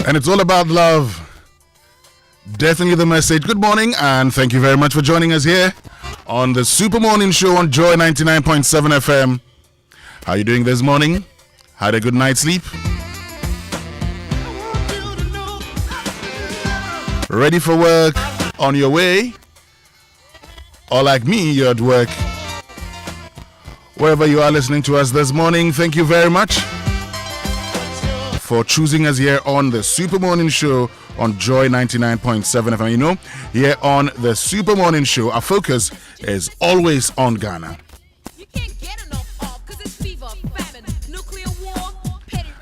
And it's all about love. Definitely the message. Good morning, and thank you very much for joining us here on the Super Morning Show on Joy 99.7 FM. How are you doing this morning? Had a good night's sleep? Ready for work? On your way? Or like me, you're at work? Wherever you are listening to us this morning, thank you very much for choosing us here on the Super Morning Show on Joy 99.7 FM. You know, here on the Super Morning Show, our focus is always on Ghana.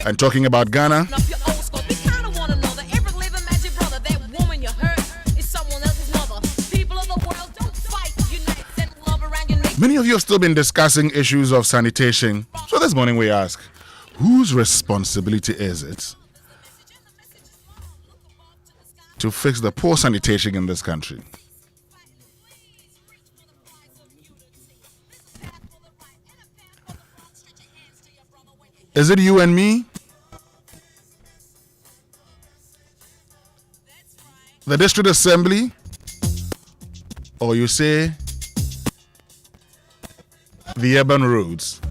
And talking about Ghana, many of you have still been discussing issues of sanitation. So this morning we ask, whose responsibility is it to fix the poor sanitation in this country? Is it you and me? The district assembly? Or you say the urban roads?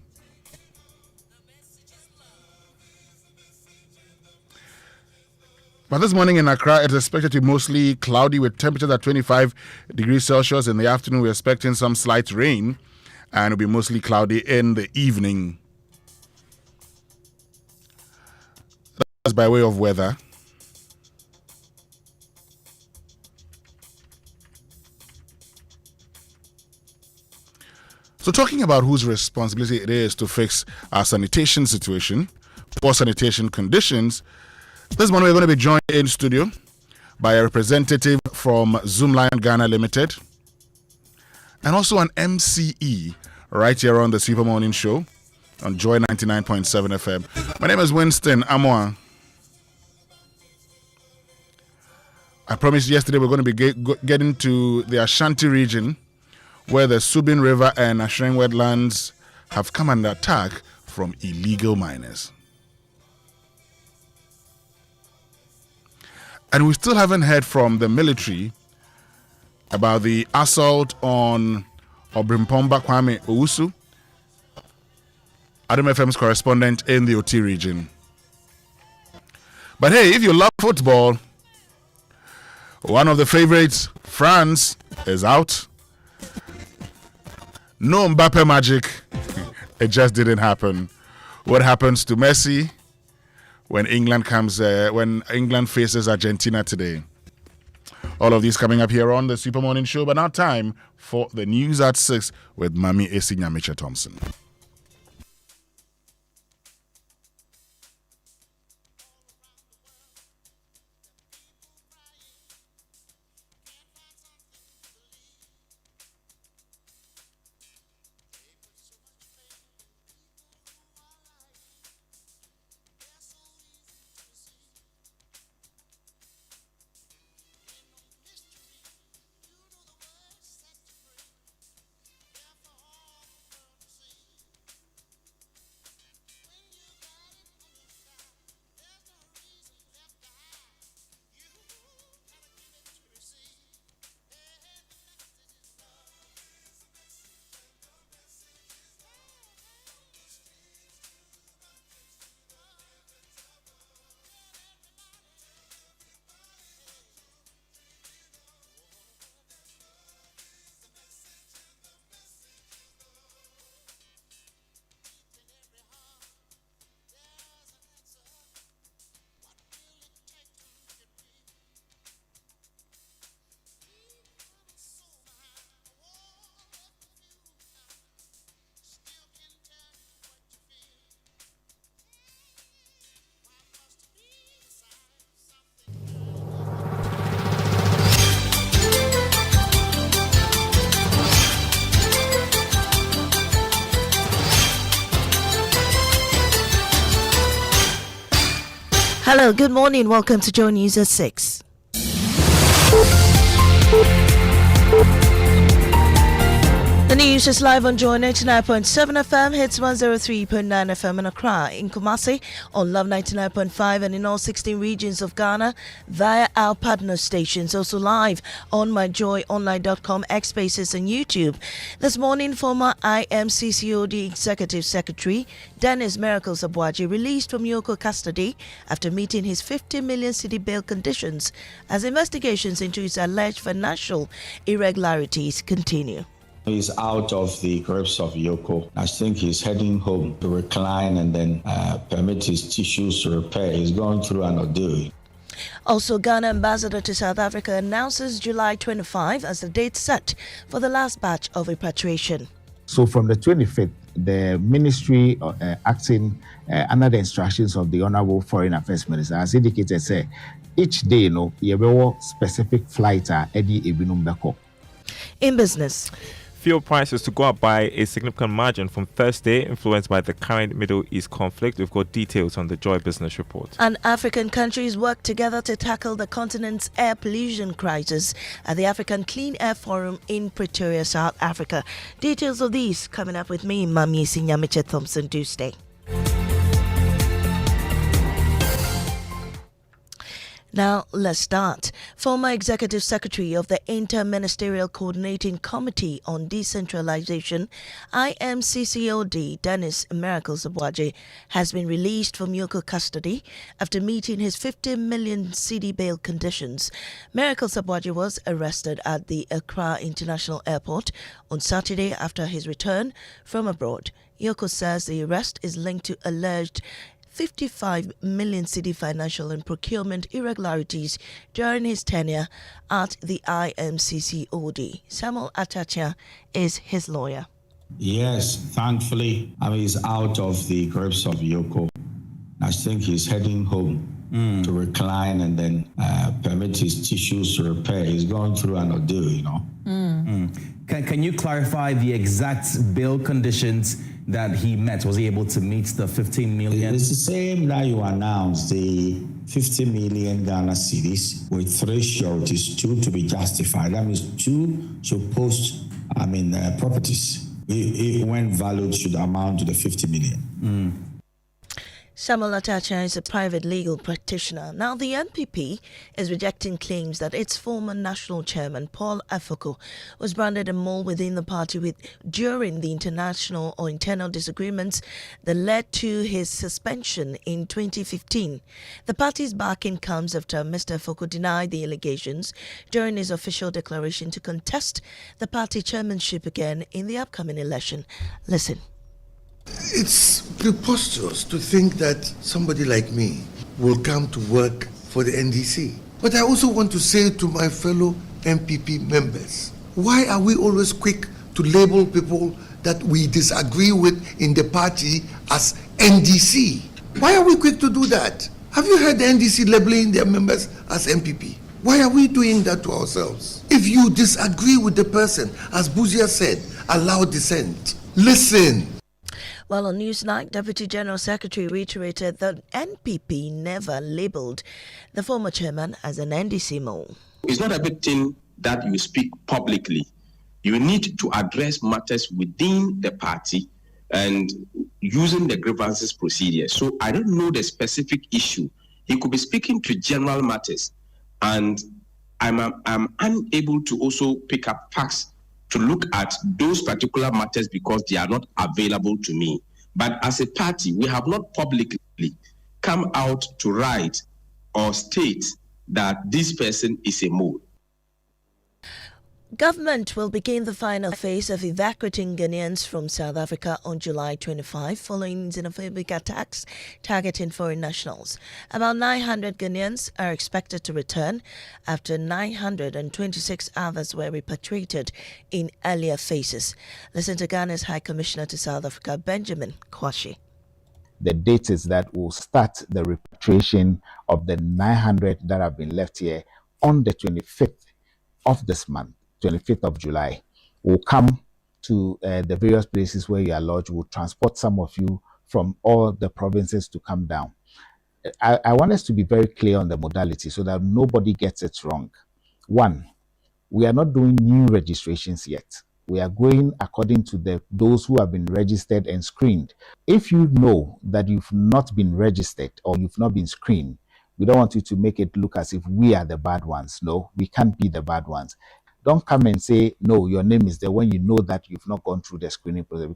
But this morning in Accra, it's expected to be mostly cloudy with temperatures at 25 degrees Celsius. In the afternoon, we're expecting some slight rain, and it'll be mostly cloudy in the evening. That's by way of weather. So talking about whose responsibility it is to fix our sanitation situation, poor sanitation conditions, this morning we're going to be joined in studio by a representative from Zoomlion Ghana Limited and also an MCE right here on the Super Morning Show on Joy 99.7 FM. My name is Winston Amoah. I promised yesterday we're going to be getting to the Ashanti region where the Subin River and Ashreng wetlands have come under attack from illegal miners. And we still haven't heard from the military about the assault on Obrimpomba Kwame Owusu, Adom FM's correspondent in the OT region. But hey, if you love football, one of the favorites, France, is out. No Mbappe magic. It just didn't happen. What happens to Messi when England faces Argentina today? All of these coming up here on the Super Morning Show, but now time for the news at 6 with Mami Esinyamiche Thompson. Hello, good morning. Welcome to Joy News at 6. The news is live on Joy 99.7 FM, hits 103.9 FM in Accra, in Kumasi, on Love 99.5 and in all 16 regions of Ghana via our partner stations. Also live on myjoyonline.com, X Spaces and YouTube. This morning, former IMCCOD Executive Secretary Dennis Miracles Abuaji released from Yoko custody after meeting his 50 million cedi bail conditions as investigations into his alleged financial irregularities continue. He's out of the grips of Yoko. I think he's heading home to recline and then permit his tissues to repair. He's going through an ordeal. Also, Ghana ambassador to South Africa announces July 25 as the date set for the last batch of repatriation. So from the 25th, the ministry acting under the instructions of the Honorable Foreign Affairs Minister has indicated, say, each day, you have specific flight In business, fuel prices to go up by a significant margin from Thursday, influenced by the current Middle East conflict. We've got details on the Joy Business Report. and African countries work together to tackle the continent's air pollution crisis at the African Clean Air Forum in Pretoria, South Africa. Details of these coming up with me, Mami Sinyamiche Thompson. Do stay. Now, let's start. Former Executive Secretary of the Inter-Ministerial Coordinating Committee on Decentralization, IMCCOD, Dennis Miracles Abuaji, has been released from Yoko custody after meeting his 50 million cedi bail conditions. Miracles Abuaji was arrested at the Accra International Airport on Saturday after his return from abroad. Yoko says the arrest is linked to alleged 55 million cedi financial and procurement irregularities during his tenure at the IMCCOD. Samuel Atachia is his lawyer. Yes, thankfully, he's out of the grips of Yoko. I think he's heading home to recline and then permit his tissues to repair. He's going through an ordeal, Can you clarify the exact bail conditions that he met? Was he able to meet the 15 million? It's the same that you announced, the 50 million Ghana cedis with 3 sureties, 2 to be justified. That means 2 supposed, properties, when valued, should amount to the 50 million. Samuel Atacha is a private legal practitioner. Now, the NPP is rejecting claims that its former national chairman, Paul Afoko, was branded a mole within the party during the international or internal disagreements that led to his suspension in 2015. The party's backing comes after Mr. Afoko denied the allegations during his official declaration to contest the party chairmanship again in the upcoming election. Listen. It's preposterous to think that somebody like me will come to work for the NDC. But I also want to say to my fellow MPP members, why are we always quick to label people that we disagree with in the party as NDC? Why are we quick to do that? Have you heard the NDC labeling their members as MPP? Why are we doing that to ourselves? If you disagree with the person, as Buzia said, allow dissent. Listen. Well, on Newsnight, Deputy General Secretary reiterated that NPP never labelled the former chairman as an NDC mole. It's not everything that you speak publicly. You need to address matters within the party and using the grievances procedure. So I don't know the specific issue. He could be speaking to general matters, and I'm unable to also pick up facts to look at those particular matters because they are not available to me. But as a party, we have not publicly come out to write or state that this person is a mole. Government will begin the final phase of evacuating Ghanaians from South Africa on July 25 following xenophobic attacks targeting foreign nationals. About 900 Ghanaians are expected to return after 926 others were repatriated in earlier phases. Listen to Ghana's High Commissioner to South Africa, Benjamin Kwashi. The date is that we'll start the repatriation of the 900 that have been left here on the 25th of this month. 25th of July. We'll come to the various places where you are lodged. We'll transport some of you from all the provinces to come down. I want us to be very clear on the modality so that nobody gets it wrong. One, we are not doing new registrations yet. We are going according to those who have been registered and screened. If you know that you've not been registered or you've not been screened, we don't want you to make it look as if we are the bad ones. No, we can't be the bad ones. Don't come and say, no, your name is there when you know that you've not gone through the screening process.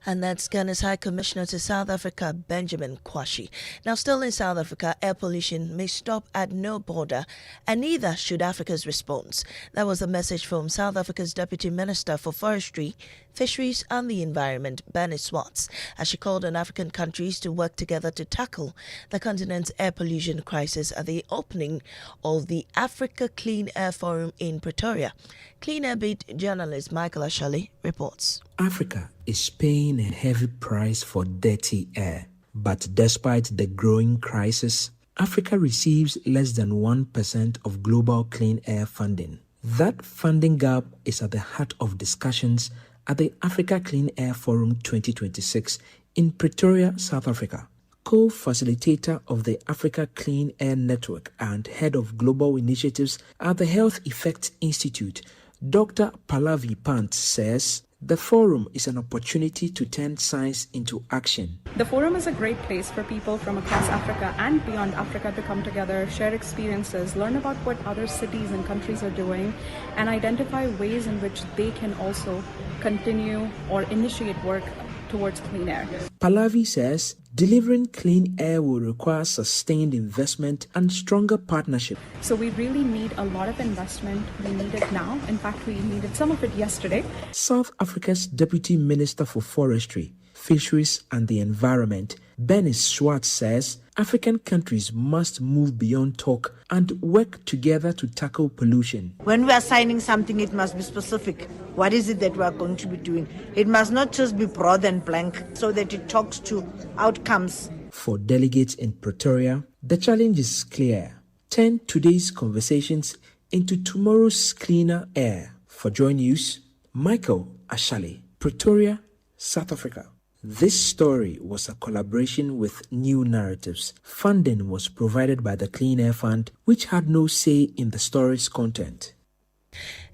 And that's Ghana's High Commissioner to South Africa, Benjamin Kwashi. Now, still in South Africa, air pollution may stop at no border, and neither should Africa's response. That was a message from South Africa's Deputy Minister for Forestry, Fisheries and the Environment, Bernice Swartz, as she called on African countries to work together to tackle the continent's air pollution crisis at the opening of the Africa Clean Air Forum in Pretoria. Clean Air Beat journalist Michael Ashali reports. Africa is paying a heavy price for dirty air. But despite the growing crisis, Africa receives less than 1% of global clean air funding. That funding gap is at the heart of discussions at the Africa Clean Air Forum 2026 in Pretoria, South Africa. Co-facilitator of the Africa Clean Air Network and head of global initiatives at the Health Effects Institute, Dr. Pallavi Pant says the forum is an opportunity to turn science into action. The forum is a great place for people from across Africa and beyond Africa to come together, share experiences, learn about what other cities and countries are doing, and identify ways in which they can also continue or initiate work towards clean air. Pallavi says delivering clean air will require sustained investment and stronger partnership. So we really need a lot of investment. We need it now. In fact, we needed some of it yesterday. South Africa's Deputy Minister for Forestry, Fisheries and the Environment, Bernice Swartz says African countries must move beyond talk and work together to tackle pollution. When we are signing something, it must be specific. What is it that we are going to be doing? It must not just be broad and blank, so that it talks to outcomes. For delegates in Pretoria, the challenge is clear. Turn today's conversations into tomorrow's cleaner air. For Joy News, Michael Ashali, Pretoria, South Africa. This story was a collaboration with New Narratives. Funding was provided by the Clean Air Fund, which had no say in the story's content.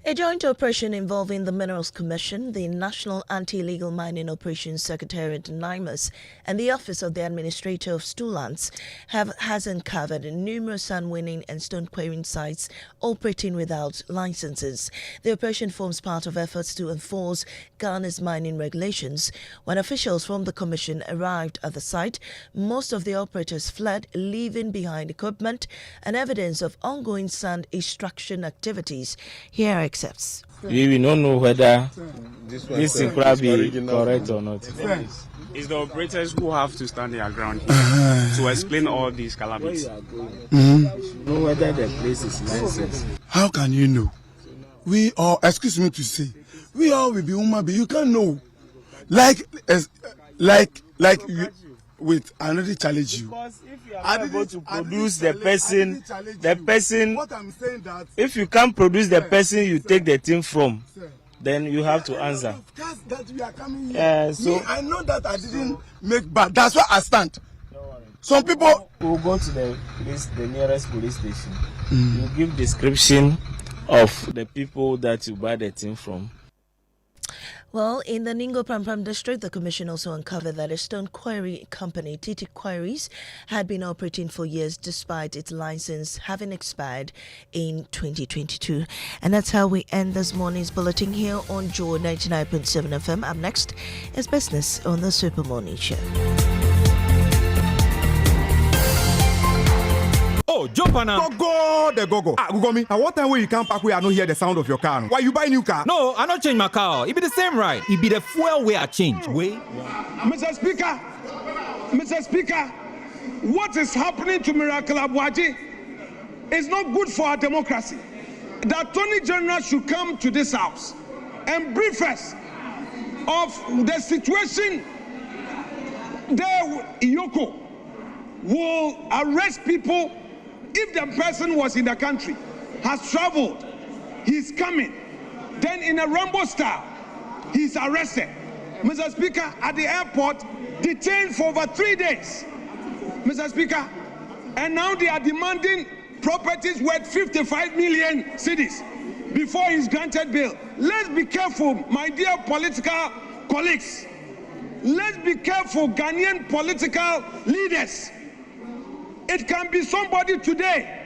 A joint operation involving the Minerals Commission, the National Anti-Illegal Mining Operations Secretariat NIMAS, and the Office of the Administrator of Stoollands has uncovered numerous sand-winning and stone-quarrying sites operating without licenses. The operation forms part of efforts to enforce Ghana's mining regulations. When officials from the Commission arrived at the site, most of the operators fled, leaving behind equipment and evidence of ongoing sand extraction activities. Here are excerpts. We don't know whether this thing could be correct or not. It's the operators who have to stand their ground here to explain all these calamities. Know whether the place is licensed. How can you know? We all, excuse me to say, we all will be human beings. You can't know. Like you, wait, I already challenge you. Because if you are able to produce the person, what I'm saying that if you can't produce the person you take the thing from, then you have to answer. That we are coming here. So I know that I didn't make bad. That's why I stand. Some people will go to the nearest police station. You give description of the people that you buy the thing from. Well, in the Ningo Prampram district, the Commission also uncovered that a stone quarry company, Titi Quarries, had been operating for years despite its license having expired in 2022. And that's how we end this morning's bulletin here on Joy 99.7 FM. Up next is Business on the Super Morning Show. Oh, jump on now. Go. Ah, go me. At what time will you come back where I don't hear the sound of your car? Why you buy new car? No, I not change my car. It be the same ride. It be the fuel where I change. Wait. Mr. Speaker, what is happening to Miracle Abuaji is not good for our democracy. The Attorney General should come to this house and brief us of the situation there. Iyoko will arrest people. If the person was in the country, has traveled, he's coming, then in a Rambo style, he's arrested. Mr. Speaker, at the airport, detained for over 3 days. Mr. Speaker, and now they are demanding properties worth 55 million cedis. before he's granted bail. Let's be careful, my dear political colleagues. Let's be careful, Ghanaian political leaders. It can be somebody today.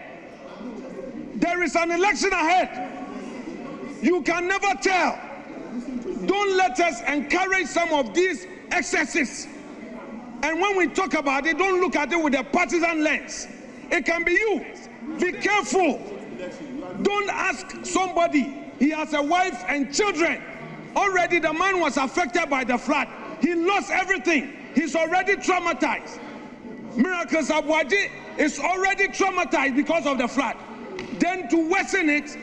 There is an election ahead. You can never tell. Don't let us encourage some of these excesses. And when we talk about it, don't look at it with a partisan lens. It can be you. Be careful. Don't ask somebody. He has a wife and children. Already the man was affected by the flood. He lost everything. He's already traumatized. Miracles Abuaji is already traumatized because of the flood. Then to worsen it,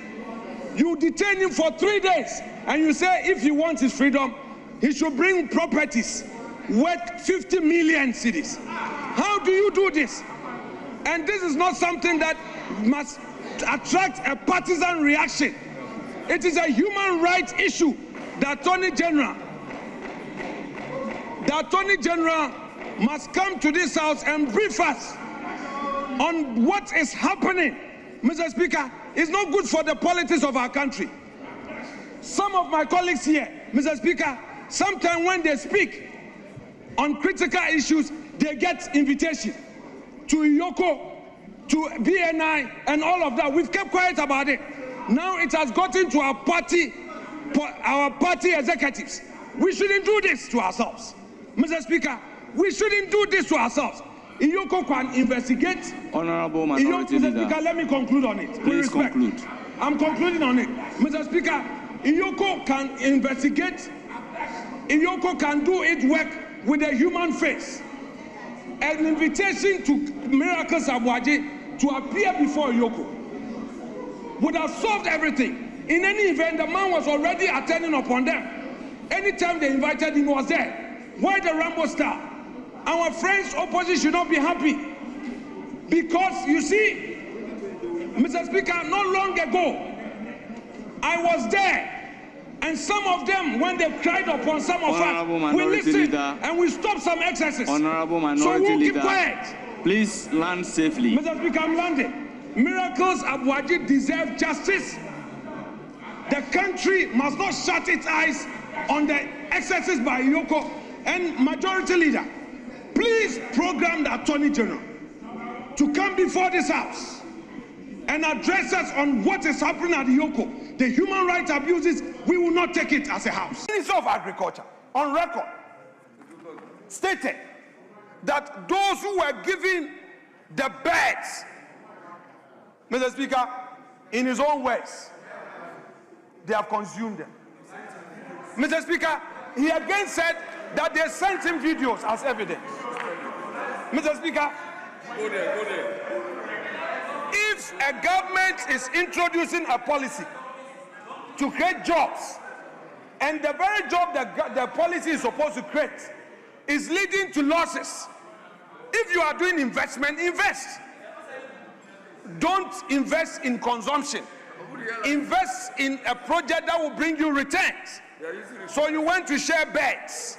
you detain him for 3 days and you say if he wants his freedom, he should bring properties worth 50 million cedis. How do you do this? And this is not something that must attract a partisan reaction. It is a human rights issue. The Attorney General must come to this house and brief us on what is happening. Mr. Speaker, it's not good for the politics of our country. Some of my colleagues here, Mr. Speaker, sometimes when they speak on critical issues, they get invitation to Yoko, to BNI, and all of that. We've kept quiet about it. Now it has gotten to our party executives. We shouldn't do this to ourselves. Mr. Speaker, we shouldn't do this to ourselves. Iyoko can investigate. Honorable Minority Mr. Speaker, let me conclude on it. Please conclude. I'm concluding on it. Mr. Speaker, Iyoko can investigate. Iyoko can do its work with a human face. An invitation to Miracles Abuaji to appear before Iyoko would have solved everything. In any event, the man was already attending upon them. Anytime they invited him, he was there. Why the Rambo star? Our friends opposition should not be happy. Because, you see, Mr. Speaker, not long ago, I was there. And some of them, when they cried upon some of us, we listened and we stopped some excesses. Honorable Minority so we'll Leader, keep quiet. Please land safely. Mr. Speaker, I'm landing. Miracles Abuaji deserve justice. The country must not shut its eyes on the excesses by Yoko. And Majority Leader, please program the Attorney General to come before this house and address us on what is happening at Yoko. The human rights abuses, we will not take it as a house. The Minister of Agriculture, on record, stated that those who were given the birds, Mr. Speaker, in his own words, they have consumed them. Mr. Speaker, he again said that they sent him videos as evidence. Mr. Speaker, go there. If a government is introducing a policy to create jobs, and the very job that the policy is supposed to create is leading to losses, if you are doing investment, invest. Don't invest in consumption. Invest in a project that will bring you returns. So you went to share beds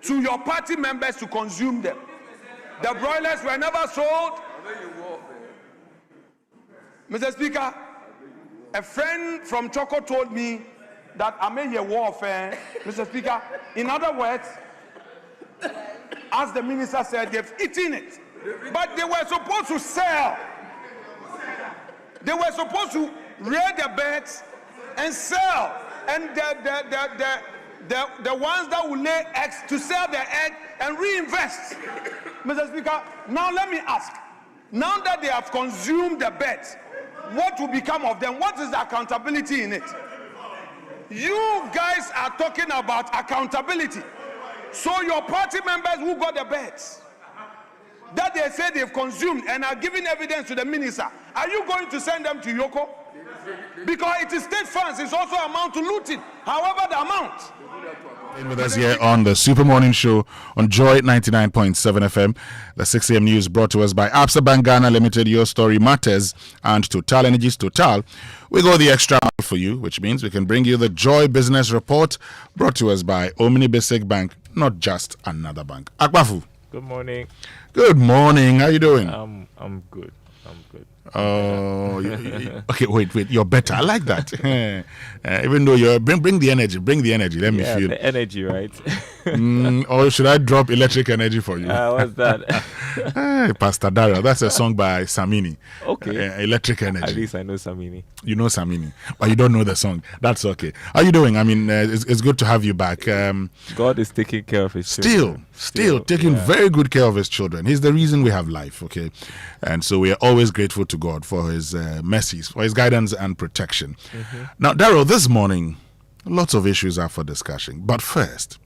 to your party members to consume them. The broilers were never sold. Mr. Speaker, a friend from Choco told me that I made a warfare. Mr. Speaker, in other words, as the minister said, they've eaten it. But they were supposed to sell. They were supposed to rear the birds and sell. And the ones that will lay eggs to sell their egg and reinvest. Mr. Speaker, now let me ask. Now that they have consumed the birds, what will become of them? What is the accountability in it? You guys are talking about accountability. So your party members who got the birds that they say they've consumed and are giving evidence to the minister, are you going to send them to Yoko? Because it is state funds, it's also amount to looting. However, the amount. With us here on the Super Morning Show on Joy 99.7 FM. The 6 a.m. news brought to us by Absa Bank Ghana Limited. Your story matters. And Total Energies Total. We go the extra mile for you, which means we can bring you the Joy Business Report brought to us by Omni Basic Bank, not just another bank. Akbafu. Good morning. Good morning. How you doing? I'm good. Oh, okay. Wait. You're better. I like that. Even though you're bring the energy. Let me feel the energy, right? Or should I drop electric energy for you? What's that? Hey, Pastor Dara. That's a song by Samini. Okay. Electric energy. At least I know Samini. You know Samini, but you don't know the song. That's okay. How are you doing? I mean, it's good to have you back. God is taking care of his children. Still taking very good care of his children. He's the reason we have life, okay? And so we are always grateful to God for his mercies, for his guidance and protection. Now, Daryl, this morning, lots of issues are for discussion. But first,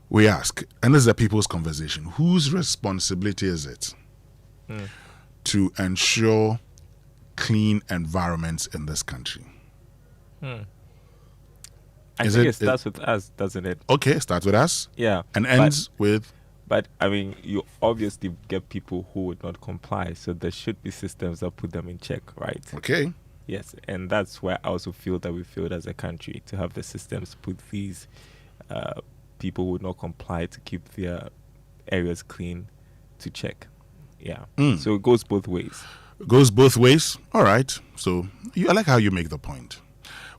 we ask, and this is a people's conversation, whose responsibility is it to ensure clean environments in this country? I think it starts with us, doesn't it? Okay, it starts with us. Yeah. And ends with... But, I mean, you obviously get people who would not comply, so there should be systems that put them in check, right? Okay. Yes, and that's where I also feel that we failed as a country, to have the systems put these people who would not comply to keep their areas clean to check. Yeah. So it goes both ways. Goes both ways? All right. So I like how you make the point.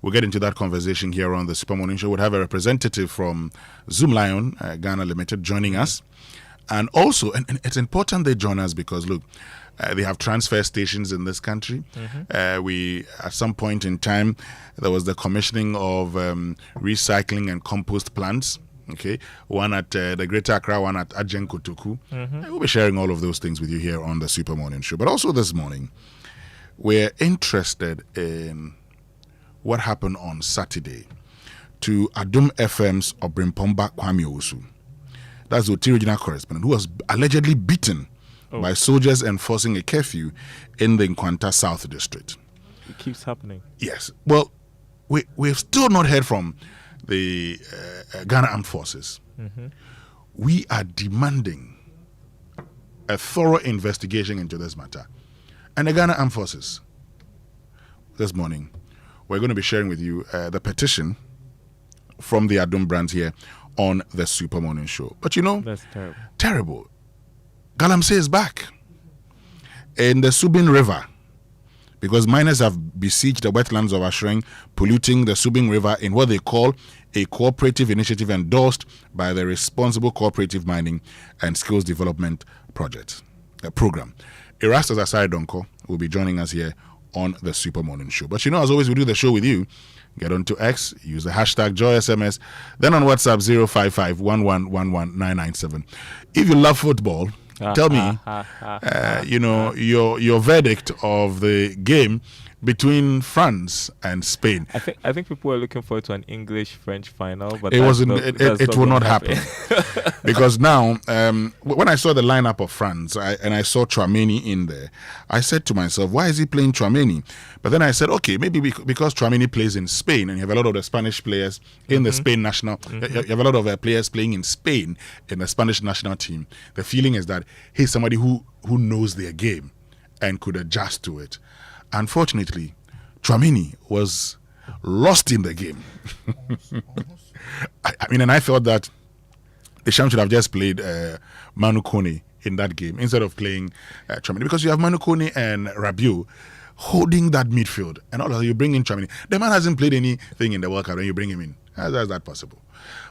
We'll get into that conversation here on the Super Morning Show. We'll have a representative from Zoom Lion, Ghana Limited, joining us. And also, and it's important they join us because, look, they have transfer stations in this country. We, at some point in time, there was the commissioning of recycling and compost plants. Okay, one at the Greater Accra, one at Ajen Kotoku. We'll be sharing all of those things with you here on the Super Morning Show. But also this morning, we're interested in what happened on Saturday to Adom FM's Obrimpomba Kwame Osu. That's the Oti regional correspondent who was allegedly beaten by soldiers enforcing a curfew in the Nkwanta South District. It keeps happening. Yes. Well, we've still not heard from the Ghana Armed Forces. We are demanding a thorough investigation into this matter. And the Ghana Armed Forces, this morning, we're going to be sharing with you the petition from the Adom brand here on the Super Morning Show. But you know, that's terrible. Terrible. Galamsey is back in the Subin River because miners have besieged the wetlands of Ashreng, polluting the Subin River in what they call a cooperative initiative endorsed by the Responsible Cooperative Mining and Skills Development Program. Erastus Asai Donko will be joining us here on the Super Morning Show. But you know, as always, we do the show with you. Get onto X, use the hashtag JoySMS, then on WhatsApp 055-1111-997. If you love football, tell me, you know, your verdict of the game between France and Spain. I think people are looking forward to an English-French final, but it will not happen. Because now, when I saw the lineup of France and I saw Tchouaméni in there, I said to myself, why is he playing Tchouaméni? But then I said, okay, maybe because Tchouaméni plays in Spain and you have a lot of the Spanish players in the Spain national, you have a lot of players playing in Spain in the Spanish national team. The feeling is that he's somebody who knows their game and could adjust to it. Unfortunately, Tchouaméni was lost in the game. I mean, and I felt that the Sham should have just played Manu Kone in that game instead of playing Tchouaméni, because you have Manu Kone and Rabiot holding that midfield, and all of a sudden you bring in Tchouaméni. The man hasn't played anything in the World Cup, and you bring him in. How is that possible?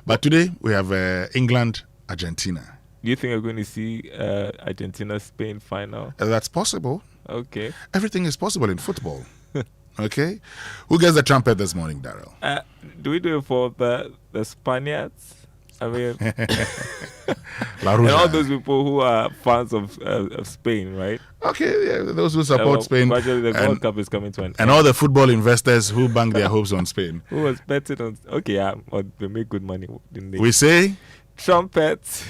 But today we have England, Argentina. Do you think we're going to see Argentina-Spain final? That's possible. Okay. Everything is possible in football. Okay. Who gets the trumpet this morning, Daryl? Do we do it for the Spaniards? I mean, and all those people who are fans of Spain, right? Okay, yeah, those who support Spain. Gradually, the World Cup is coming to an end. And all the football investors who bank their hopes on Spain. Who was betting on... Okay, yeah, or they make good money, didn't they? We say... Trumpets.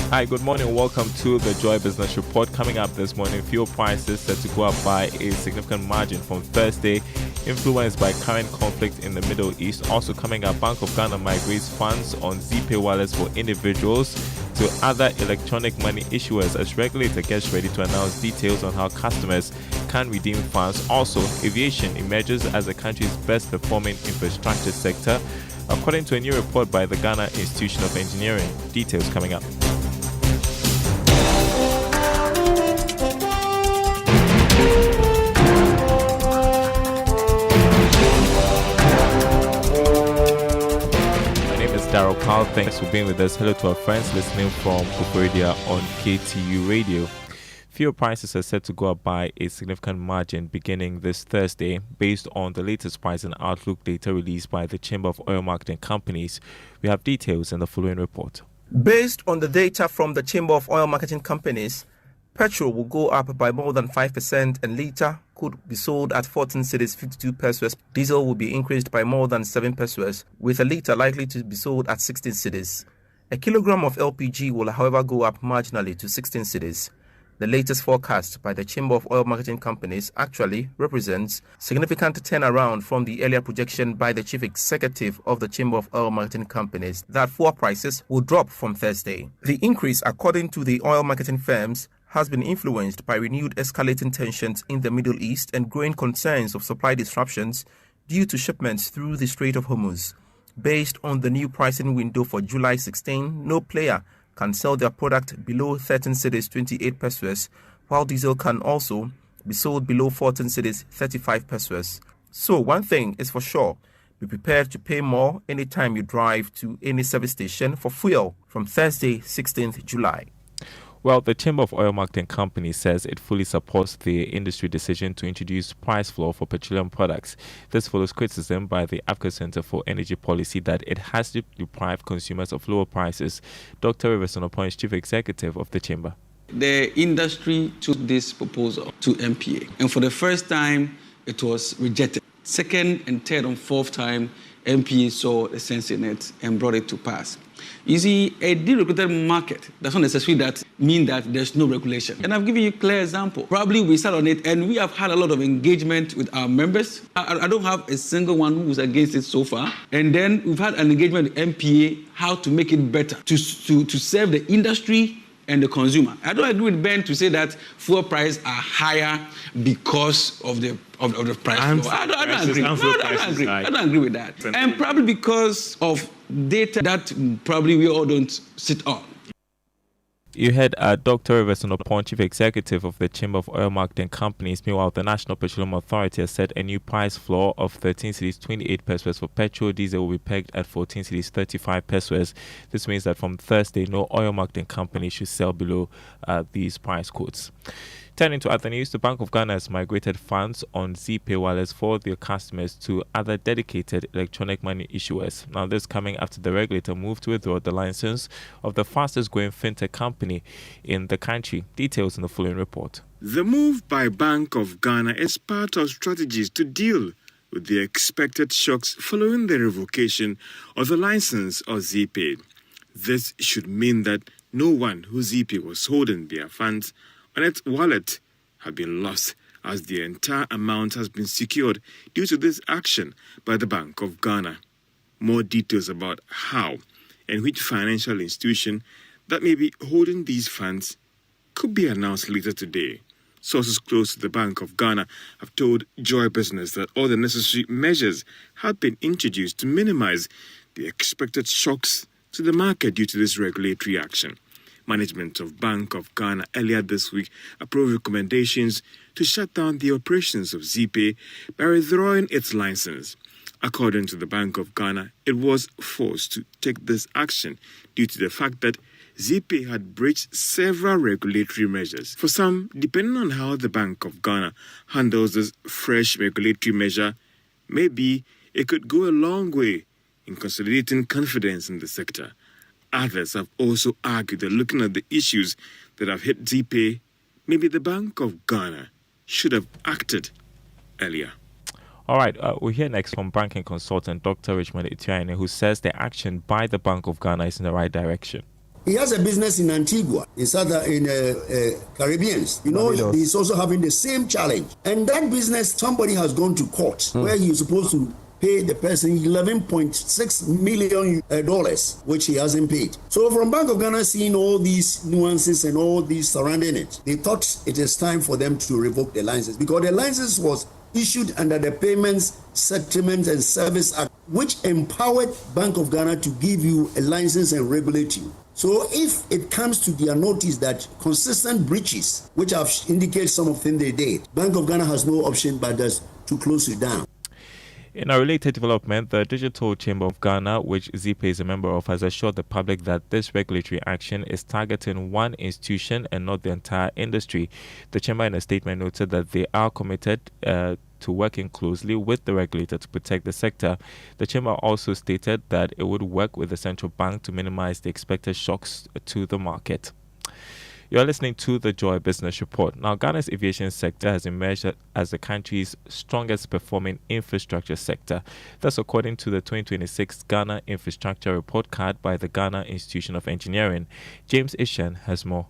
Hi, good morning. Welcome to the Joy Business Report. Coming up this morning, fuel prices set to go up by a significant margin from Thursday, influenced by current conflict in the Middle East. Also coming up, Bank of Ghana migrates funds on ZPay wallets for individuals. to other electronic money issuers as regulator gets ready to announce details on how customers can redeem funds. Also, aviation emerges as the country's best performing infrastructure sector, according to a new report by the Ghana Institution of Engineering. Details coming up. Daryl Powell, thanks for being with us. Hello to our friends listening from Kufuria on KTU Radio. Fuel prices are set to go up by a significant margin beginning this Thursday, based on the latest price and outlook data released by the Chamber of Oil Marketing Companies. We have details in the following report. Based on the data from the Chamber of Oil Marketing Companies, petrol will go up by more than 5% and litre could be sold at 14 cedis 52 pesos. Diesel will be increased by more than 7 pesos, with a litre likely to be sold at 16 cedis. A kilogram of LPG will, however, go up marginally to 16 cedis. The latest forecast by the Chamber of Oil Marketing Companies actually represents significant turnaround from the earlier projection by the Chief Executive of the Chamber of Oil Marketing Companies that fuel prices will drop from Thursday. The increase, according to the oil marketing firms, has been influenced by renewed escalating tensions in the Middle East and growing concerns of supply disruptions due to shipments through the Strait of Hormuz. Based on the new pricing window for July 16, no player can sell their product below 13 cedis 28 pesos, while diesel can also be sold below 14 cedis 35 pesos. So one thing is for sure, be prepared to pay more anytime you drive to any service station for fuel from Thursday 16th July. Well, the Chamber of Oil Marketing Companies says it fully supports the industry decision to introduce price floor for petroleum products. This follows criticism by the Africa Center for Energy Policy that it has to deprive consumers of lower prices. Dr. Winston is Chief Executive of the Chamber. The industry took this proposal to MPA, and for the first time, it was rejected. Second and third and fourth time, MPA saw the sense in it and brought it to pass. You see, a deregulated market does not necessarily mean that there's no regulation. And I've given you a clear example. Probably we sat on it and we have had a lot of engagement with our members. I don't have a single one who's against it so far. And then we've had an engagement with MPA, how to make it better, to serve the industry and the consumer. I don't agree with Ben to say that fuel prices are higher because of the price. I don't agree. I don't agree with that. And probably because of data that probably we all don't sit on. You heard Dr. Winston, Chief Executive of the Chamber of Oil Marketing Companies. Meanwhile, the National Petroleum Authority has set a new price floor of 13 cedis 28 pesos for petrol. Diesel will be pegged at 14 cedis 35 pesos. This means that from Thursday, no oil marketing company should sell below these price quotes. Turning to other news, the Bank of Ghana has migrated funds on ZPay wallets for their customers to other dedicated electronic money issuers. Now, this coming after the regulator moved to withdraw the license of the fastest growing fintech company in the country. Details in the following report. The move by Bank of Ghana is part of strategies to deal with the expected shocks following the revocation of the license of ZPay. This should mean that no one who ZPay was holding their funds on its wallet have been lost, as the entire amount has been secured due to this action by the Bank of Ghana. More details about how and which financial institution that may be holding these funds could be announced later today. Sources close to the Bank of Ghana have told Joy Business that all the necessary measures have been introduced to minimize the expected shocks to the market due to this regulatory action. Management of Bank of Ghana earlier this week approved recommendations to shut down the operations of ZPay by withdrawing its license. According to the Bank of Ghana, it was forced to take this action due to the fact that ZPay had breached several regulatory measures. For some, depending on how the Bank of Ghana handles this fresh regulatory measure, maybe it could go a long way in consolidating confidence in the sector. Others have also argued that looking at the issues that have hit ZPay, maybe the Bank of Ghana should have acted earlier. All right, we'll hear next from banking consultant Dr. Richmond Etienne, who says the action by the Bank of Ghana is in the right direction. He has a business in Antigua, in Caribbean. You know, he's also having the same challenge. And that business, somebody has gone to court where he is supposed to pay the person $11.6 million, which he hasn't paid. So from Bank of Ghana seeing all these nuances and all these surrounding it, they thought it is time for them to revoke the license, because the license was issued under the Payments, Settlements and Service Act, which empowered Bank of Ghana to give you a license and regulate you. So if it comes to their notice that consistent breaches, which have indicated some of them they did, Bank of Ghana has no option but just to close it down. In a related development, the Digital Chamber of Ghana, which ZPay is a member of, has assured the public that this regulatory action is targeting one institution and not the entire industry. The Chamber in a statement noted that they are committed to working closely with the regulator to protect the sector. The Chamber also stated that it would work with the central bank to minimize the expected shocks to the market. You're listening to the Joy Business Report. Now, Ghana's aviation sector has emerged as the country's strongest performing infrastructure sector. That's according to the 2026 Ghana Infrastructure Report Card by the Ghana Institution of Engineering. James Ishan has more.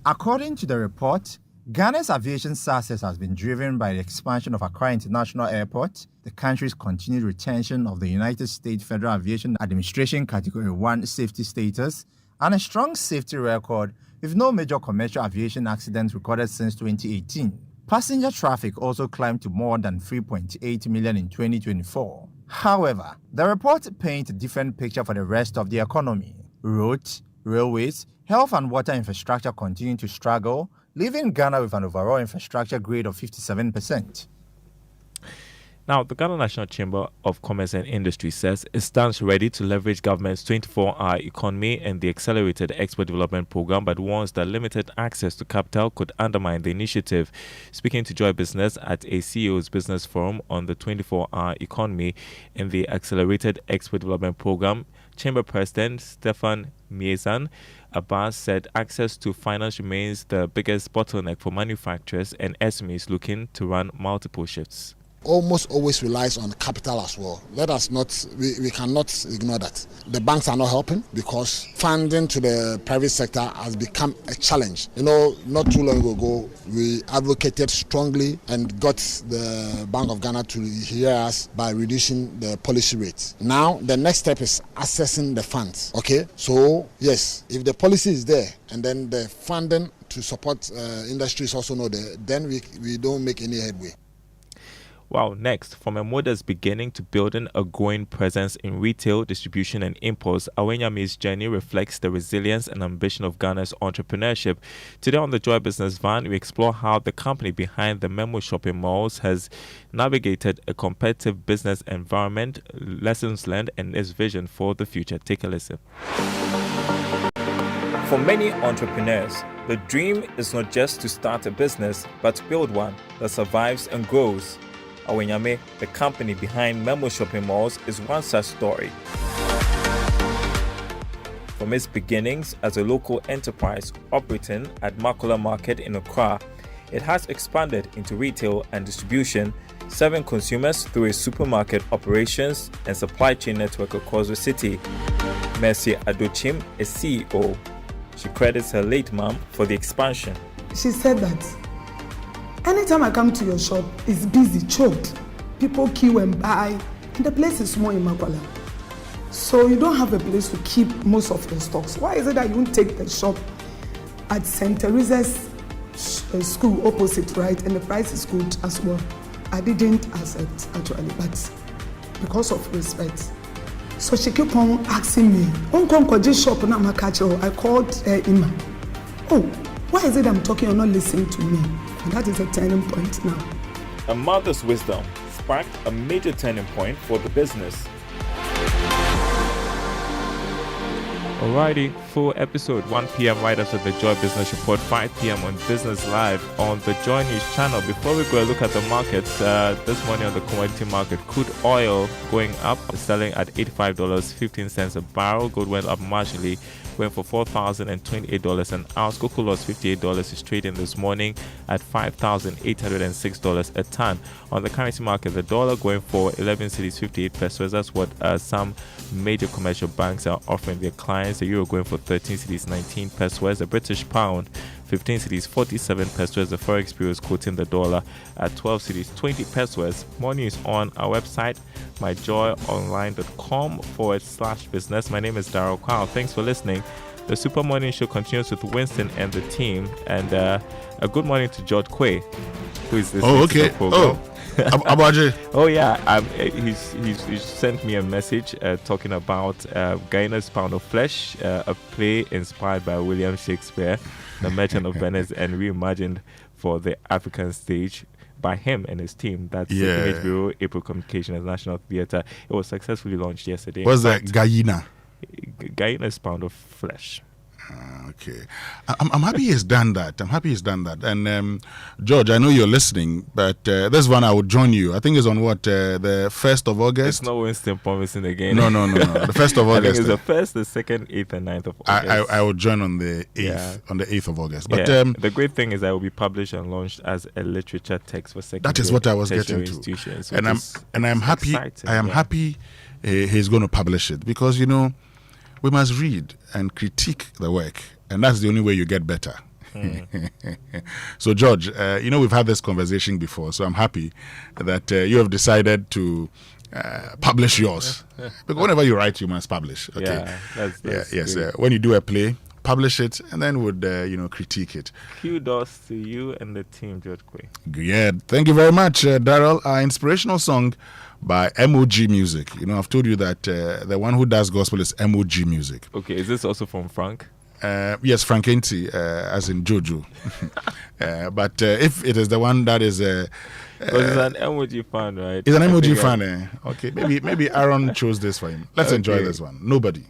According to the report, Ghana's aviation success has been driven by the expansion of Accra International Airport, the country's continued retention of the United States Federal Aviation Administration Category 1 safety status, and a strong safety record with no major commercial aviation accidents recorded since 2018. Passenger traffic also climbed to more than 3.8 million in 2024. However, the report paints a different picture for the rest of the economy. Roads, railways, health and water infrastructure continue to struggle, leaving Ghana with an overall infrastructure grade of 57%. Now, the Ghana National Chamber of Commerce and Industry says it stands ready to leverage government's 24-hour economy and the accelerated export development program, but warns that limited access to capital could undermine the initiative. Speaking to Joy Business at a CEO's business forum on the 24-hour economy and the accelerated export development program, Chamber President Stefan Miezan Abbas said access to finance remains the biggest bottleneck for manufacturers and SMEs looking to run multiple shifts. Almost always relies on capital as well. Let us not, we cannot ignore that. The banks are not helping because funding to the private sector has become a challenge. You know, not too long ago, we advocated strongly and got the Bank of Ghana to hear us by reducing the policy rate. Now, the next step is accessing the funds, okay? So, yes, if the policy is there and then the funding to support industry is also not there, then we don't make any headway. Wow, next, from a modest beginning to building a growing presence in retail, distribution and imports, Awenyame's journey reflects the resilience and ambition of Ghana's entrepreneurship. Today on the Joy Business Van, we explore how the company behind the Memo shopping malls has navigated a competitive business environment, lessons learned and its vision for the future. Take a listen. For many entrepreneurs, the dream is not just to start a business, but to build one that survives and grows. Awenyame, the company behind Memo shopping malls, is one such story. From its beginnings as a local enterprise operating at Makola Market in Accra, it has expanded into retail and distribution, serving consumers through its supermarket operations and supply chain network across the city. Mercy Adochim is CEO. She credits her late mom for the expansion. She said that anytime I come to your shop, it's busy, choked. People queue and buy, and the place is small in Makola. So you don't have a place to keep most of your stocks. Why is it that you don't take the shop at St. Teresa's school opposite, right? And the price is good as well. I didn't accept actually, but because of respect. So she kept on asking me, shop na makacho. I called Ima. Oh, why is it I'm talking, you're not listening to me? And that is a turning point now. A mother's wisdom sparked a major turning point for the business. Alrighty, full episode 1 p.m. right after the Joy Business Report, 5 p.m. on Business Live on the Joy News channel. Before we go look at the markets, this morning on the commodity market, crude oil going up, selling at $85.15 a barrel. Gold went up marginally, went for $4,028 an ounce. Cocoa lost $58 is trading this morning at $5,806 a ton. On the currency market, the dollar going for 11 cedis 58 pesos. That's what some major commercial banks are offering their clients. The euro going for 13 cedis 19 pesos. The British pound 15 cedis 47 pesos. The Forex Bureau is quoting the dollar at 12 cedis 20 pesos. More news on our website, myjoyonline.com/business. My name is Darryl Kwao. Thanks for listening. The Super Morning Show continues with Winston and the team. And a good morning to George Quay, who is listening. Oh, okay. Abaji. Oh, yeah. He's sent me a message talking about Guyana's Pound of Flesh, a play inspired by William Shakespeare, The Merchant of Venice, and reimagined for the African stage by him and his team. That's the Image Bureau, April Communication and National Theatre. It was successfully launched yesterday. What's that? Guyana? Guyana's Pound of Flesh. Okay. I'm happy he's done that. And George, I know you're listening, but this one I would join you. I think it's on what, the 1st of August? It's not Winston promising again. No. The 1st of August. I think it's the 1st, the 2nd, 8th, and 9th of August. I would join on the 8th, on the 8th of August. But the great thing is that it will be published and launched as a literature text for secondary. That is what I was getting to. And I'm happy. I am happy he's going to publish it, because we must read and critique the work, and that's the only way you get better. So, George, we've had this conversation before, so I'm happy that you have decided to publish yours. Because whenever you write, you must publish. Okay. Yes. When you do a play, publish it, and then would critique it. Kudos to you and the team, George Quay. Yeah, thank you very much, Darryl. Our inspirational song by MOG Music. I've told you that the one who does gospel is MOG Music. Okay, is this also from Frank? Yes, Frank Ainty, as in Jojo. But if it is the one that is... Because he's an MOG fan, right? He's an MOG fan. Okay, maybe Aaron chose this for him. Let's enjoy this one. Nobody.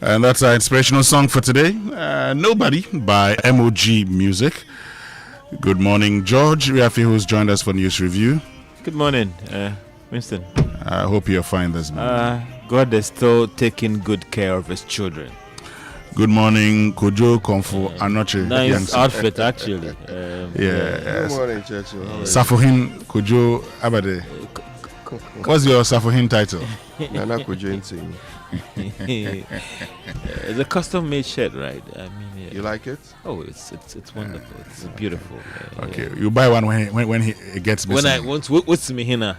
And that's our inspirational song for today. Nobody by MOG Music. Good morning, George Riafi, who's joined us for News Review. Good morning, Winston. I hope you're fine this morning. God is still taking good care of his children. Good morning, Kojo, Konfu, Anoche. Nice Yankson. Outfit, actually. Yes. Good morning, Churchill. Safohin Kojo Abade. What's your Safohin title? Nana Kojo Nsing. It's a custom-made shirt, right? I mean, yeah. You like it? Oh, it's wonderful. It's beautiful. Okay, you buy one when he gets missing. When I want, what's me here?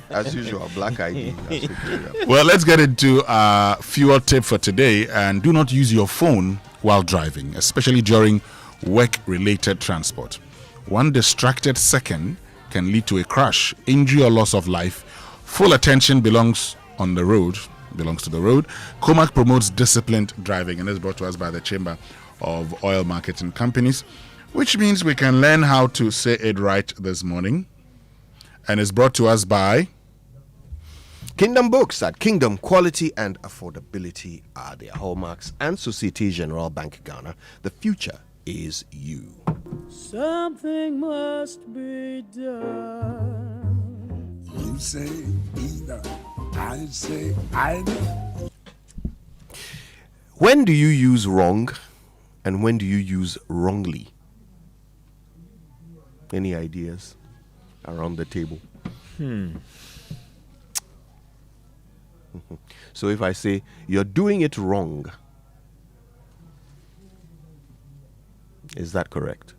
As usual, black ID. Well, let's get into fuel tip for today. And do not use your phone while driving, especially during work-related transport. One distracted second can lead to a crash, injury, or loss of life. Full attention belongs to the road. COMAC promotes disciplined driving and is brought to us by the Chamber of Oil Marketing Companies, which means we can learn how to say it right this morning. And is brought to us by Kingdom Books. At Kingdom, quality and affordability are their hallmarks, and Societe Generale Bank Ghana. The future is you. Something must be done. You say either. I say either. When do you use wrong and when do you use wrongly? Any ideas around the table? So if I say you're doing it wrong, is that correct?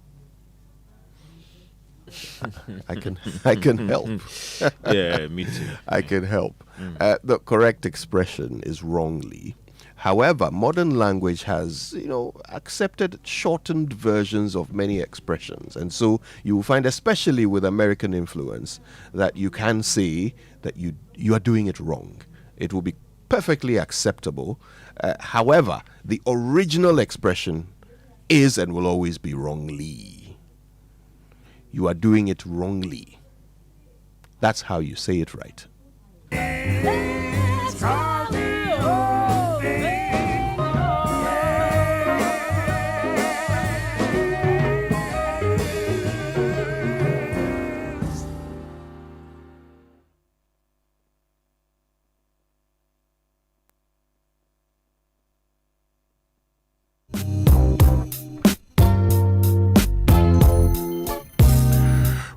I can help. Yeah, me too. I can help. The correct expression is wrongly. However, modern language has, accepted shortened versions of many expressions. And so you will find, especially with American influence, that you can say that you are doing it wrong. It will be perfectly acceptable. However, the original expression is and will always be wrongly. You are doing it wrongly. That's how you say it right.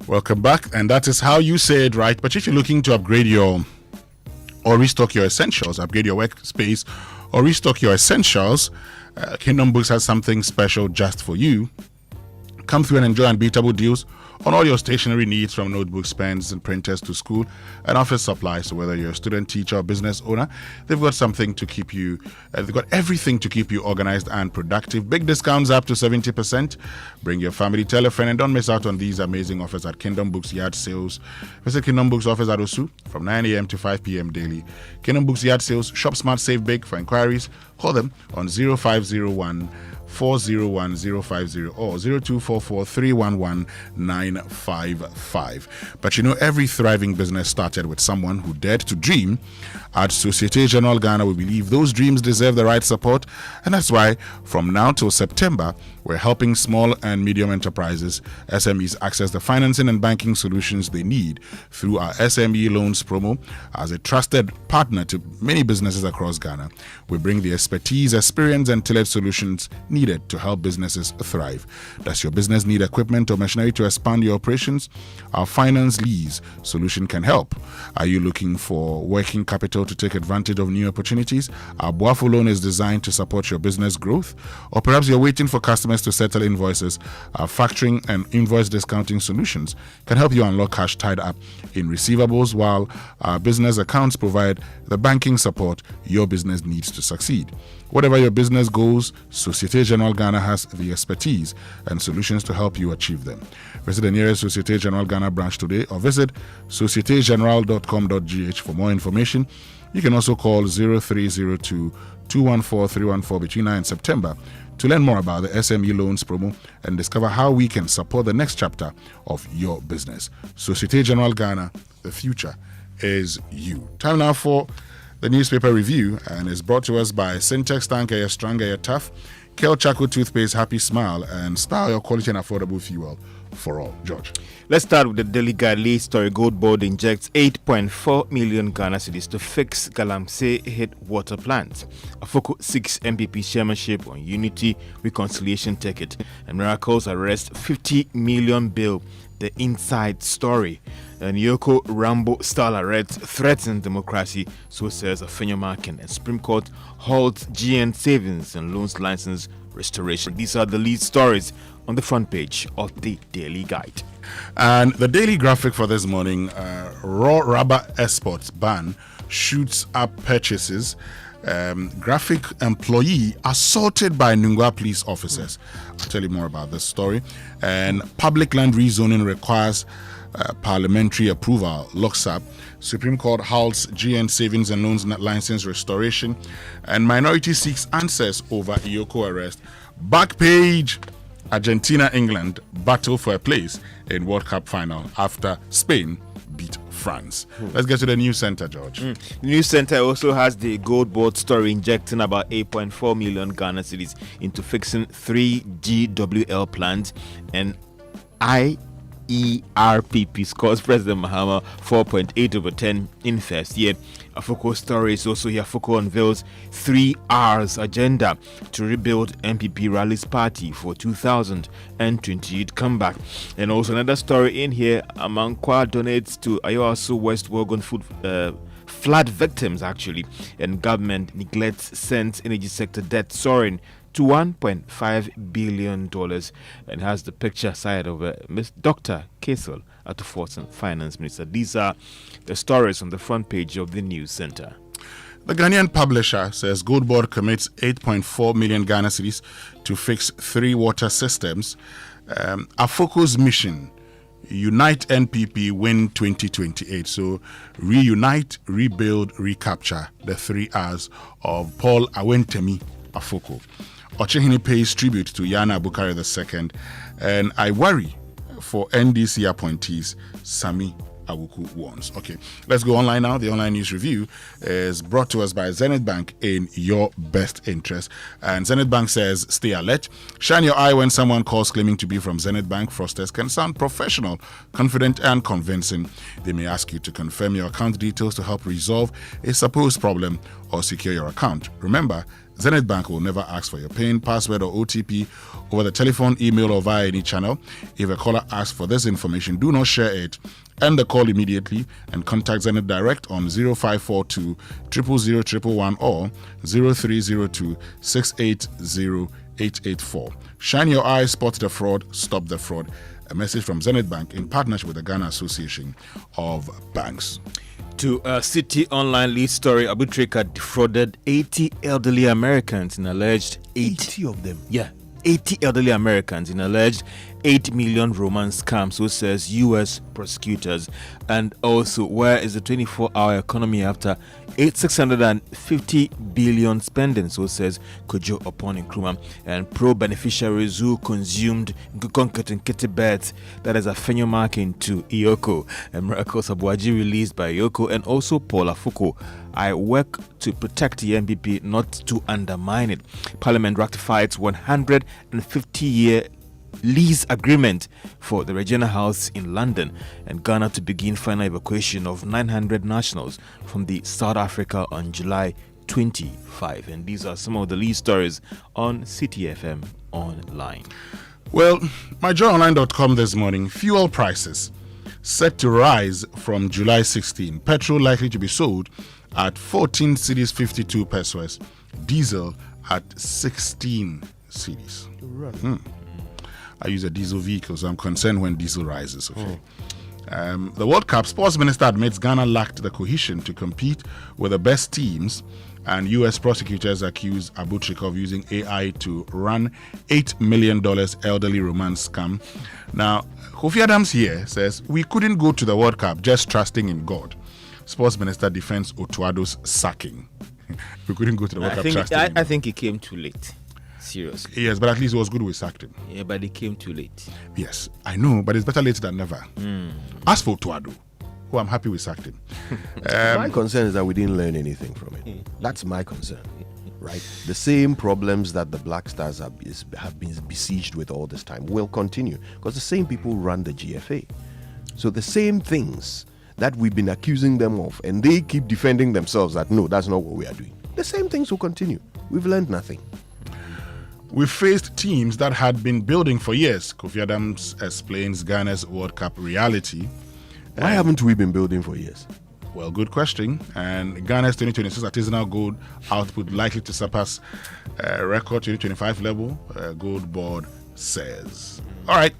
Welcome back, and that is how you say it right. But if you're looking to upgrade or restock your essentials, upgrade your workspace, or restock your essentials, Kingdom Books has something special just for you. Come through and enjoy unbeatable deals on all your stationery needs, from notebooks, pens, and printers to school and office supplies. So whether you're a student, teacher, or business owner, they've got something to keep you, they've got everything to keep you organized and productive. Big discounts up to 70%. Bring your family, tell a friend, and don't miss out on these amazing offers at Kingdom Books Yard Sales. Visit Kingdom Books office at Osu from 9 a.m. to 5 p.m. daily. Kingdom Books Yard Sales, shop smart, save big. For inquiries, call them on 0501 401-050 or 0244-311-955. But every thriving business started with someone who dared to dream. At Societe Generale Ghana, we believe those dreams deserve the right support, and that's why from now till September, we're helping small and medium enterprises, SMEs, access the financing and banking solutions they need through our SME loans promo. As a trusted partner to many businesses across Ghana, we bring the expertise, experience, and tailored solutions needed to help businesses thrive. Does your business need equipment or machinery to expand your operations? Our finance lease solution can help. Are you looking for working capital to take advantage of new opportunities? Our Boafo loan is designed to support your business growth. Or perhaps you're waiting for customers to settle invoices. Our factoring and invoice discounting solutions can help you unlock cash tied up in receivables, while our business accounts provide the banking support your business needs to succeed. Whatever your business goals, Societe Generale Ghana has the expertise and solutions to help you achieve them. Visit the nearest Societe Generale Ghana branch today or visit societegenerale.com.gh for more information. You can also call 0302-214-314 between now and September to learn more about the SME loans promo and discover how we can support the next chapter of your business. Societe Generale Ghana, the future is you. Time now for the newspaper review, and is brought to us by Syntex Tanker, you're stronger, you're tough. Kel Chaco Toothpaste, Happy Smile, and Style Your Quality and Affordable Fuel for all. George. Let's start with the Daily Guide lead story. Gold Board injects 8.4 million Ghana cedis to fix Galamsey hit water plant. Afoko 6 MPP chairmanship on unity reconciliation ticket. And Miracles arrest 50 million bill. The inside story. And Yoko Rambo style arrest threatens democracy, so says Afenyo Markin. And Supreme Court halts GN savings and loans license restoration. These are the lead stories on the front page of the Daily Guide. And the daily graphic for this morning, raw rubber exports ban shoots up purchases. Graphic employee assaulted by Nungwa police officers. I'll tell you more about this story. And public land rezoning requires parliamentary approval. Locks up. Supreme Court halts GN savings and loans license restoration. And minority seeks answers over Iyoko arrest. Back page. Argentina, England battle for a place in World Cup final after Spain beat France. Let's get to the news center, George. The news center also has the Gold Board story injecting about 8.4 million Ghana cedis into fixing 3 GWL plants, and IERPP scores President Mahama 4.8/10 in first year. Afoko story is also here. Afoko unveils 3 R's agenda to rebuild MPP Rally's party for 2028 comeback. And also another story in here. Amankwa donates to Ayoaso West Wogon food flood victims actually, and government neglects sends energy sector debt soaring to $1.5 billion, and has the picture side of Miss Dr. Kesel at the Fortune Finance Minister. These are the stories on the front page of the news center. The Ghanaian publisher says Gold Board commits 8.4 million Ghana cedis to fix 3 water systems. Afoko's mission: Unite NPP, win 2028. So reunite, rebuild, recapture, the 3 R's of Paul Awentemi Afoko. Ochehini pays tribute to Yana Bukari II, and I worry for NDC appointees, Sami Awuku warns. Okay, let's go online now. The online news review is brought to us by Zenith Bank, in your best interest. And Zenith Bank says, stay alert. Shine your eye when someone calls claiming to be from Zenith Bank. Fraudsters can sound professional, confident, and convincing. They may ask you to confirm your account details to help resolve a supposed problem or secure your account. Remember, Zenith Bank will never ask for your PIN, password, or OTP over the telephone, email, or via any channel. If a caller asks for this information, do not share it. End the call immediately and contact Zenith Direct on 0542 000 or 0302 680 884. Shine your eye, spot the fraud, stop the fraud. A message from Zenith Bank in partnership with the Ghana Association of Banks. To a City Online lead story, Abutrika defrauded 80 elderly Americans in alleged 80 of them. Yeah, 80 elderly Americans in alleged 8 million romance scam, so says U.S. prosecutors. And also, where is the 24-hour economy after 650 billion spending, so says Kojo upon Nkrumah. And pro-beneficiaries who consumed Nkete bets, that is a Afenyo Markin to Iyoko. And Miracles Abuaji released by Iyoko, and also Paul Afoko. I work to protect the MPP, not to undermine it. Parliament ratified 150-year lease agreement for the Regina House in London, and Ghana to begin final evacuation of 900 nationals from the South Africa on July 25. And these are some of the lead stories on City FM Online. Well, myjoyonline.com this morning: fuel prices set to rise from July 16. Petrol likely to be sold at 14 cedis 52 pesos. Diesel at 16 cedis. I use a diesel vehicle, so I'm concerned when diesel rises. Okay. The World Cup, Sports Minister admits Ghana lacked the cohesion to compete with the best teams, and U.S. prosecutors accuse Abutrika of using AI to run $8 million elderly romance scam. Now, Kofi Adams here says, we couldn't go to the World Cup just trusting in God. Sports Minister defends Otuado's sacking. We couldn't go to the World Cup trusting in God. I think it came too late. Seriously. Yes, but at least it was good we sacked him. Yeah, but it came too late. Yes, I know, but it's better late than never. As for Tuado, who I'm happy we sacked him. My concern is that we didn't learn anything from it. That's my concern. Right? The same problems that the Black Stars have been besieged with all this time will continue because the same people run the GFA. So the same things that we've been accusing them of, and they keep defending themselves that no, that's not what we are doing. The same things will continue. We've learned nothing. We faced teams that had been building for years. Kofi Adams explains Ghana's World Cup reality. Why haven't we been building for years? Well, good question. And Ghana's 2026 artisanal gold output likely to surpass record 2025 level, Gold Board says. All right,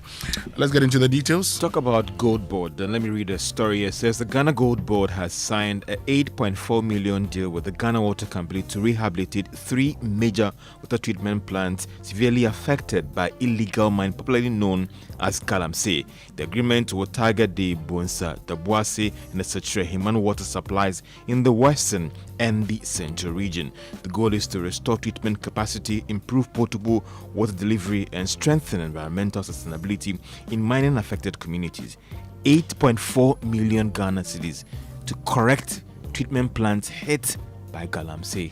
let's get into the details. Talk about Gold Board. Then let me read a story. It says the Ghana Gold Board has signed an 8.4 million deal with the Ghana Water Company to rehabilitate 3 major water treatment plants severely affected by illegal mining, popularly known as Galamsey. The agreement will target the Bonsa, the Boase, and the Setre-Himan water supplies in the western and the central region. The goal is to restore treatment capacity, improve potable water delivery, and strengthen environmental sustainability in mining-affected communities. 8.4 million Ghana cedis to correct treatment plants hit by Galamsey.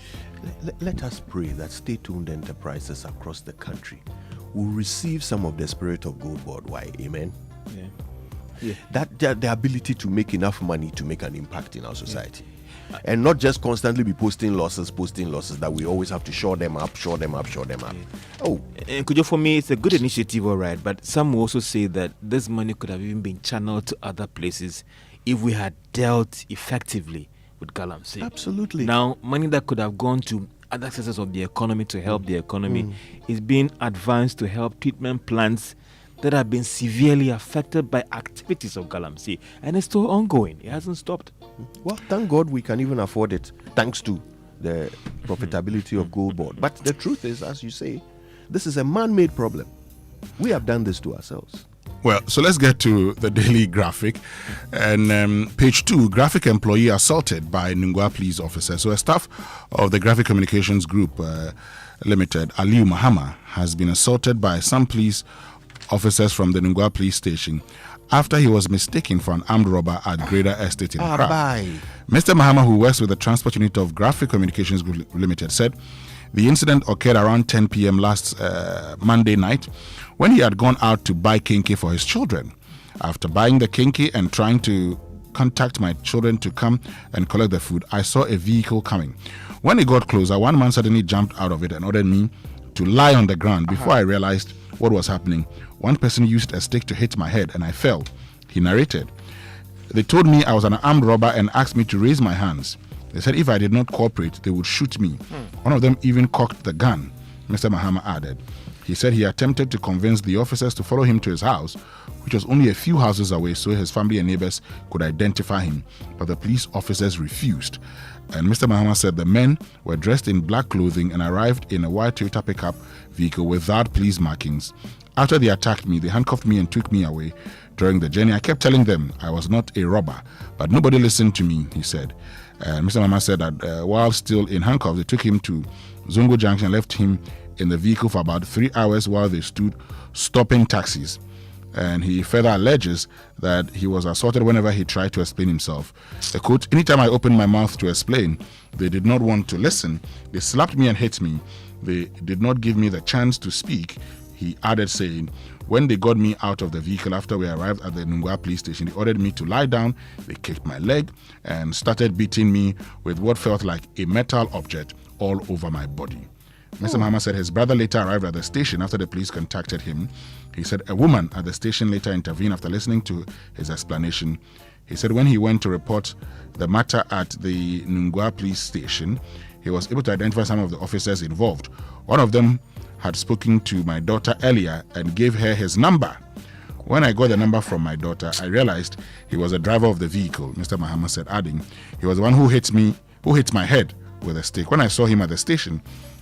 Let us pray that state-owned enterprises across the country will receive some of the spirit of Gold Board. Why? Amen. Yeah. That the ability to make enough money to make an impact in our society. And not just constantly be posting losses, that we always have to shore them up. Oh. And Kojo, for me, it's a good initiative, all right, but some will also say that this money could have even been channeled to other places if we had dealt effectively with Galamsey. Absolutely. Now, money that could have gone to other sectors of the economy to help the economy is being advanced to help treatment plants that have been severely affected by activities of Galamsey, and it's still ongoing. It hasn't stopped. Well, thank God we can even afford it, thanks to the profitability of Gold Board. But the truth is, as you say, this is a man-made problem. We have done this to ourselves. Well, so let's get to the daily graphic. And page 2, graphic employee assaulted by Nungwa police officer. So a staff of the Graphic Communications Group Limited, Aliu Mahama, has been assaulted by some police officers from the Nungwa police station after he was mistaken for an armed robber at Greater Estate in Accra. Mr. Mahama, who works with the transport unit of Graphic Communications Group Limited, said the incident occurred around 10 p.m. last Monday night when he had gone out to buy kinky for his children. After buying the kinky and trying to contact my children to come and collect the food, I saw a vehicle coming. When it got closer, one man suddenly jumped out of it and ordered me to lie on the ground. Before I realized what was happening, one person used a stick to hit my head and I fell, he narrated. They told me I was an armed robber and asked me to raise my hands. They said if I did not cooperate, they would shoot me. One of them even cocked the gun, Mr. Mahama added. He said he attempted to convince the officers to follow him to his house, which was only a few houses away so his family and neighbors could identify him, but the police officers refused. And Mr. Mahama said the men were dressed in black clothing and arrived in a white Toyota pickup vehicle without police markings. After they attacked me, they handcuffed me and took me away. During the journey, I kept telling them I was not a robber, but nobody listened to me, he said. Mr. Mahama said that while still in handcuffs, they took him to Zongo Junction and left him in the vehicle for about 3 hours while they stood stopping taxis. And he further alleges that he was assaulted whenever he tried to explain himself. The quote, anytime I opened my mouth to explain, they did not want to listen. They slapped me and hit me. They did not give me the chance to speak, he added, saying, when they got me out of the vehicle after we arrived at the Nungwa police station, they ordered me to lie down. They kicked my leg and started beating me with what felt like a metal object all over my body. Mr. Mahama said his brother later arrived at the station after the police contacted him. He said a woman at the station later intervened after listening to his explanation. He said when he went to report the matter at the Nungwa police station, he was able to identify some of the officers involved. One of them had spoken to my daughter earlier and gave her his number. When I got the number from my daughter, I realized he was the driver of the vehicle, Mr. Mahama said, adding, he was the one who hit my head with a stick. When I saw him at the station,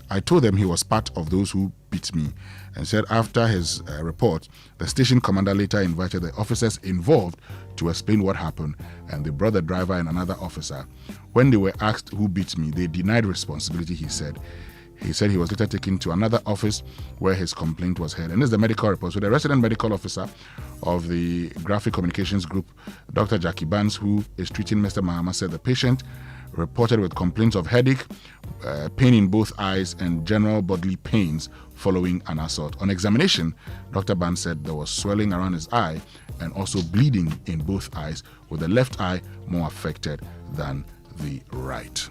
I told them he was part of those who beat me, and said after his report, the station commander later invited the officers involved to explain what happened, and they brought the driver and another officer. When they were asked who beat me, they denied responsibility, he said. He said he was later taken to another office where his complaint was heard. And this is the medical report. So the resident medical officer of the Graphic Communications Group, Dr. Jackie Barnes, who is treating Mr. Mahama, said the patient reported with complaints of headache, pain in both eyes, and general bodily pains following an assault. On examination, Dr. Barnes said there was swelling around his eye and also bleeding in both eyes, with the left eye more affected than the right.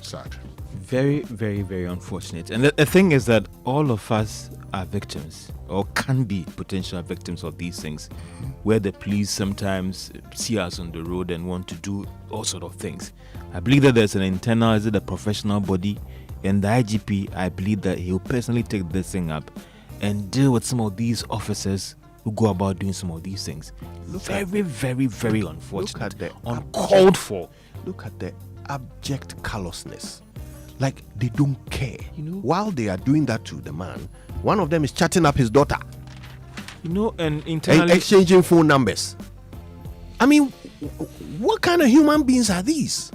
Sad. Very, very, very unfortunate. And the thing is that all of us are victims, or can be potential victims of these things, where the police sometimes see us on the road and want to do all sort of things. I believe that there's an internal, is it a professional body, and the IGP, I believe that he'll personally take this thing up and deal with some of these officers who go about doing some of these things. Very, very, very unfortunate. Uncalled for. Look at the abject callousness. Like they don't care. While they are doing that to the man, one of them is chatting up his daughter. And internally exchanging phone numbers. I mean, what kind of human beings are these?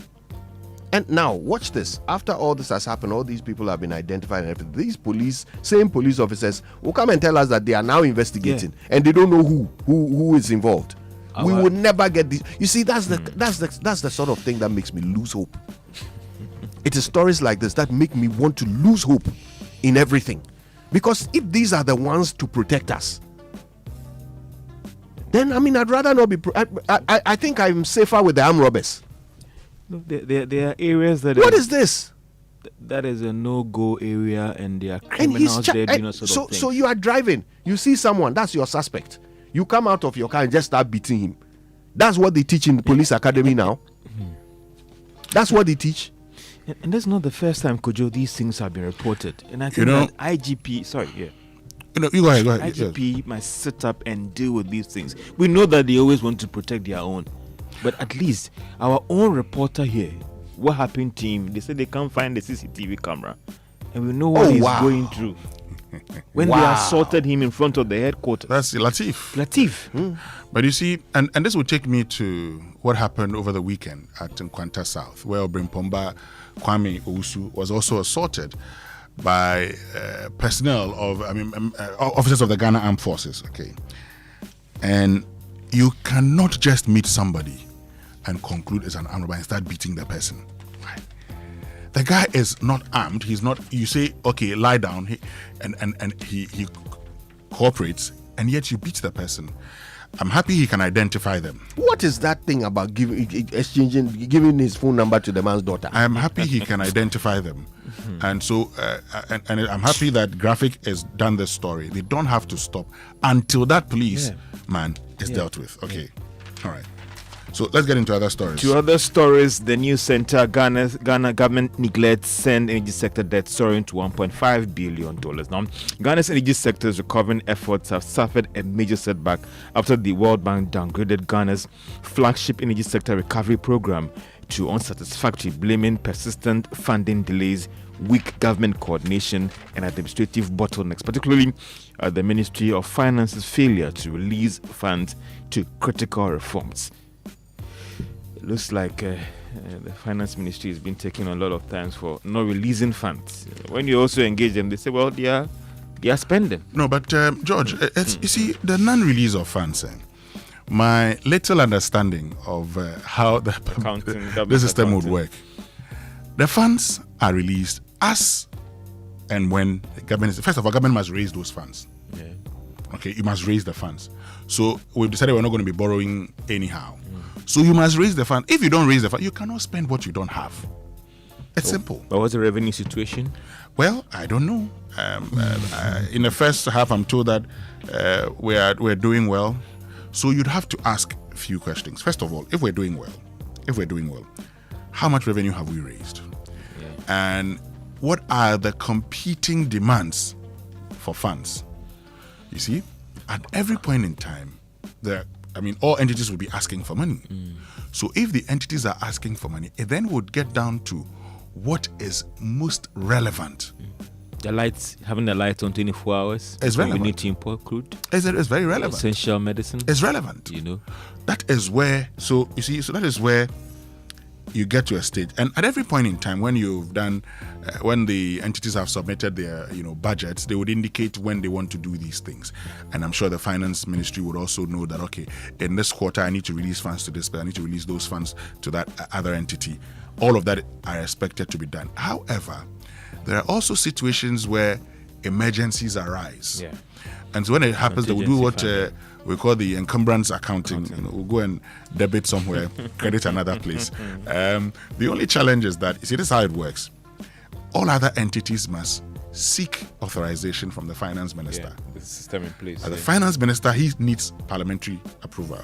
And now, watch this. After all this has happened, all these people have been identified and everything. These same police officers will come and tell us that they are now investigating, and they don't know who is involved. We will never get this. You see, that's the sort of thing that makes me lose hope. It is stories like this that make me want to lose hope in everything. Because if these are the ones to protect us, then I'd rather not be. I think I'm safer with the armed robbers. There are areas that. What is this? That is a no-go area, and there are criminals there doing sort of things. So you are driving, you see someone, that's your suspect. You come out of your car and just start beating him. That's what they teach in the police academy now. That's what they teach. And that's not the first time, Kojo, these things have been reported. And I think that IGP, you go ahead. IGP must sit up and deal with these things. We know that they always want to protect their own, but at least our own reporter here, what happened to him? They said they can't find the CCTV camera, and we know what he's going through. When they assaulted him in front of the headquarters. That's Latif. But you see, and this will take me to what happened over the weekend at Nkwanta South, where Obrimpomba Kwame Owusu was also assaulted by personnel of, officers of the Ghana Armed Forces. Okay, and you cannot just meet somebody and conclude it's an armed robber and start beating the person. Right? The guy is not armed. He's not. You say, okay, lie down. He cooperates, and yet you beat the person. I'm happy he can identify them. What is that thing about giving his phone number to the man's daughter? I'm happy he can identify them. And so, and I'm happy that Graphic has done this story. They don't have to stop until that police man is dealt with. Okay. All right. So let's get into other stories. Two other stories. The news center, Ghana government neglects send energy sector debt soaring to $1.5 billion. Now, Ghana's energy sector's recovering efforts have suffered a major setback after the World Bank downgraded Ghana's flagship energy sector recovery program to unsatisfactory, blaming persistent funding delays, weak government coordination, and administrative bottlenecks, particularly the Ministry of Finance's failure to release funds to critical reforms. It looks like the finance ministry has been taking a lot of times for not releasing funds. When you also engage them, they say, well, they are spending. No, but George, you see, the non-release of funds, my little understanding of how the system would work, the funds are released as and when the government, first of all, government must raise those funds. Yeah. Okay, you must raise the funds. So we've decided we're not going to be borrowing anyhow. So you must raise the fund. If you don't raise the fund, you cannot spend what you don't have. It's simple. But what's the revenue situation? Well, I don't know. In the first half, I'm told that we're doing well. So you'd have to ask a few questions. First of all, if we're doing well, how much revenue have we raised? Yeah. And what are the competing demands for funds? You see, at every point in time, all entities will be asking for money. So if the entities are asking for money, it then would get down to what is most relevant. Having the lights on 24 hours. Is relevant. We need to import crude. It's very relevant. Essential medicine. It's relevant. That is where, so that is where you get to a stage, and at every point in time, when you've done, when the entities have submitted their, budgets, they would indicate when they want to do these things. And I'm sure the finance ministry would also know that, okay, in this quarter, I need to release funds to this, but I need to release those funds to that other entity. All of that are expected to be done. However, there are also situations where emergencies arise. Yeah. And so when it happens, they will do what we call the encumbrance accounting. We'll go and debit somewhere, credit another place. The only challenge is that, you see, this is how it works. All other entities must seek authorization from the finance minister. Yeah, the system in place. The finance minister, he needs parliamentary approval.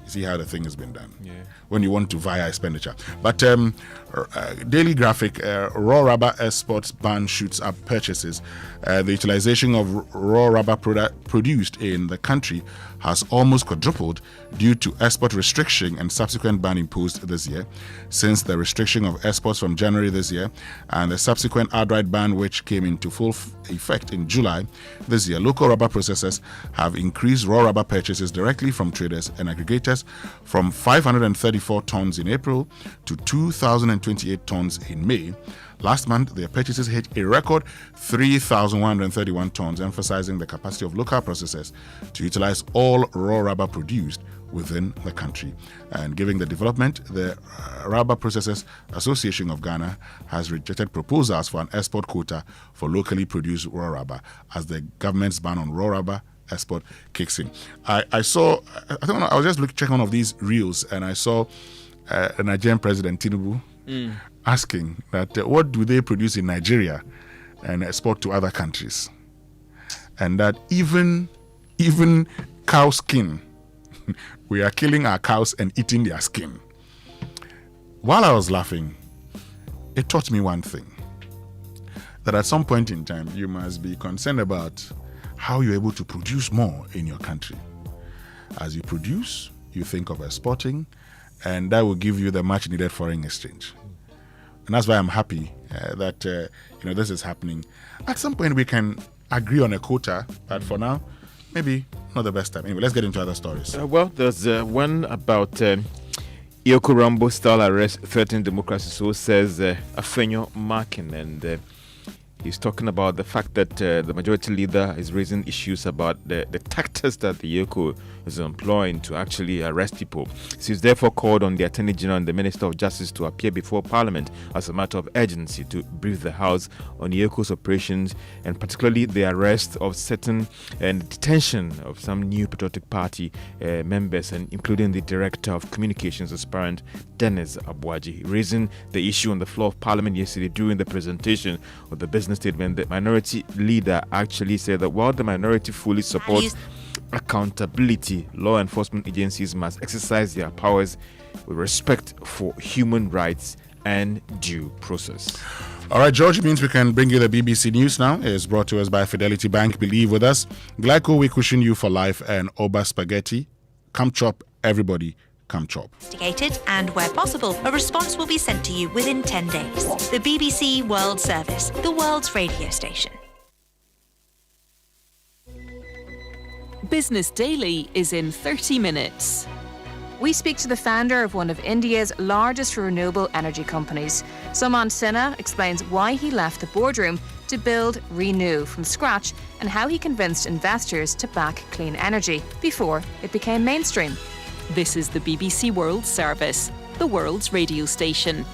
You see how the thing has been done. Yeah. When you want to via expenditure. But Daily Graphic, raw rubber exports ban shoots up purchases. The utilization of raw rubber produced in the country has almost quadrupled due to export restriction and subsequent ban imposed this year. Since the restriction of exports from January this year and the subsequent outright ban, which came into full effect in July this year, local rubber processors have increased raw rubber purchases directly from traders and aggregators from 534 tons in April to 2,028 tons in May. Last month, their purchases hit a record 3,131 tons, emphasizing the capacity of local processors to utilize all raw rubber produced within the country. And given the development, the Rubber Processors Association of Ghana has rejected proposals for an export quota for locally produced raw rubber as the government's ban on raw rubber export kicks in. I was just checking one of these reels, and I saw the Nigerian President Tinubu asking that what do they produce in Nigeria and export to other countries, and that even cow skin, we are killing our cows and eating their skin. While I was laughing, it taught me one thing, that at some point in time you must be concerned about how you're able to produce more in your country. As you produce, you think of exporting, and that will give you the much needed foreign exchange. And that's why I'm happy that this is happening. At some point we can agree on a quota, but for now, maybe not the best time. Anyway, let's get into other stories. There's one about Yoko Rambo style arrest threatening democracy. So says Afenyo Markin, and he's talking about the fact that the majority leader is raising issues about the tactics that the Yoko is employing to actually arrest people. So he's therefore called on the Attorney General and the Minister of Justice to appear before Parliament as a matter of urgency to brief the House on Yoko's operations, and particularly the arrest of certain and detention of some new Patriotic Party members, and including the Director of Communications aspirant Dennis Abuaji. Raising the issue on the floor of Parliament yesterday during the presentation of the business statement, the minority leader actually said that while the minority fully supports accountability, law enforcement agencies must exercise their powers with respect for human rights and due process. All right, George, it means we can bring you the BBC News now. It is brought to us by Fidelity Bank. Believe with us. Glyco, we cushion you for life, and Oba Spaghetti. Come chop, everybody. Come chop. Investigated, and where possible, a response will be sent to you within 10 days. The BBC World Service, the world's radio station. Business Daily is in 30 minutes. We speak to the founder of one of India's largest renewable energy companies. Suman Sinha explains why he left the boardroom to build Renew from scratch and how he convinced investors to back clean energy before it became mainstream. This is the BBC World Service, the world's radio station.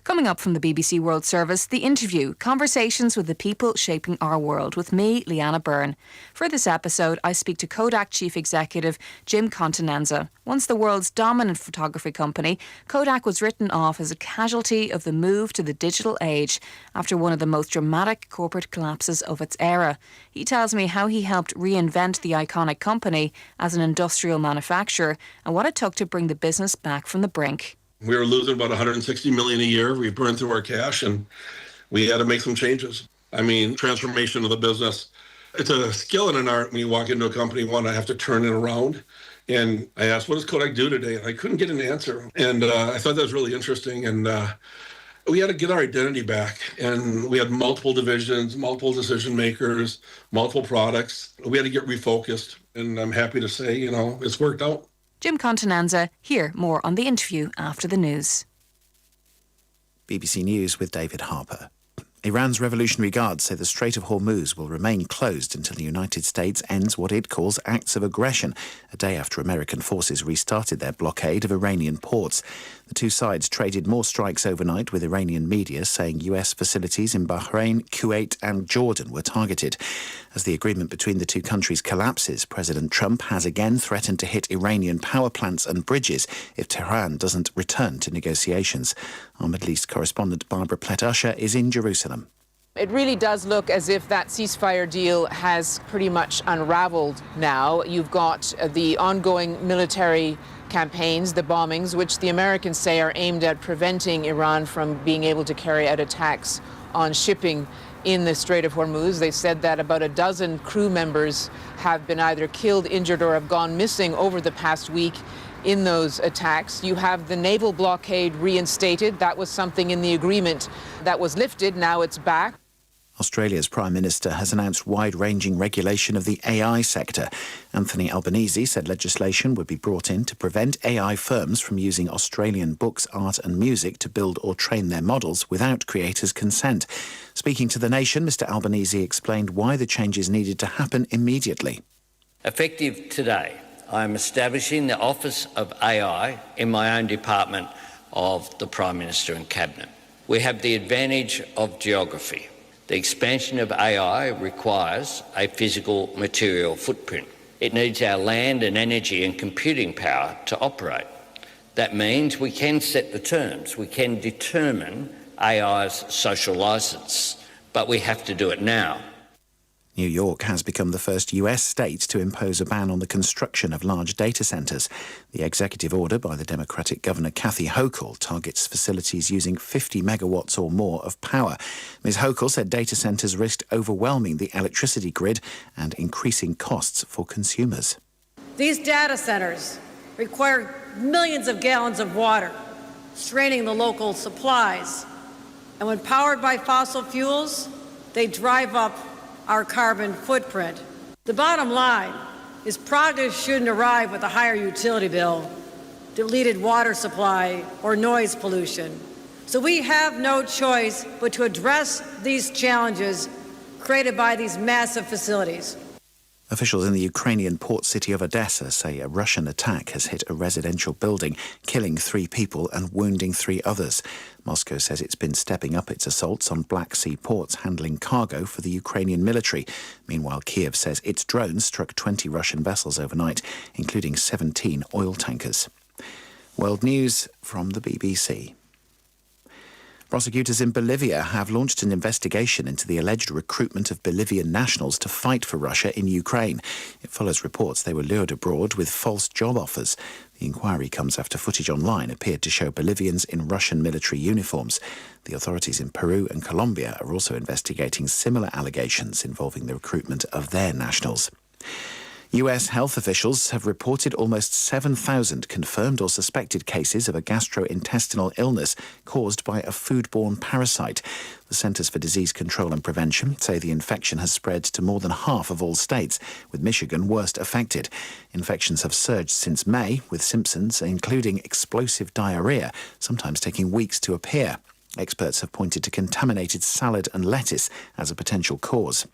Coming up from the BBC World Service, The Interview, conversations with the people shaping our world, with me, Leanna Byrne. For this episode, I speak to Kodak Chief Executive Jim Continenza. Once the world's dominant photography company, Kodak was written off as a casualty of the move to the digital age after one of the most dramatic corporate collapses of its era. He tells me how he helped reinvent the iconic company as an industrial manufacturer and what it took to bring the business back from the brink. We were losing about $160 million a year. We burned through our cash, and we had to make some changes. I mean, transformation of the business. It's a skill and an art when you walk into a company, I have to turn it around. And I asked, what does Kodak do today? And I couldn't get an answer. And I thought that was really interesting. And We had to get our identity back, and we had multiple divisions, multiple decision makers, multiple products. We had to get refocused, and I'm happy to say, it's worked out. Jim Continenza. Hear more on the interview after the news. BBC News with David Harper. Iran's Revolutionary Guards say the Strait of Hormuz will remain closed until the United States ends what it calls acts of aggression, a day after American forces restarted their blockade of Iranian ports. The two sides traded more strikes overnight, with Iranian media saying US facilities in Bahrain, Kuwait and Jordan were targeted. As the agreement between the two countries collapses, President Trump has again threatened to hit Iranian power plants and bridges if Tehran doesn't return to negotiations. Our Middle East correspondent Barbara Plett-Usher is in Jerusalem. It really does look as if that ceasefire deal has pretty much unraveled now. You've got the ongoing military campaigns, the bombings, which the Americans say are aimed at preventing Iran from being able to carry out attacks on shipping in the Strait of Hormuz. They said that about a dozen crew members have been either killed, injured, or have gone missing over the past week in those attacks. You have the naval blockade reinstated. That was something in the agreement that was lifted. Now it's back. Australia's Prime Minister has announced wide-ranging regulation of the AI sector. Anthony Albanese said legislation would be brought in to prevent AI firms from using Australian books, art and music to build or train their models without creators' consent. Speaking to The Nation, Mr Albanese explained why the changes needed to happen immediately. Effective today, I am establishing the Office of AI in my own department of the Prime Minister and Cabinet. We have the advantage of geography. The expansion of AI requires a physical material footprint. It needs our land and energy and computing power to operate. That means we can set the terms. We can determine AI's social licence, but we have to do it now. New York has become the first US state to impose a ban on the construction of large data centres. The executive order by the Democratic Governor Kathy Hochul targets facilities using 50 megawatts or more of power. Ms Hochul said data centres risked overwhelming the electricity grid and increasing costs for consumers. These data centres require millions of gallons of water, straining the local supplies. And when powered by fossil fuels, they drive up our carbon footprint. The bottom line is progress shouldn't arrive with a higher utility bill, depleted water supply, or noise pollution. So we have no choice but to address these challenges created by these massive facilities. Officials in the Ukrainian port city of Odessa say a Russian attack has hit a residential building, killing 3 people and wounding 3 others. Moscow says it's been stepping up its assaults on Black Sea ports handling cargo for the Ukrainian military. Meanwhile, Kiev says its drones struck 20 Russian vessels overnight, including 17 oil tankers. World News from the BBC. Prosecutors in Bolivia have launched an investigation into the alleged recruitment of Bolivian nationals to fight for Russia in Ukraine. It follows reports they were lured abroad with false job offers. The inquiry comes after footage online appeared to show Bolivians in Russian military uniforms. The authorities in Peru and Colombia are also investigating similar allegations involving the recruitment of their nationals. US health officials have reported almost 7,000 confirmed or suspected cases of a gastrointestinal illness caused by a foodborne parasite. The Centers for Disease Control and Prevention say the infection has spread to more than half of all states, with Michigan worst affected. Infections have surged since May, with symptoms including explosive diarrhea, sometimes taking weeks to appear. Experts have pointed to contaminated salad and lettuce as a potential cause.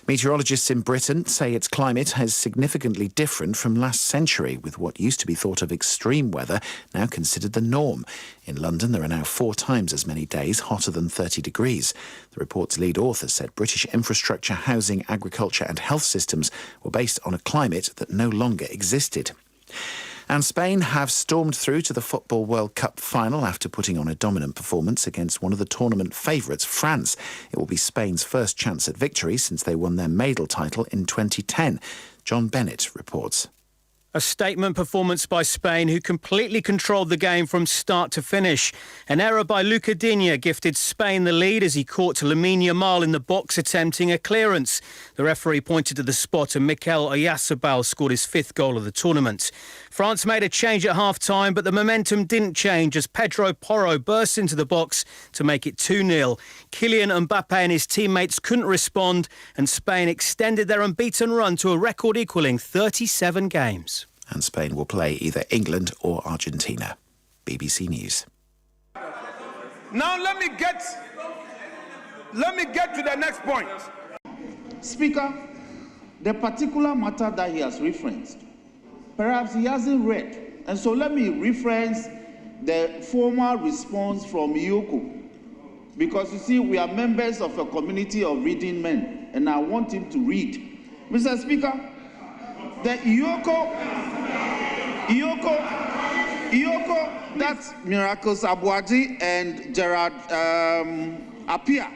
Meteorologists in Britain say its climate is significantly different from last century, with what used to be thought of extreme weather now considered the norm. In London, there are now 4 times as many days hotter than 30 degrees. The report's lead author said British infrastructure, housing, agriculture and health systems were based on a climate that no longer existed. And Spain have stormed through to the Football World Cup final after putting on a dominant performance against one of the tournament favourites, France. It will be Spain's first chance at victory since they won their medal title in 2010. John Bennett reports. A statement performance by Spain, who completely controlled the game from start to finish. An error by Luca Digne gifted Spain the lead as he caught Lamine Yamal in the box attempting a clearance. The referee pointed to the spot and Mikel Oyarzabal scored his 5th goal of the tournament. France made a change at half-time, but the momentum didn't change as Pedro Porro burst into the box to make it 2-0. Kylian Mbappe and his teammates couldn't respond, and Spain extended their unbeaten run to a record equalling 37 games. And Spain will play either England or Argentina. BBC News. Now let me get to the next point. Speaker, the particular matter that he has referenced, perhaps he hasn't read. And so let me reference the formal response from Iyoko. Because you see, we are members of a community of reading men, and I want him to read. Mr. Speaker, the Iyoko, that's Miracles Abuaji and Gerard Appiah.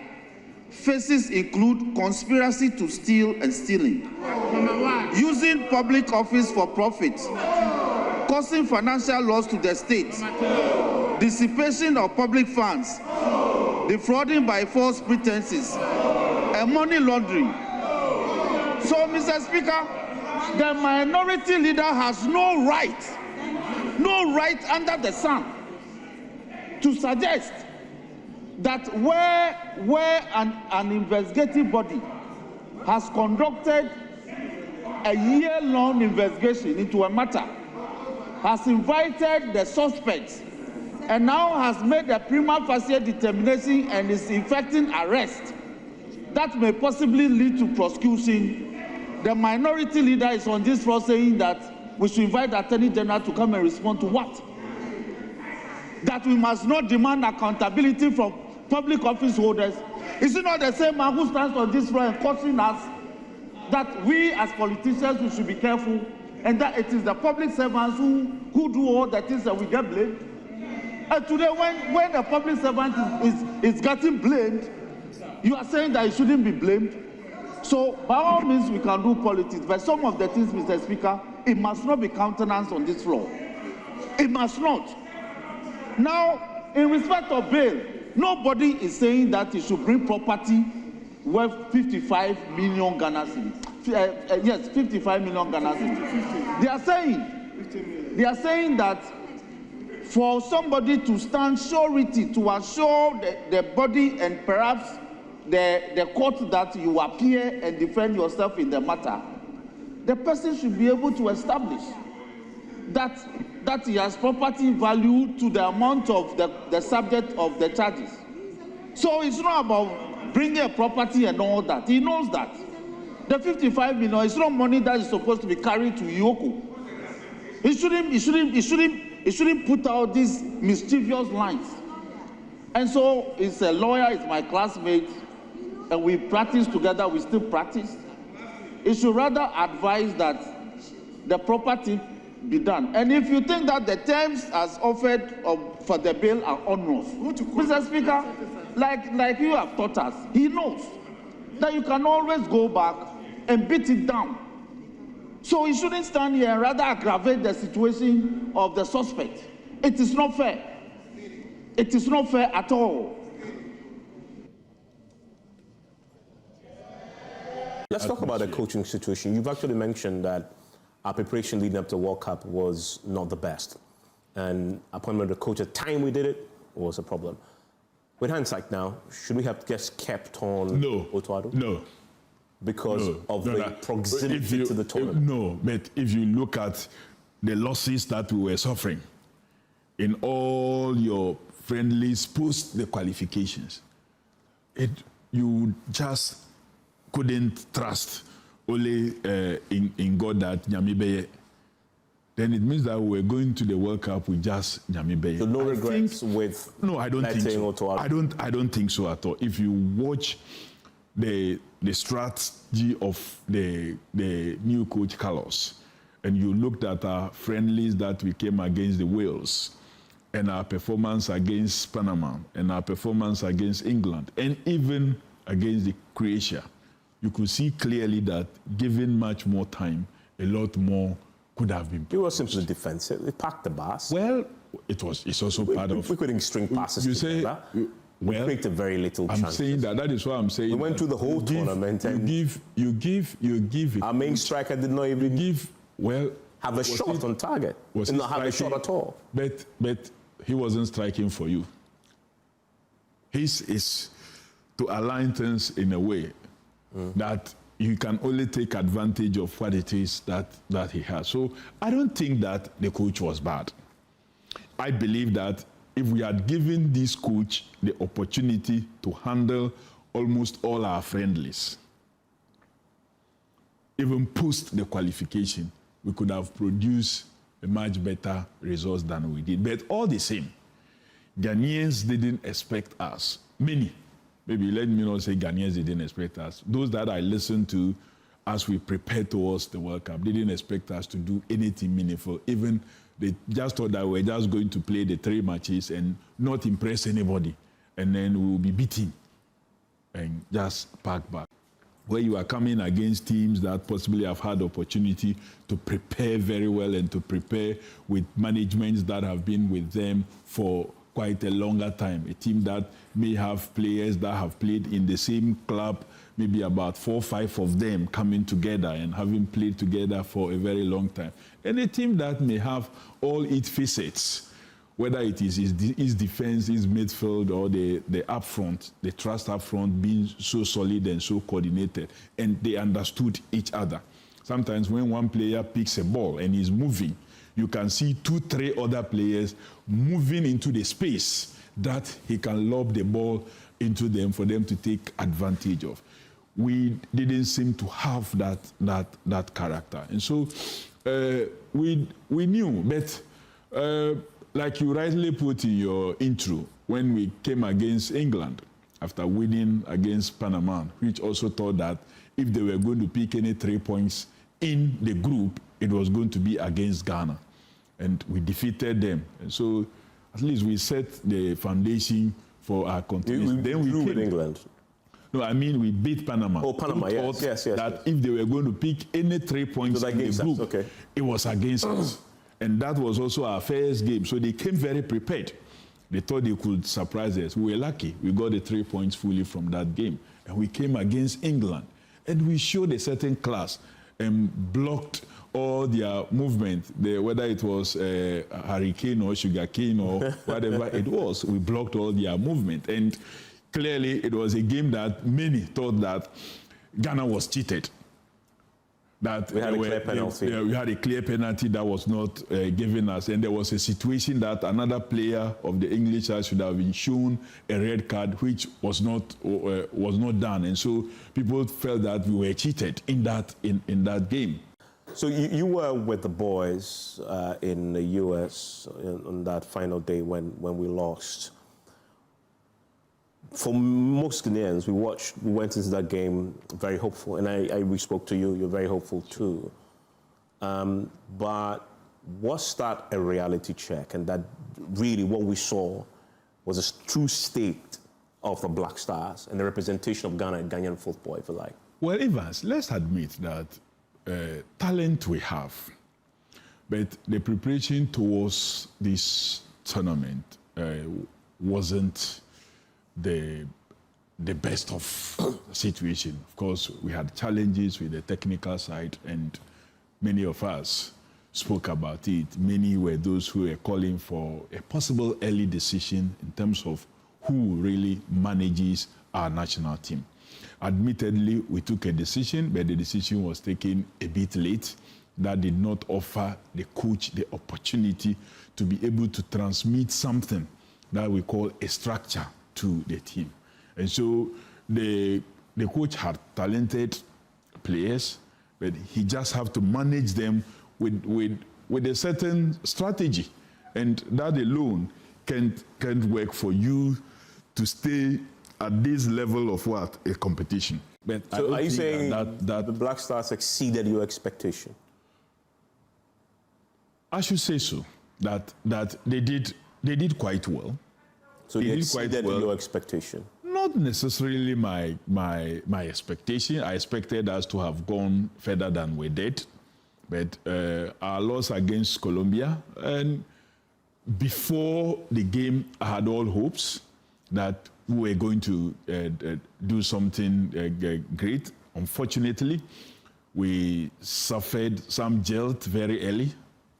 Faces include conspiracy to steal and stealing, using public office for profit, causing financial loss to the state, dissipation of public funds, defrauding by false pretenses, and money laundering. So, Mr. Speaker, the minority leader has no right under the sun to suggest that where an investigative body has conducted a year-long investigation into a matter, has invited the suspects, and now has made a prima facie determination and is effecting arrest that may possibly lead to prosecution. The minority leader is on this floor saying that we should invite the Attorney General to come and respond to what? That we must not demand accountability from public office holders. Is it not the same man who stands on this floor and cautioning us that we as politicians we should be careful, and that it is the public servants who do all the things that we get blamed? And today when a public servant is getting blamed, you are saying that he shouldn't be blamed? So, by all means, we can do politics, but some of the things, Mr. Speaker, it must not be countenanced on this floor. It must not. Now, in respect of bail, nobody is saying that he should bring property worth 55 million Ghana cedis. Yes, 55 million Ghana cedis. They are saying that for somebody to stand surety to assure the body and perhaps the court that you appear and defend yourself in the matter, the person should be able to establish that he has property value to the amount of the subject of the charges. So it's not about bringing a property and all that. He knows that. The 55 million is not money that is supposed to be carried to Iyoko. He shouldn't put out these mischievous lines. And so he's a lawyer, he's my classmate, and we practice together, we still practice. It should rather advise that the property be done. And if you think that the terms as offered for the bill are onerous, Mr. Speaker, like you have taught us, he knows that you can always go back and beat it down. So he shouldn't stand here and rather aggravate the situation of the suspect. It is not fair. It is not fair at all. Let's talk about the coaching situation. You've actually mentioned that our preparation leading up to World Cup was not the best. And appointment of the coach at the time we did it was a problem. With hindsight now, should we have just kept on Otuado? No. Because of the proximity to the tournament? No, but if you look at the losses that we were suffering in all your friendlies post the qualifications, you just couldn't trust only in God that Nyamibeye. Then it means that we're going to the World Cup with just Nyamibeye. So no regrets with I don't think so. I don't think so at all. If you watch the strategy of the new coach Carlos, and you looked at our friendlies that we came against the Wales, and our performance against Panama, and our performance against England, and even against the Croatia, you could see clearly that given much more time, a lot more could have been. It was simply defensive. It packed the bus. Well, it's also part of. We couldn't string passes together. We created very little I'm chances. saying that is what I'm saying. We went through the whole tournament and you give it. Our main striker did not even have a shot on target. Did not have a shot at all. But he wasn't striking for you. His is to align things in a way that you can only take advantage of what it is that he has. So I don't think that the coach was bad. I believe that if we had given this coach the opportunity to handle almost all our friendlies, even post the qualification, we could have produced a much better result than we did. But all the same, Ghanaians didn't expect us. Many, maybe let me not say Ghanaians didn't expect us. Those that I listened to as we prepared towards the World Cup, they didn't expect us to do anything meaningful. Even they just thought that we're just going to play the 3 matches and not impress anybody. And then we will be beaten and just pack back. Where you are coming against teams that possibly have had opportunity to prepare very well and to prepare with managements that have been with them for quite a longer time. A team that may have players that have played in the same club, maybe about 4 or 5 of them coming together and having played together for a very long time. And a team that may have all its facets, whether it is its defense, its midfield, or the up front, the trust up front being so solid and so coordinated, and they understood each other. Sometimes when one player picks a ball and is moving, you can see 2, 3 other players moving into the space that he can lob the ball into them for them to take advantage of. We didn't seem to have that character. And so we knew, but like you rightly put in your intro, when we came against England, after winning against Panama, which also thought that if they were going to pick any 3 points in the group, it was going to be against Ghana. And we defeated them. And so at least we set the foundation for our continuation. Then we drew with England. No, I mean we beat Panama. Oh, Panama, yes. That if they were going to pick any 3 points in the group, it was against us. And that was also our first game. So they came very prepared. They thought they could surprise us. We were lucky. We got the 3 points fully from that game. And we came against England. And we showed a certain class and blocked all their movement, whether it was hurricane or sugarcane or whatever it was. We blocked all their movement. And clearly it was a game that many thought that Ghana was cheated. That we had a clear penalty. We had a clear penalty that was not given us, and there was a situation that another player of the English side should have been shown a red card, which was not done, and so people felt that we were cheated in that game. So you were with the boys in the US on that final day when we lost. For most Ghanaians, we went into that game very hopeful, and we spoke to you. You're very hopeful too. But was that a reality check, and that really what we saw was a true state of the Black Stars and the representation of Ghana and Ghanaian football, if you like? Well, Evans, let's admit that talent we have, but the preparation towards this tournament wasn't the best of situation. Of course, we had challenges with the technical side, and many of us spoke about it. Many were those who were calling for a possible early decision in terms of who really manages our national team. Admittedly, we took a decision, but the decision was taken a bit late. That did not offer the coach the opportunity to be able to transmit something that we call a structure to the team. And so the coach had talented players, but he just have to manage them with a certain strategy. And that alone can't work for you to stay at this level of a competition. But so are you saying that the Black Stars exceeded your expectation? I should say so. That they did quite well. So they exceeded your expectation? Not necessarily my expectation. I expected us to have gone further than we did. But our loss against Colombia, and before the game, I had all hopes that we were going to do something great. Unfortunately, we suffered some jolt very early.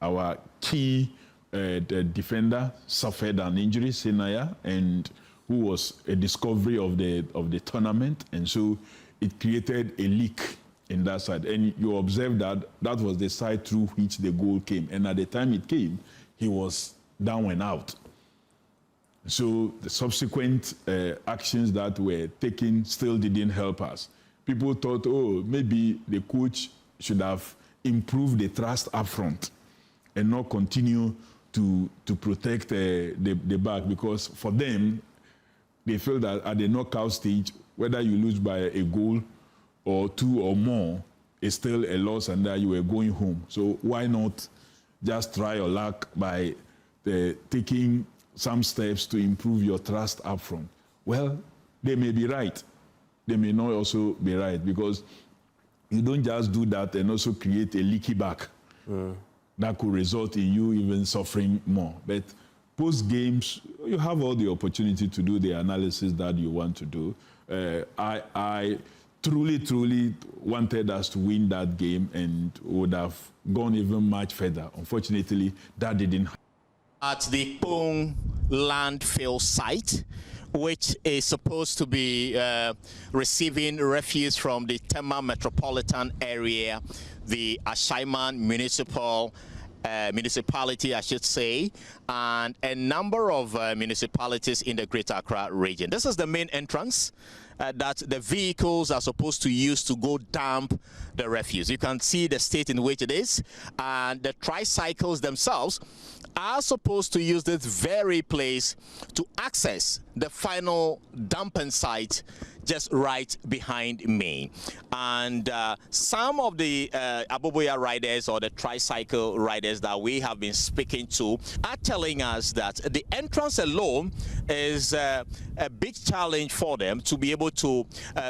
Our key the defender suffered an injury, Senaya, and who was a discovery of the tournament, and so it created a leak in that side. And you observe that was the side through which the goal came. And at the time it came, he was down and out. So the subsequent actions that were taken still didn't help us. People thought, oh, maybe the coach should have improved the trust up front and not continue to protect the back, because for them, they feel that at the knockout stage, whether you lose by a goal or two or more, it's still a loss and that you were going home. So why not just try your luck by taking some steps to improve your trust up front? Well, they may be right. They may not also be right, because you don't just do that and also create a leaky back. That could result in you even suffering more. But post-games, you have all the opportunity to do the analysis that you want to do. I truly wanted us to win that game and would have gone even much further. Unfortunately, that didn't happen. At the Pong landfill site, which is supposed to be receiving refuse from the Tema metropolitan area, the Ashaiman municipality, I should say, and a number of municipalities in the Greater Accra region. This is the main entrance that the vehicles are supposed to use to go dump the refuse. You can see the state in which it is, and the tricycles themselves are supposed to use this very place to access the final dumping site just right behind me. And some of the Aboboya riders or the tricycle riders that we have been speaking to are telling us that the entrance alone is a big challenge for them to be able to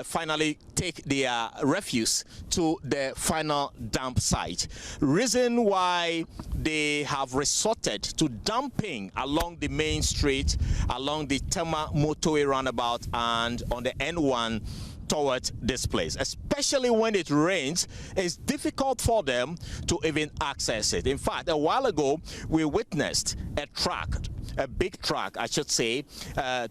finally take their refuse to the final dump site. Reason why they have resorted to dumping along the main street, along the Tema motorway roundabout, and on the N1 towards this place. Especially when it rains, it's difficult for them to even access it. In fact, a while ago, we witnessed a truck, a big truck, I should say,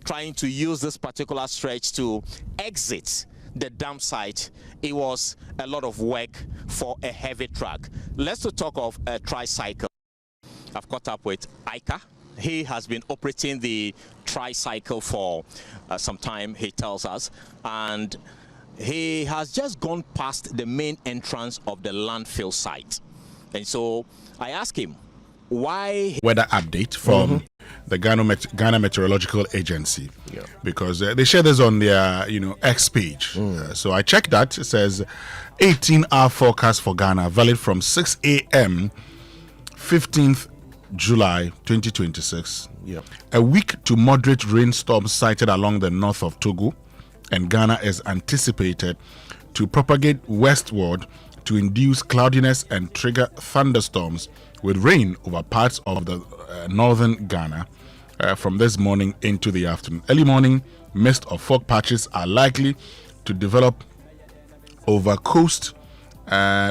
trying to use this particular stretch to exit the dump site. It was a lot of work for a heavy truck. Let's talk of a tricycle. I've caught up with Ika. He has been operating the tricycle for some time, he tells us, and he has just gone past the main entrance of the landfill site. And so I asked him why. Weather update from the Ghana Meteorological Agency, because they share this on their X page. So I checked that. It says 18-hour forecast for Ghana, valid from 6 a.m. 15th July 2026. A weak to moderate rainstorm sighted along the north of Togo, and Ghana is anticipated to propagate westward to induce cloudiness and trigger thunderstorms with rain over parts of the northern Ghana from this morning into the afternoon. Early morning mist or fog patches are likely to develop over coast,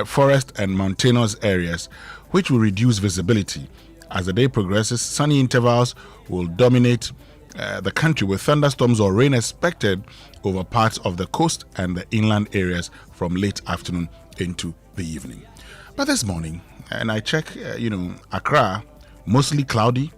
forest and mountainous areas, which will reduce visibility. As the day progresses, sunny intervals will dominate the country, with thunderstorms or rain expected over parts of the coast and the inland areas from late afternoon into the evening. But this morning, and I check, Accra, mostly cloudy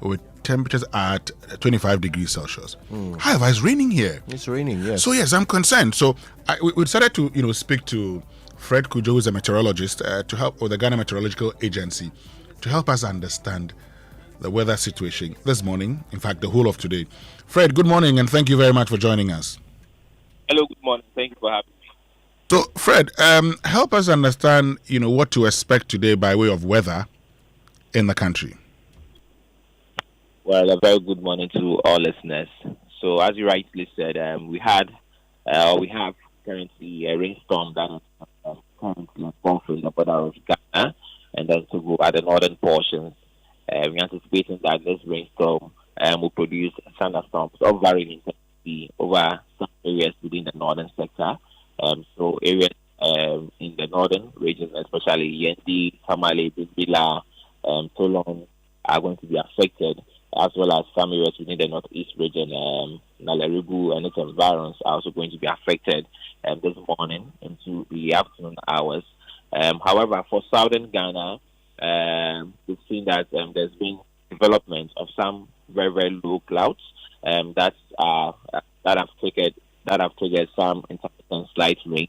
with temperatures at 25 degrees Celsius. However, it's raining here. It's raining, yes. So yes, I'm concerned. So we decided to speak to Fred Kojo, who is a meteorologist, to help with the Ghana Meteorological Agency, to help us understand the weather situation this morning, in fact, the whole of today. Fred, good morning, and thank you very much for joining us. Hello, good morning. Thank you for having me. So, Fred, help us understand, what to expect today by way of weather in the country. Well, a very good morning to all listeners. So, as you rightly said, we have currently a rainstorm that is currently engulfing the border of Ghana. Ghana, and then to go at the northern portions. We're anticipating that this rainstorm will produce thunderstorms of varying intensity over some areas within the northern sector. So areas in the northern regions, especially Yendi, Tamale, Bimbila, Tolon, are going to be affected, as well as some areas within the northeast region, Naleribu and its environs are also going to be affected this morning into the afternoon hours. However, for southern Ghana, we've seen that there's been development of some very, very low clouds that have triggered some intermittent slight rain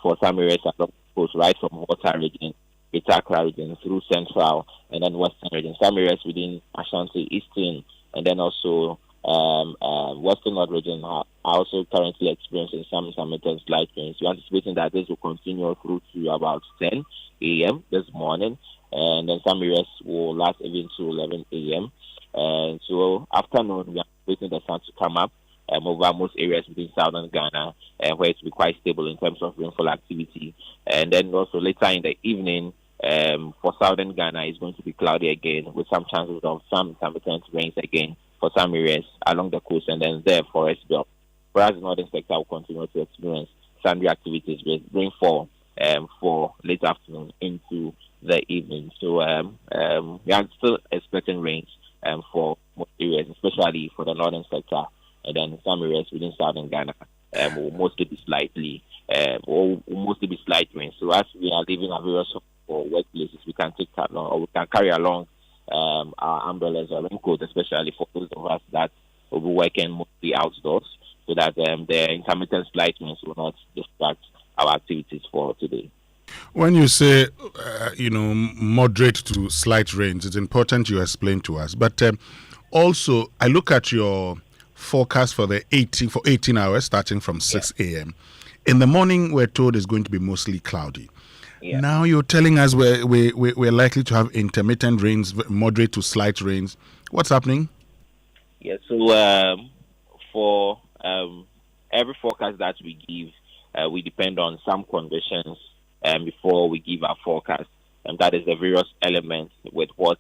for some areas along the coast, right from Water region, Accra region through central and then western region. Some areas within Ashanti, Eastern, and then also western North region are also currently experiencing some intermittent slight rains. We're anticipating that this will continue through to about 10 a.m. this morning, and then some areas will last even to 11 a.m. And so afternoon, we are waiting the sun to come up over most areas within southern Ghana, where it will be quite stable in terms of rainfall activity. And then also later in the evening, for southern Ghana, it's going to be cloudy again, with some chances of some intermittent rains again for some areas along the coast, and then there forest belt. Whereas the northern sector will continue to experience sundry activities with rainfall for late afternoon into the evening. So we are still expecting rains for most areas, especially for the northern sector, and then some areas within southern Ghana will mostly be slight rain. So as we are leaving our various workplaces, we can take that along, or we can carry along our umbrellas or raincoats, especially for those of us that will be working mostly outdoors, so that the intermittent slight rains will not distract our activities for today. When you say, moderate to slight rains, it's important you explain to us. But also, I look at your forecast for 18 hours, starting from 6 a.m. In the morning, we're told it's going to be mostly cloudy. Yeah. Now you're telling us we're likely to have intermittent rains, moderate to slight rains. What's happening? Yeah, so for every forecast that we give, we depend on some conditions before we give our forecast. And that is the various elements with what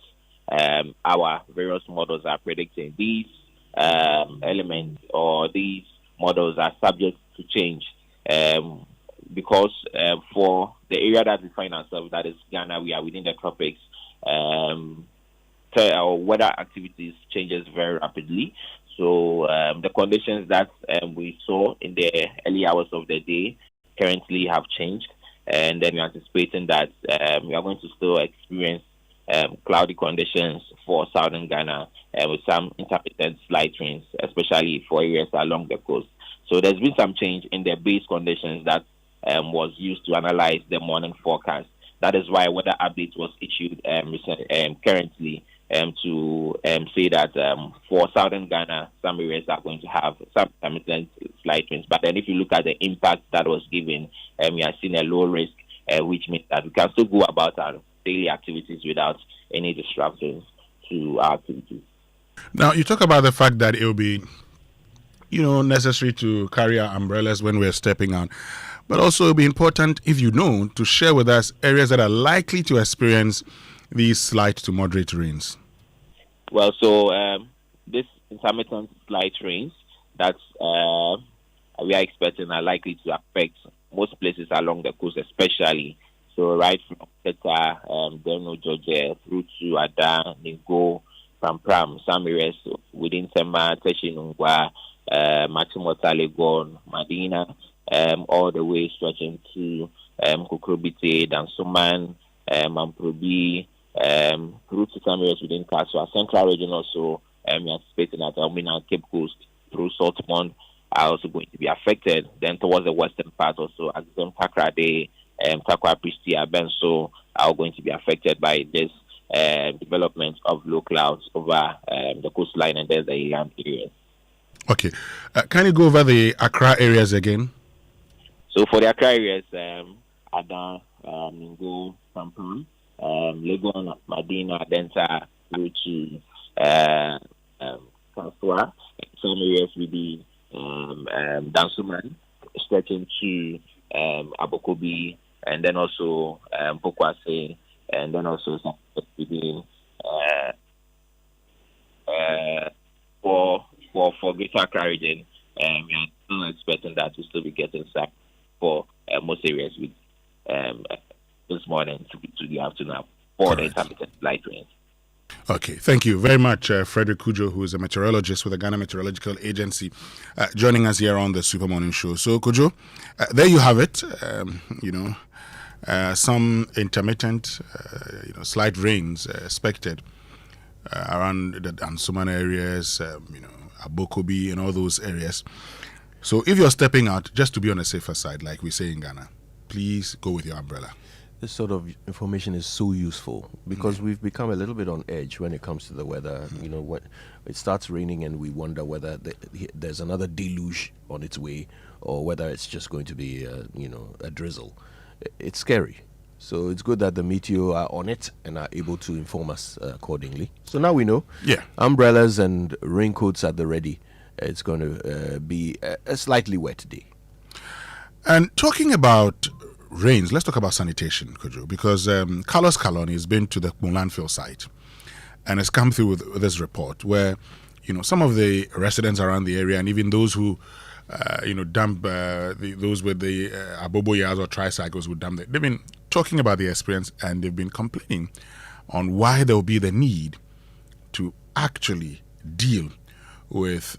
our various models are predicting. These elements or these models are subject to change because for the area that we find ourselves, that is Ghana, we are within the tropics. Our weather activities changes very rapidly. So the conditions that we saw in the early hours of the day currently have changed, and then we're anticipating that we are going to still experience cloudy conditions for southern Ghana with some intermittent slight rains, especially for areas along the coast. So there's been some change in the base conditions that was used to analyze the morning forecast. That is why weather update was issued currently to say that for southern Ghana, some areas are going to have some intermittent slight rains. But then if you look at the impact that was given, we are seeing a low risk, which means that we can still go about our daily activities without any disruptions to our activities. Now, you talk about the fact that it will be, necessary to carry our umbrellas when we're stepping out. But also, it will be important, if you know, to share with us areas that are likely to experience these slight to moderate rains. Well, so this intermittent slight rains that we are expecting are likely to affect most places along the coast, especially. So right from Teta, Deno, Georgia, through to Ada, Nigo, Pram, some areas within Sema, Teshinungwa, Matimota, Legon, Madina, all the way stretching to Kukrobite, Dansuman, Mamprobi, through to some areas within Kaswa, Central region also, we are anticipating that Almina, Cape Coast, through Saltmont are also going to be affected. Then towards the western part also, Axum, Takrade, Takwa, Pristia, Benso are going to be affected by this development of low clouds over the coastline and then the Iran areas. Okay. Can you go over the Accra areas again? So for the Accra areas, Ada, Ningo, Pampun, Legon, Madina, Denta, through to Kanswa, some areas with the Dansuman, stretching to Abokobi, and then also Pokwase, and then also some for Greater Accra region, we are still expecting that to still be getting sacked for most areas with this morning to the afternoon for the intermittent light rain. Okay, thank you very much, Frederick Kojo, who is a meteorologist with the Ghana Meteorological Agency, joining us here on the Super Morning Show. So, Kojo, there you have it. Some intermittent, slight rains expected around the Ansumana areas, Abokobi and all those areas. So, if you're stepping out, just to be on the safer side, like we say in Ghana, please go with your umbrella. This sort of information is so useful because we've become a little bit on edge when it comes to the weather. When it starts raining and we wonder whether there's another deluge on its way or whether it's just going to be, a drizzle. It's scary. So it's good that the Meteo are on it and are able to inform us accordingly. So now we know. Yeah. Umbrellas and raincoats at the ready. It's going to be a slightly wet day. And talking about rains, let's talk about sanitation, Kojo, because Carlos Kaloni has been to the landfill site and has come through with this report where, some of the residents around the area and even those who, dump those with the aboboyas or tricycles who dump they've been talking about the experience and they've been complaining on why there will be the need to actually deal with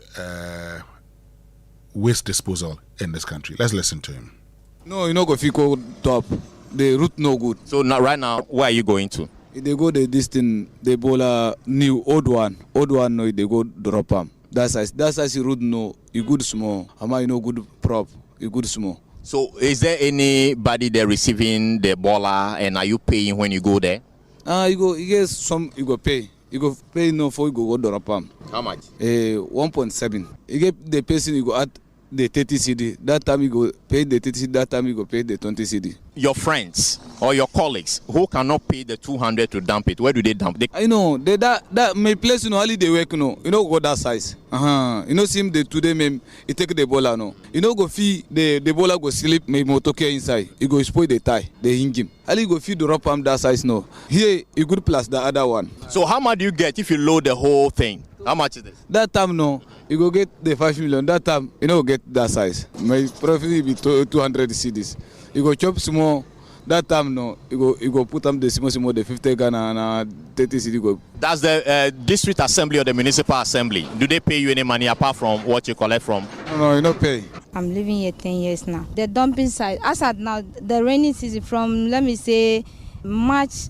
waste disposal in this country. Let's listen to him. No, go Fico top. The route no good. So now, right now, where are you going to? If they go this thing, they bola new old one no, they go drop them. That's the route no, you good small. Ama good prop, you good small. So is there anybody there receiving the bola and are you paying when you go there? You get some, you go pay. You go pay no for you go drop them. How much? 1.7. You get the person you go at the 30 CD. That time you go pay the 30 CD. That time you go pay the 20 CD. Your friends or your colleagues who cannot pay the 200 to dump it, where do they dump? I know that my place only they work go that size. See him the today mem he take the bola go fee the bola go sleep my motoke inside. He go spoil the tie the engine. Ali go feed the drop that size Here you good plus the other one. So how much do you get if you load the whole thing? How much is this? That time you go get the 5 million. That time get that size. My profit will be 200 CDs. You go chop small. That time you go put them the small the 50 Ghana and 30 CD go. That's the district assembly or the municipal assembly. Do they pay you any money apart from what you collect from? No, you don't pay. I'm living here 10 years now. The dumping site, as at now, the rainy season from let me say March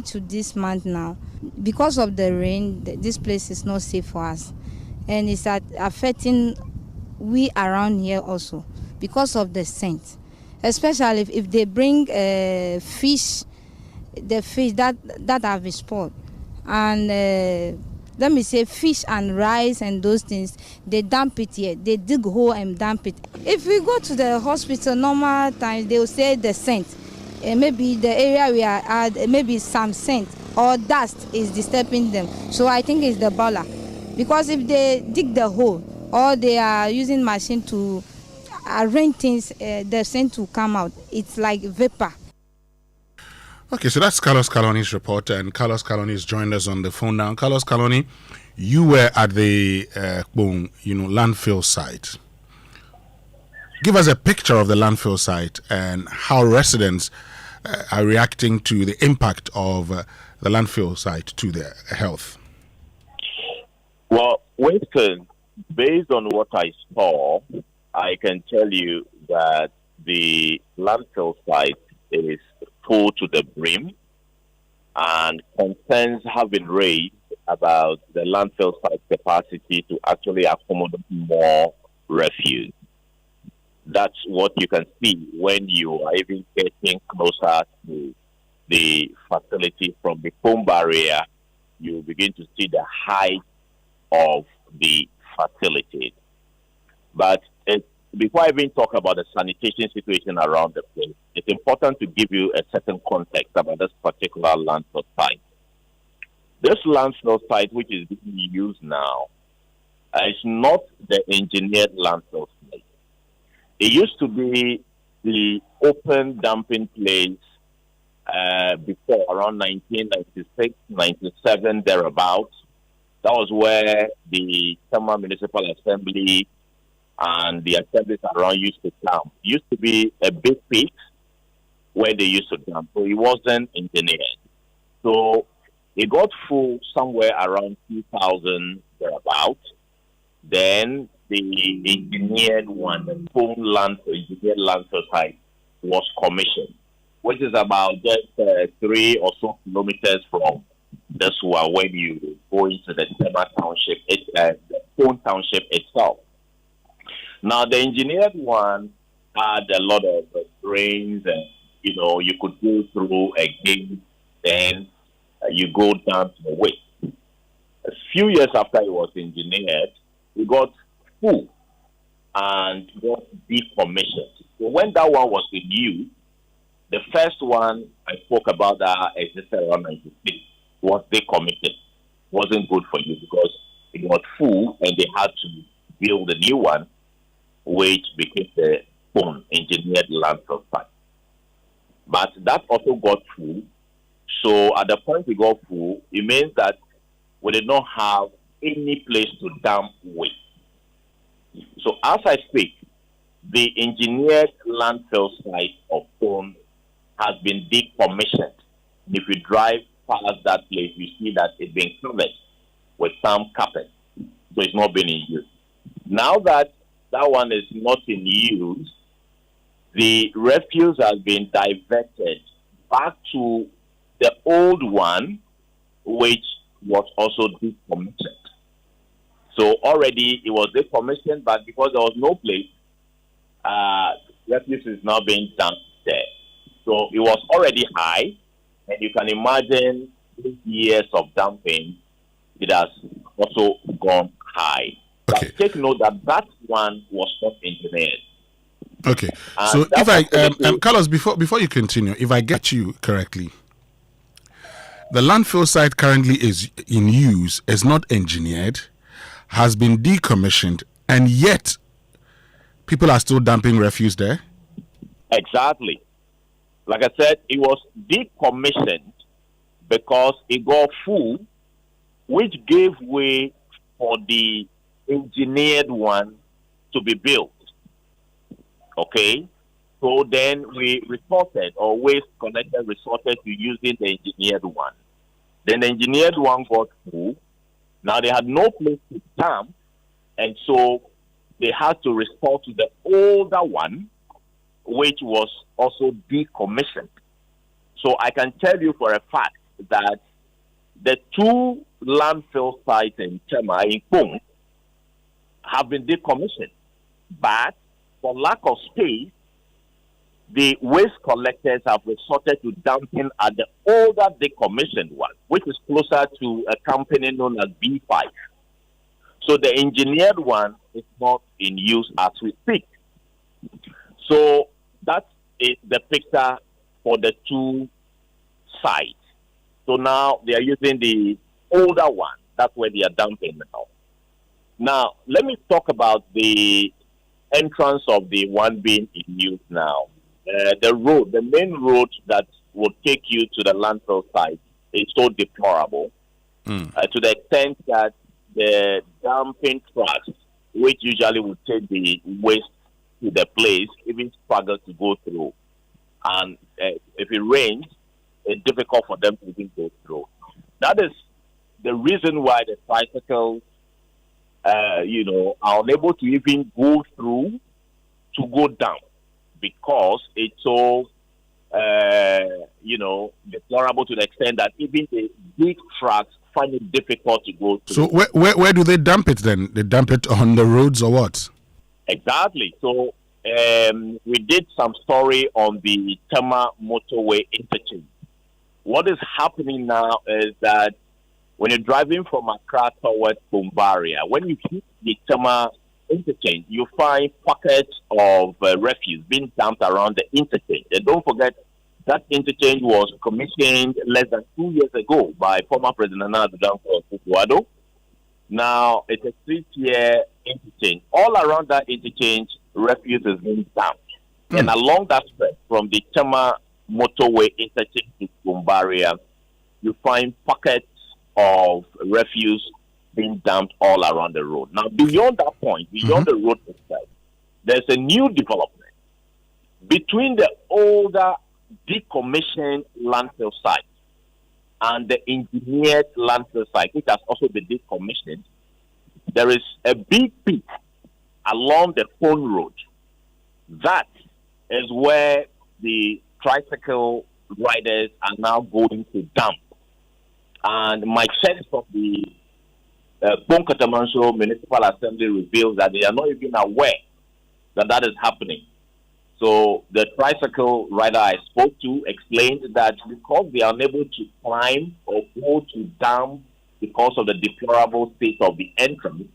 to this month now. Because of the rain, this place is not safe for us, and it's affecting we around here also because of the scent. Especially if they bring fish, the fish that have been spoiled, and let me say fish and rice and those things, they dump it here. They dig hole and dump it. If we go to the hospital normal times, they will say the scent. Maybe the area we are at, maybe some scent or dust is disturbing them. So I think it's the boiler. Because if they dig the hole or they are using machine to arrange things, the scent will come out. It's like vapor. Okay, so that's Carlos Kaloni's report, and Carlos Kaloni has joined us on the phone now. Carlos Kaloni, you were at the landfill site. Give us a picture of the landfill site and how residents are reacting to the impact of the landfill site to their health. Well, Winston, based on what I saw, I can tell you that the landfill site is full to the brim, and concerns have been raised about the landfill site capacity to actually accommodate more refuse. That's what you can see when you are even getting closer to the facility from the foam barrier. You begin to see the height of the facility. But before I even talk about the sanitation situation around the place, it's important to give you a certain context about this particular landfill site. This landfill site, which is being used now, is not the engineered landfill site. It used to be the open dumping place before, around 1996, 97, thereabouts. That was where the Tema Municipal Assembly and the assemblies around used to dump. It used to be a big pit where they used to dump, so it wasn't engineered. So it got full somewhere around 2000 thereabouts. Then the engineered one, the full engineered landfill site, was commissioned, which is about just 3 or so kilometers from this one when you go into the Tema Township, the Pone Township itself. Now, the engineered one had a lot of drains, and you could go through a gate, then you go down to the waste. A few years after it was engineered, it got full and got decommissioned. So when that one was in use, the first one I spoke about that existed around 96 was decommissioned. Wasn't good for you because it got full and they had to build a new one, which became the Pone engineered landfill site. But that also got full. So at the point it got full, it means that we did not have any place to dump waste. So as I speak, the engineered landfill site of Pone has been decommissioned. If you drive past that place, you see that it's been covered with some carpet. So it's not been in use. Now that that one is not in use, the refuse has been diverted back to the old one, which was also decommissioned. So already it was decommissioned, but because there was no place, refuse is now being dumped there. So it was already high, and you can imagine 8 years of dumping, it has also gone high. Okay. But take note that that one was not engineered. Okay. So if I, Carlos, before you continue, if I get you correctly, the landfill site currently is in use, is not engineered, has been decommissioned, and yet people are still dumping refuse there? Exactly. Like I said, it was decommissioned because it got full, which gave way for the engineered one to be built. Okay? So then we resorted, or waste collectors resorted to using the engineered one. Then the engineered one got full. Now they had no place to dump, and so they had to resort to the older one, which was also decommissioned. So I can tell you for a fact that the 2 landfill sites in Tema, in Pone, have been decommissioned. But for lack of space, the waste collectors have resorted to dumping at the older decommissioned one, which is closer to a company known as B5. So the engineered one is not in use as we speak. So that is the picture for the 2 sites. So now they are using the older one. That's where they are dumping now. Now, let me talk about the entrance of the one being in use now. The main road that will take you to the landfill site is so deplorable to the extent that the dumping trucks, which usually would take the waste to the place, even struggle to go through. And if it rains, it's difficult for them to even go through. That is the reason why the bicycles, are unable to even go through to go down, because it's so, deplorable to the extent that even the big trucks find it difficult to go through. So where do they dump it then? They dump it on the roads or what? Exactly. So we did some story on the Tema motorway interchange. What is happening now is that when you're driving from Accra towards Bombaria, when you hit the Tema interchange, you find pockets of refuse being dumped around the interchange. And don't forget, that interchange was commissioned less than 2 years ago by former President Adom. Now, it's a 3-tier interchange. All around that interchange, refuse is being dumped. And along that stretch, from the Chama motorway interchange to Gumbaria, you find pockets of refuse being dumped all around the road. Now, beyond that point, beyond the road itself, there's a new development between the older decommissioned landfill site and the engineered landfill site, which has also been decommissioned. There is a big pit along the phone road. That is where the tricycle riders are now going to dump. And my sense of the Bonkatamanso Municipal Assembly reveals that they are not even aware that that is happening. So the tricycle rider I spoke to explained that because they are unable to climb or go to dump because of the deplorable state of the entrance,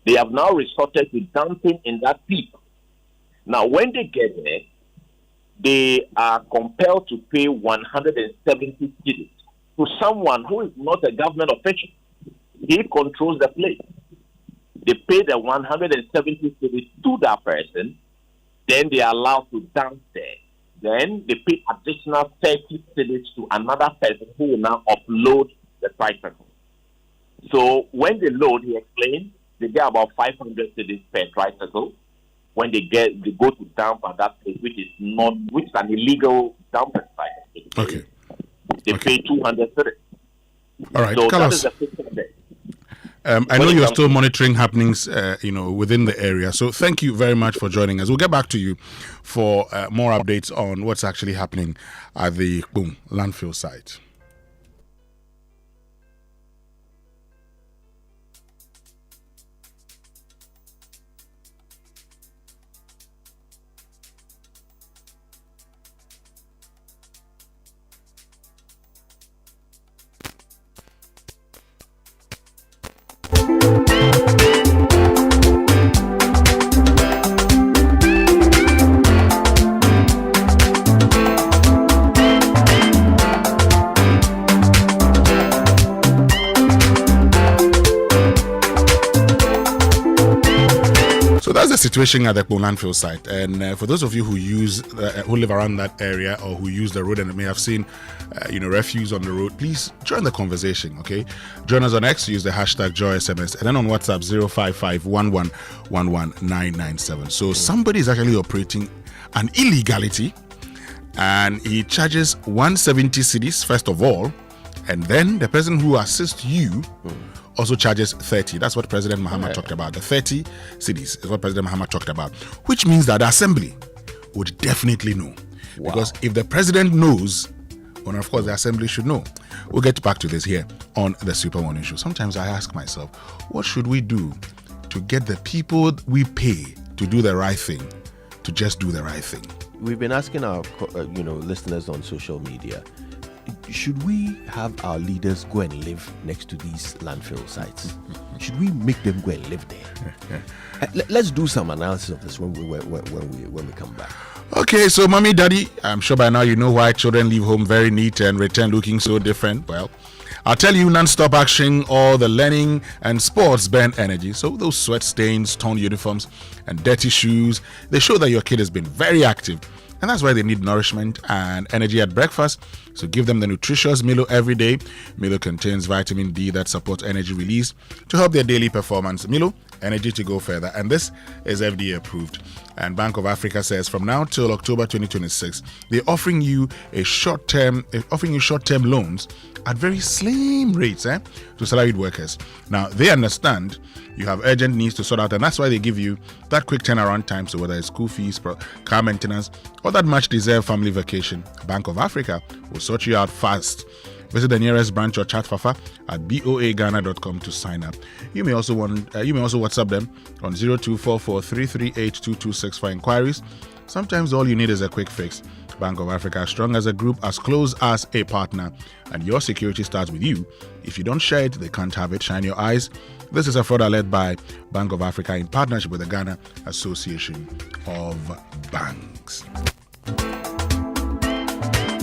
they have now resorted to dumping in that pit. Now, when they get there, they are compelled to pay 170 cedis to someone who is not a government official. He controls the place. They pay the 170 cedis to that person, then they are allowed to dump there. Then they pay additional 30 cedis to another person who will now upload the tricycle. So when they load, he explained, they get about 500 cedis per tricycle. When they go to dump at that place, which is an illegal dumping site. Okay. They pay 200 cedis. All right, so Carlos. That is the picture there. I know you're still monitoring happenings, within the area. So thank you very much for joining us. We'll get back to you for more updates on what's actually happening at the landfill site. That's the situation at the landfill site. And for those of you who who live around that area or who use the road and may have seen, refuse on the road, please join the conversation. Okay, join us on X. Use the hashtag JoySMS, and then on WhatsApp 05511119997. So somebody is actually operating an illegality, and he charges 170 cedis first of all, and then the person who assists you also charges 30. That's what President Mahama talked about. The 30 cedis is what President Mahama talked about, which means that the assembly would definitely know. Wow. Because if the president knows, well, of course, the assembly should know. We'll get back to this here on the Super Morning Show. Sometimes I ask myself, what should we do to get the people we pay to do the right thing to just do the right thing? We've been asking our listeners on social media, should we have our leaders go and live next to these landfill sites? Should we make them go and live there? Let's do some analysis of this when we come back. Okay, so mommy, daddy, I'm sure by now you know why children leave home very neat and return looking so different. Well, I'll tell you, non-stop action, all the learning and sports burn energy. So those sweat stains, torn uniforms, and dirty shoes, they show that your kid has been very active. And that's why they need nourishment and energy at breakfast. So give them the nutritious Milo every day. Milo contains vitamin D that supports energy release to help their daily performance. Milo, energy to go further. And this is FDA approved. And Bank of Africa says from now till October 2026, they're offering you short-term loans at very slim rates to salaried workers. Now, they understand you have urgent needs to sort out, and that's why they give you that quick turnaround time. So whether it's school fees, car maintenance, or that much-deserved family vacation, Bank of Africa will sort you out fast. Visit the nearest branch or chat Fafa at boaghana.com to sign up. You may also WhatsApp them on 0244-338-2265 for inquiries. Sometimes all you need is a quick fix. Bank of Africa, strong as a group, as close as a partner, and your security starts with you. If you don't share it, they can't have it. Shine your eyes. This is a fraud led by Bank of Africa in partnership with the Ghana Association of Banks.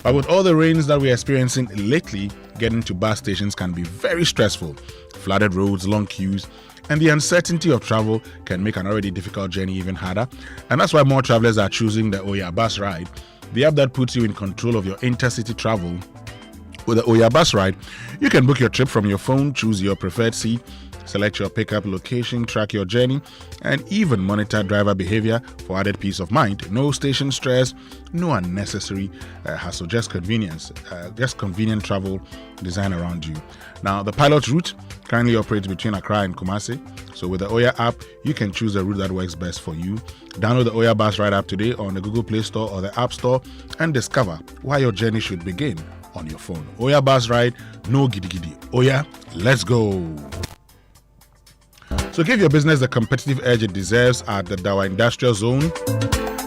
But with all the rains that we're experiencing lately, getting to bus stations can be very stressful. Flooded roads, long queues, And the uncertainty of travel can make an already difficult journey even harder. And that's why more travelers are choosing the Oya Bus Ride, the app that puts you in control of your intercity travel. With the Oya Bus Ride, you can book your trip from your phone, choose your preferred seat, select your pickup location, track your journey, and even monitor driver behavior for added peace of mind. No station stress, no unnecessary hassle, just convenience, just convenient travel designed around you. Now, the pilot route currently operates between Accra and Kumasi. So with the Oya app, you can choose the route that works best for you. Download the Oya Bus Ride app today on the Google Play Store or the App Store and discover why your journey should begin on your phone. Oya Bus Ride, no giddy giddy. Oya, let's go. So give your business the competitive edge it deserves at the Dawa Industrial Zone.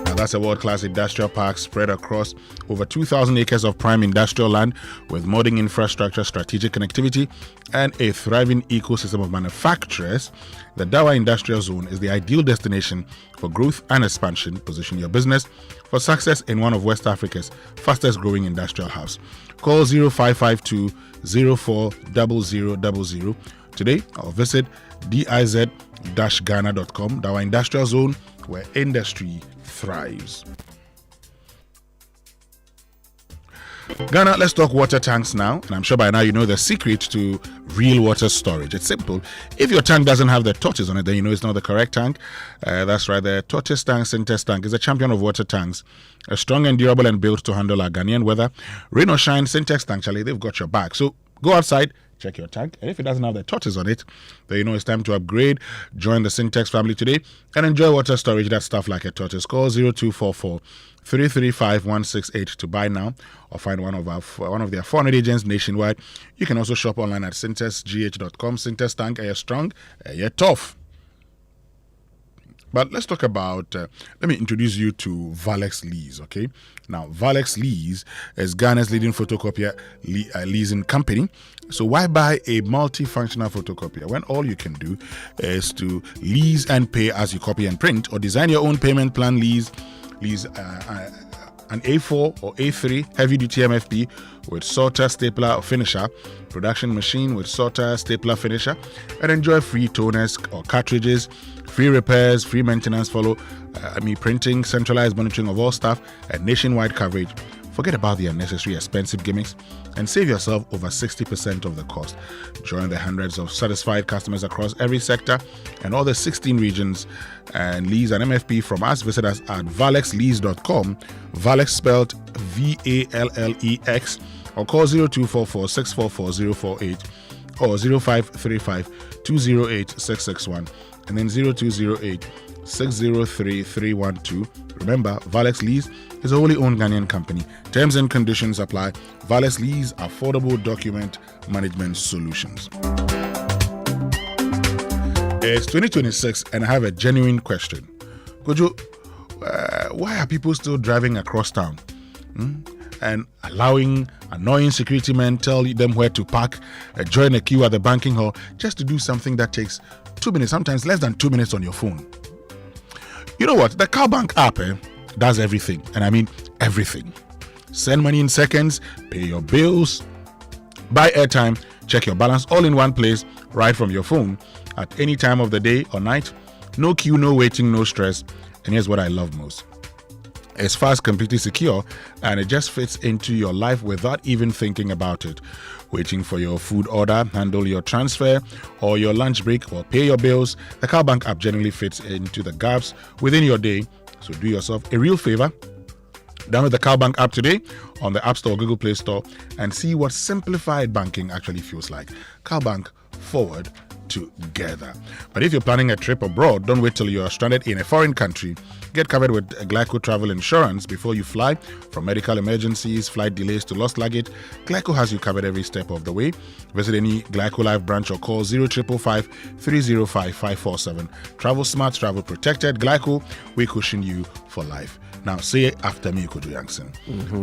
Now that's a world-class industrial park spread across over 2,000 acres of prime industrial land with modern infrastructure, strategic connectivity, and a thriving ecosystem of manufacturers. The Dawa Industrial Zone is the ideal destination for growth and expansion. Position your business for success in one of West Africa's fastest-growing industrial hubs. Call 0552 040000 today or visit diz-ghana.com, Dawa Industrial Zone, where industry thrives. Ghana, let's talk water tanks now. And I'm sure by now you know the secret to real water storage. It's simple. If your tank doesn't have the tortoise on it, then you know it's not the correct tank. That's right, the tortoise tank, Syntex tank, is a champion of water tanks. Strong and durable and built to handle our Ghanaian weather. Rain or shine, Syntex tank, Charlie, they've got your back. So go outside, check your tank, and if it doesn't have the tortoise on it, then you know it's time to upgrade. Join the Syntex family today and enjoy water storage that's stuff like a tortoise. Call 0244 335 168 to buy now or find one of their 400 agents nationwide. You can also shop online at syntexgh.com. Syntex tank, you're strong, you're tough. But let's talk about, let me introduce you to Valex Lease, okay? Now, Valex Lease is Ghana's leading photocopier leasing company. So why buy a multifunctional photocopier when all you can do is to lease and pay as you copy and print, or design your own payment plan, lease an A4 or A3 heavy-duty MFP with sorter, stapler, or finisher, production machine with sorter, stapler, finisher, and enjoy free toners or cartridges, free repairs, free maintenance, printing, centralized monitoring of all staff, and nationwide coverage. Forget about the unnecessary expensive gimmicks and save yourself over 60% of the cost. Join the hundreds of satisfied customers across every sector and all the 16 regions and lease an MFP from us. Visit us at valexlease.com, Valex spelled VALLEX, or call 0244 644 048 or 0535 208 661 and then 0208 603 312. Remember, Valex Lease is a wholly owned Ghanaian company. Terms and conditions apply. Valex Lease, affordable document management solutions. It's 2026 and I have a genuine question. Kojo, why are people still driving across town and allowing annoying security men tell them where to park, join a queue at the banking hall just to do something that takes 2 minutes, sometimes less than 2 minutes on your phone? You know what? The CarBank app does everything, and I mean everything. Send money in seconds, pay your bills, buy airtime, check your balance all in one place, right from your phone, at any time of the day or night. No queue, no waiting, no stress. And here's what I love most. It's fast, completely secure, and it just fits into your life without even thinking about it. Waiting for your food order, handle your transfer or your lunch break, or pay your bills, the CarBank app generally fits into the gaps within your day. So do yourself a real favor. Download the CarBank app today on the App Store or Google Play Store and see what simplified banking actually feels like. CarBank, forward together. But if you're planning a trip abroad, don't wait till you are stranded in a foreign country. Get covered with Glyco travel insurance before you fly. From medical emergencies, flight delays to lost luggage, Glyco has you covered every step of the way. Visit any Glyco Live branch or call 0555 305 547. Travel smart, travel protected. Glyco, we cushion you for life. Now say it after me, Kojo Yankson.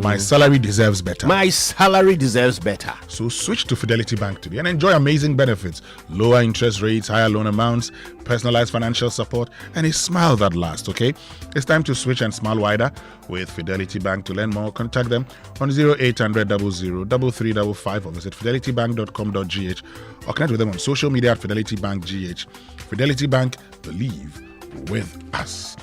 My salary deserves better. My salary deserves better. So switch to Fidelity Bank today and enjoy amazing benefits. Lower interest rates, higher loan amounts, personalized financial support, and a smile that lasts, okay? It's time to switch and smile wider with Fidelity Bank. To learn more, contact them on 0800 00 3355 or visit fidelitybank.com.gh or connect with them on social media at Fidelity Bank GH. Fidelity Bank, believe with us.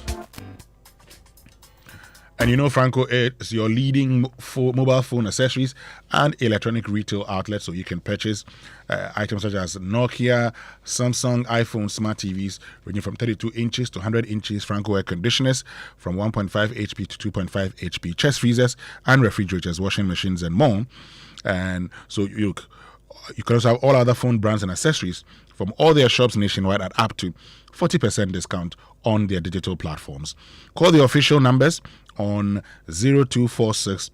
And you know, Franco is your leading mobile phone accessories and electronic retail outlet, so you can purchase items such as Nokia, Samsung, iPhone, smart TVs ranging from 32 inches to 100 inches, Franco air conditioners from 1.5 HP to 2.5 HP, chest freezers and refrigerators, washing machines, and more. And so you can also have all other phone brands and accessories from all their shops nationwide at up to 40% discount on their digital platforms. Call the official numbers on 0246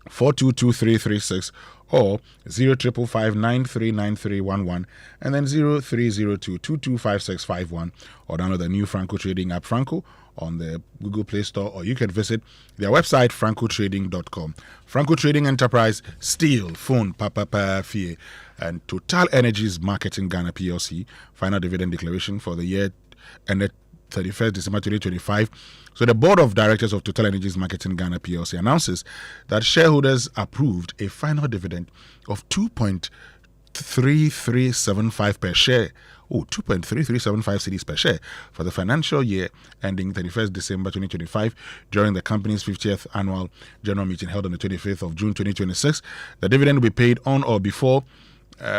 422336 or 0555939311 and then 0302 225651 or download the new Franco Trading app Franco on the Google Play Store, or you can visit their website francotrading.com. Franco Trading Enterprise, Steel, Phone, Papa Fie, and Total Energies Marketing Ghana PLC final dividend declaration for the year ended 31st December 2025. So the board of directors of Total Energies Marketing Ghana PLC announces that shareholders approved a final dividend of 2.3375 per share. 2.3375 cedis per share for the financial year ending 31st December 2025 during the company's 50th annual general meeting held on the 25th of June 2026. The dividend will be paid on or before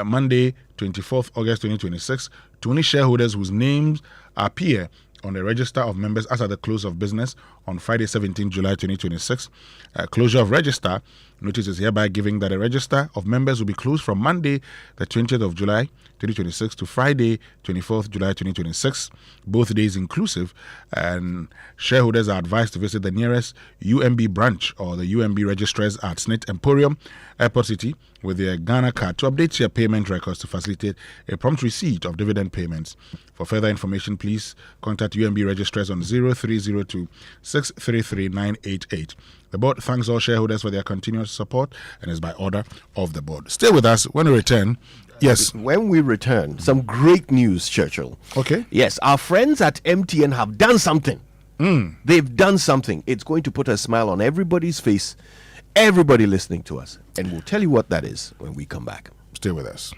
Monday, 24th August 2026 to only shareholders whose names appear on the register of members as at the close of business on Friday, 17 July 2026. Closure of register notice is hereby giving that the register of members will be closed from Monday, the 20th of July 2026 to Friday, 24th July 2026, both days inclusive, and shareholders are advised to visit the nearest UMB branch or the UMB registrars at SNIT Emporium, Airport City, with their Ghana card to update your payment records to facilitate a prompt receipt of dividend payments. For further information, please contact UMB registrars on 0302 633 988. The board thanks all shareholders for their continuous support and is by order of the board. Stay with us when we return. Yes. When we return, some great news, Churchill. Okay. Yes, our friends at MTN have done something. They've done something. It's going to put a smile on everybody's face, everybody listening to us. And we'll tell you what that is when we come back. Stay with us.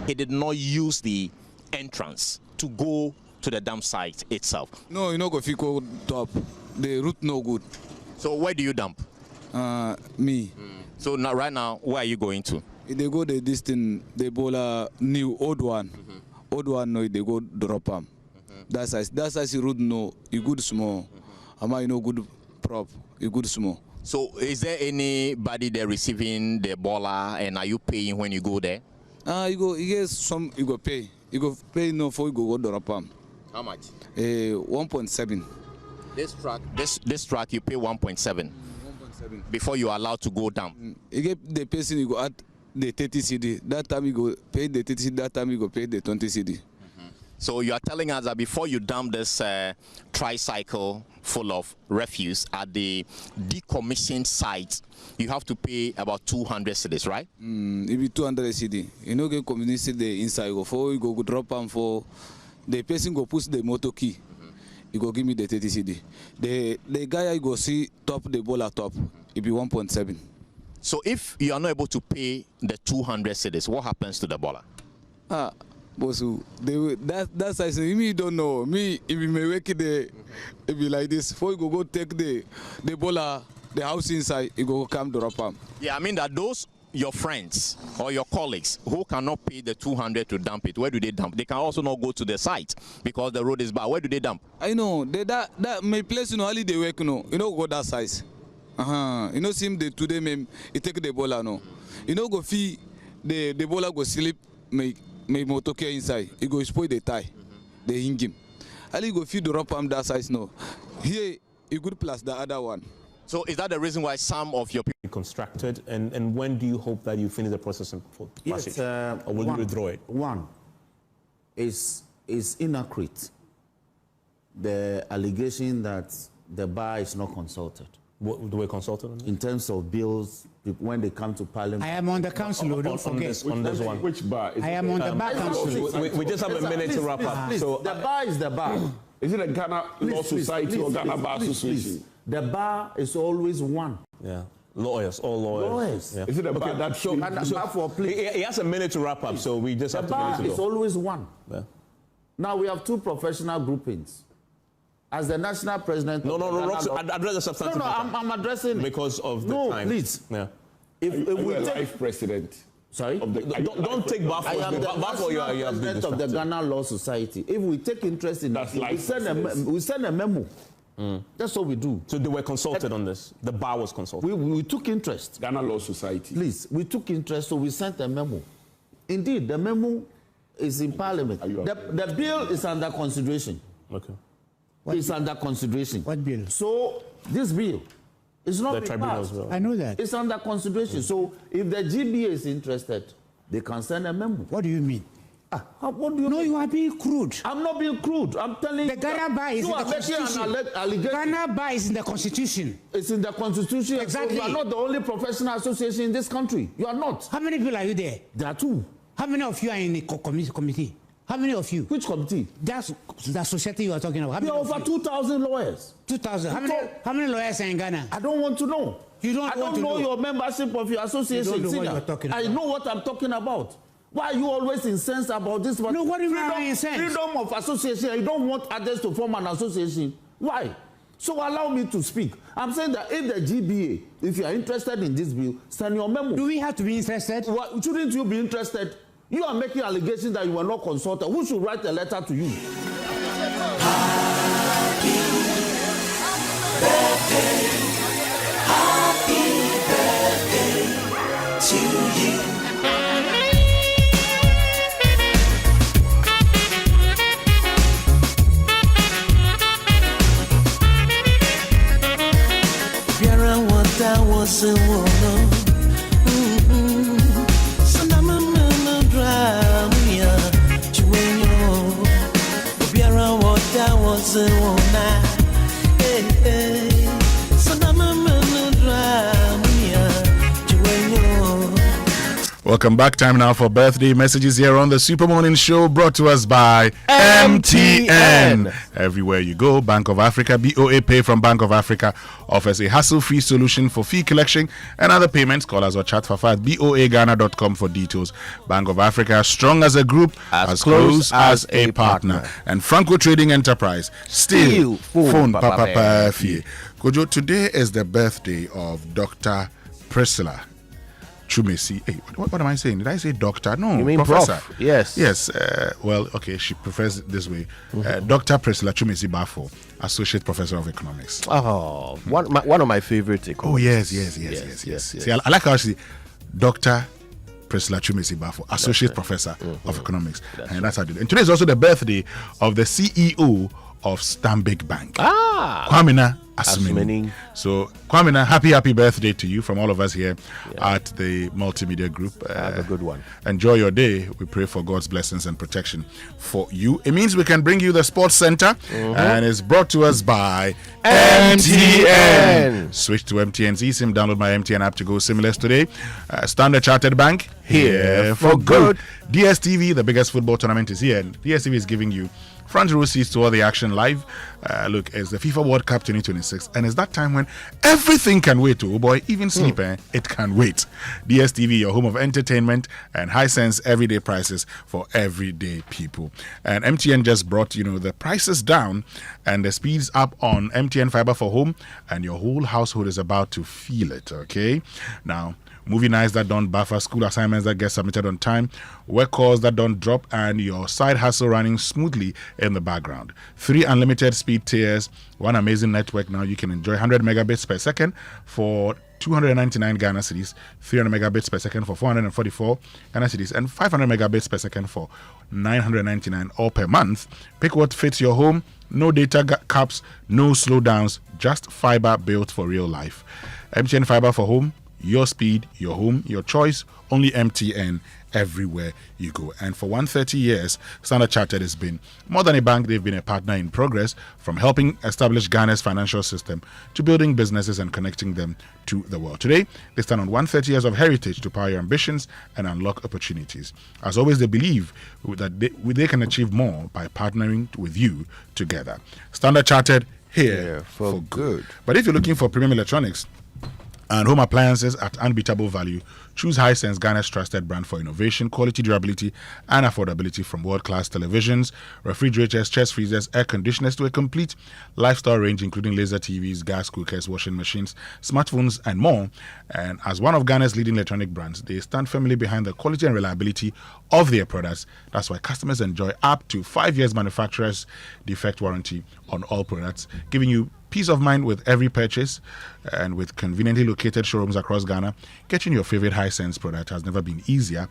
He did not use the entrance to go to the dump site itself. No, you know, go go top. The route no good. So where do you dump? Me. So now, right now, where are you going to? They go the distance, they bowl new old one. Old one no, they go drop them. That's the route no, you good small. Ama you know good prop, you good small. So is there anybody there receiving the baller, and are you paying when you go there? You get some, you go pay. You go pay no for you go drop them. How much? 1.7. This track you pay 1.7 before you are allowed to go down. You get the person you go at the 30 CD. That time you go pay the 30 CD. That time you go pay the 20 CD. So you are telling us that before you dump this tricycle full of refuse at the decommissioned site, you have to pay about 200 cedis, right? It be 200 CD. You know, get community the inside go for you go drop them for the person go push the motor key. You go give me the 30 CD. The guy I go see top the ball at top, it be 1.7. So if you are not able to pay the 200 cedis, what happens to the baller? Boss, that size me don't know. Me if you may wake it it be like this. Before you go take the baller, the house inside, you go come drop them. Yeah, I mean that those your friends or your colleagues who cannot pay the 200 to dump it, where do they dump? They can also not go to the site because the road is bad. Where do they dump? I know that my place, you know, only they work, you know go that size. You know, see the today me it take the baller no. You know go fee the baller go sleep my motor care inside. It go spoil the tie, the hingim. Ali go feed the drop am that size no. Here a good plus the other one. So is that the reason why some of your people constructed, and when do you hope that you finish the process for passage? Yes, or will you withdraw it? One is inaccurate. the allegation that the bar is not consulted. What, they were consulted on? In terms of bills, when they come to Parliament. I am on the council, don't forget. On this one. Which bar? I am on the bar council. We just have a minute to wrap up. Please, So the bar is the bar. Is it a Ghana Law Society or Ghana Bar Association? The bar is always one. Yeah. Lawyers, all lawyers. Lawyers. Yeah. Is it a bar that he has a minute to wrap up, so we just have the to bar minute to is go. always one. Yeah. Now we have two professional groupings. As the national president. No, address the substantive. No, I'm addressing it. Because of the time. Please. Yeah. If we a take life president. Sorry? Don't take back for I am the national president of the Ghana Law Society. If we take interest in that, we send a memo. That's what we do. So they were consulted on this? The bar was consulted? We took interest. Ghana Law Society. Please, we took interest, so we sent a memo. Indeed, the memo is in Parliament. The bill is under consideration. Okay. It's under consideration. What bill? So, this bill is not being passed. Bill. I know that. It's under consideration. So, if the GBA is interested, they can send a memo. What do you mean? What do you No, you are being crude. I'm not being crude. I'm telling you. The Ghana bar is in the Constitution. Ghana bar is in the Constitution. It's in the Constitution. Exactly. So you are not the only professional association in this country. You are not. How many people are you there? There are two. How many of you are in the committee? How many of you? Which committee? That's the society you are talking about. There are over 2,000 lawyers. 2,000. How many lawyers are in Ghana? I don't want to know. You don't I don't know your membership of your association. You don't know what you're talking about. I know what I'm talking about. Why are you always incensed about this? No, what do you mean incensed? Freedom of association. You don't want others to form an association. Why? So allow me to speak. I'm saying that if the GBA, if you are interested in this bill, send your memo. Do we have to be interested? Shouldn't you be interested? You are making allegations that you were not consulted. Who should write a letter to you? Happy birthday. Happy birthday to you. That was a woman. Sanamana Dramia, Chueno. Biara, what that was a woman. Hey, Sanamana Dramia, Chueno. Welcome back. Time now for birthday messages here on the Super Morning Show, brought to us by MTN. Everywhere you go, Bank of Africa, BOA Pay from Bank of Africa offers a hassle-free solution for fee collection and other payments. Call us or chat for at boaghana.com for details. Bank of Africa, strong as a group, as close as a partner. And Franco Trading Enterprise, still phone Papa Fie. Kojo, today is the birthday of Dr. Priscilla Chumesi. Hey, what am I saying? Did I say doctor? No, you mean professor. Prof? Yes. Yes. Well, okay, she prefers it this way. Dr. Priscilla Chumesi Bafo, Associate Professor of Economics. Oh, one of my favorite economists. Oh, yes. See, I like how she Dr. Priscilla Chumesi Bafo, Associate Professor of Economics. And that's how I did it. And today is also the birthday of the CEO of Stanbic Bank. Kwamina Asumeni. So, Kwamina, happy birthday to you from all of us here at the Multimedia Group. Have a good one. Enjoy your day. We pray for God's blessings and protection for you. It means we can bring you the Sports Center, and it's brought to us by MTN. Switch to MTN's eSIM. Download my MTN app to go seamless today. Standard Chartered Bank, here for good. DSTV, the biggest football tournament, is here. And DSTV is giving you front row seats to all the action live. Look, it's the FIFA World Cup 2026, and it's that time when everything can wait. Oh boy, even sleep, it can wait. DSTV, your home of entertainment and high sense everyday prices for everyday people. And MTN just brought, the prices down and the speeds up on MTN Fiber for Home, and your whole household is about to feel it. Okay, now. Movie nights that don't buffer, school assignments that get submitted on time, work calls that don't drop, and your side hustle running smoothly in the background. 3 unlimited speed tiers, one amazing network. Now you can enjoy 100 megabits per second for 299 Ghana cedis, 300 megabits per second for 444 Ghana cedis, and 500 megabits per second for 999 all per month. Pick what fits your home. No data caps, no slowdowns, just fiber built for real life. MTN Fiber for Home. your speed, your home, your choice, only MTN everywhere you go. And for 130 years, Standard Chartered has been more than a bank. They've been a partner in progress, from helping establish Ghana's financial system to building businesses and connecting them to the world. Today, they stand on 130 years of heritage to power your ambitions and unlock opportunities. As always, they believe that they can achieve more by partnering with you together. Standard Chartered, here for good. But if you're looking for premium electronics and home appliances at unbeatable value, choose Hisense, Ghana's trusted brand for innovation, quality, durability, and affordability. From world-class televisions, refrigerators, chest freezers, air conditioners to a complete lifestyle range, including laser TVs, gas cookers, washing machines, smartphones, and more. And as one of Ghana's leading electronic brands, they stand firmly behind the quality and reliability of their products. That's why customers enjoy up to 5 years manufacturer's defect warranty on all products, giving you peace of mind with every purchase. And with conveniently located showrooms across Ghana, getting your favorite Hisense product has never been easier.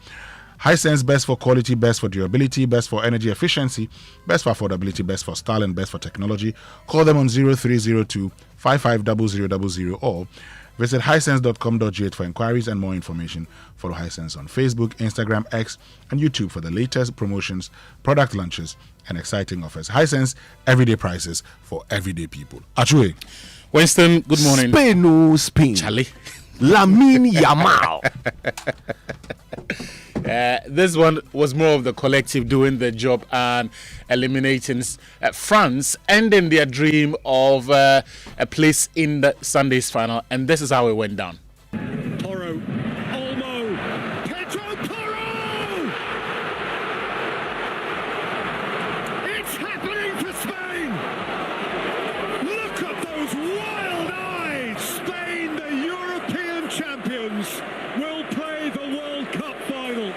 Hisense, best for quality, best for durability, best for energy efficiency, best for affordability, best for style, and best for technology. Call them on 0302 550000 or visit hisense.com.gh for inquiries and more information. Follow Hisense on Facebook, Instagram, X, and YouTube for the latest promotions, product launches, and exciting offers. Hisense, everyday prices for everyday people. Achue. Winston, good morning. Spain. Charlie. Lamine Yamal. This one was more of the collective doing the job and eliminating France, ending their dream of a place in the Sunday's final. And this is how it went down. Porro, Olmo, Pedro Porro! It's happening for Spain! Look at those wild eyes! Spain, the European champions, will play the World Cup final.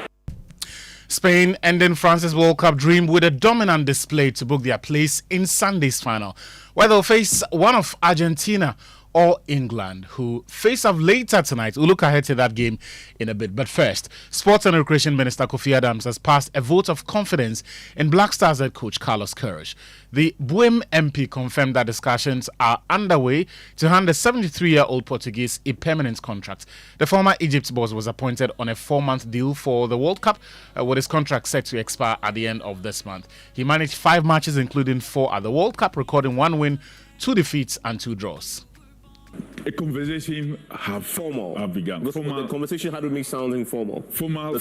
Spain ending France's World Cup dream with a dominant display to book their place in Sunday's final, where they'll face one of Argentina or England, who face off later tonight. We'll look ahead to that game in a bit. But first, Sports and Recreation Minister Kofi Adams has passed a vote of confidence in Black Stars head coach Carlos Queiroz. The Buem MP confirmed that discussions are underway to hand the 73-year-old Portuguese a permanent contract. The former Egypt boss was appointed on a 4-month deal for the World Cup, with his contract set to expire at the end of this month. He managed 5 matches, including 4 at the World Cup, recording 1 win, 2 defeats, and 2 draws. A conversation have begun. The conversation had with me sounding formal. Formal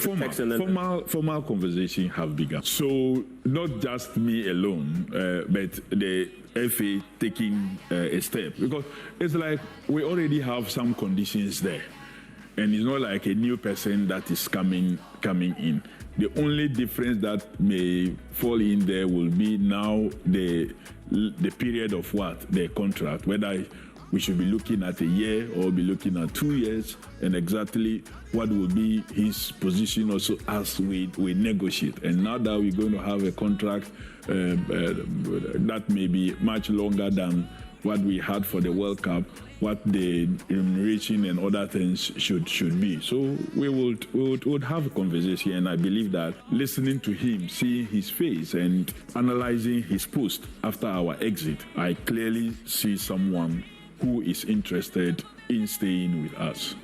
conversation have begun. So not just me alone, but the FA taking a step, because it's like we already have some conditions there, and it's not like a new person that is coming in. The only difference that may fall in there will be now the period of the contract, whether we should be looking at a year or be looking at 2 years, and exactly what will be his position also as we negotiate. And now that we're going to have a contract that may be much longer than what we had for the World Cup, what the remuneration and other things should be. So we would have a conversation, and I believe that listening to him, seeing his face and analyzing his post after our exit, I clearly see someone who is interested in staying with us.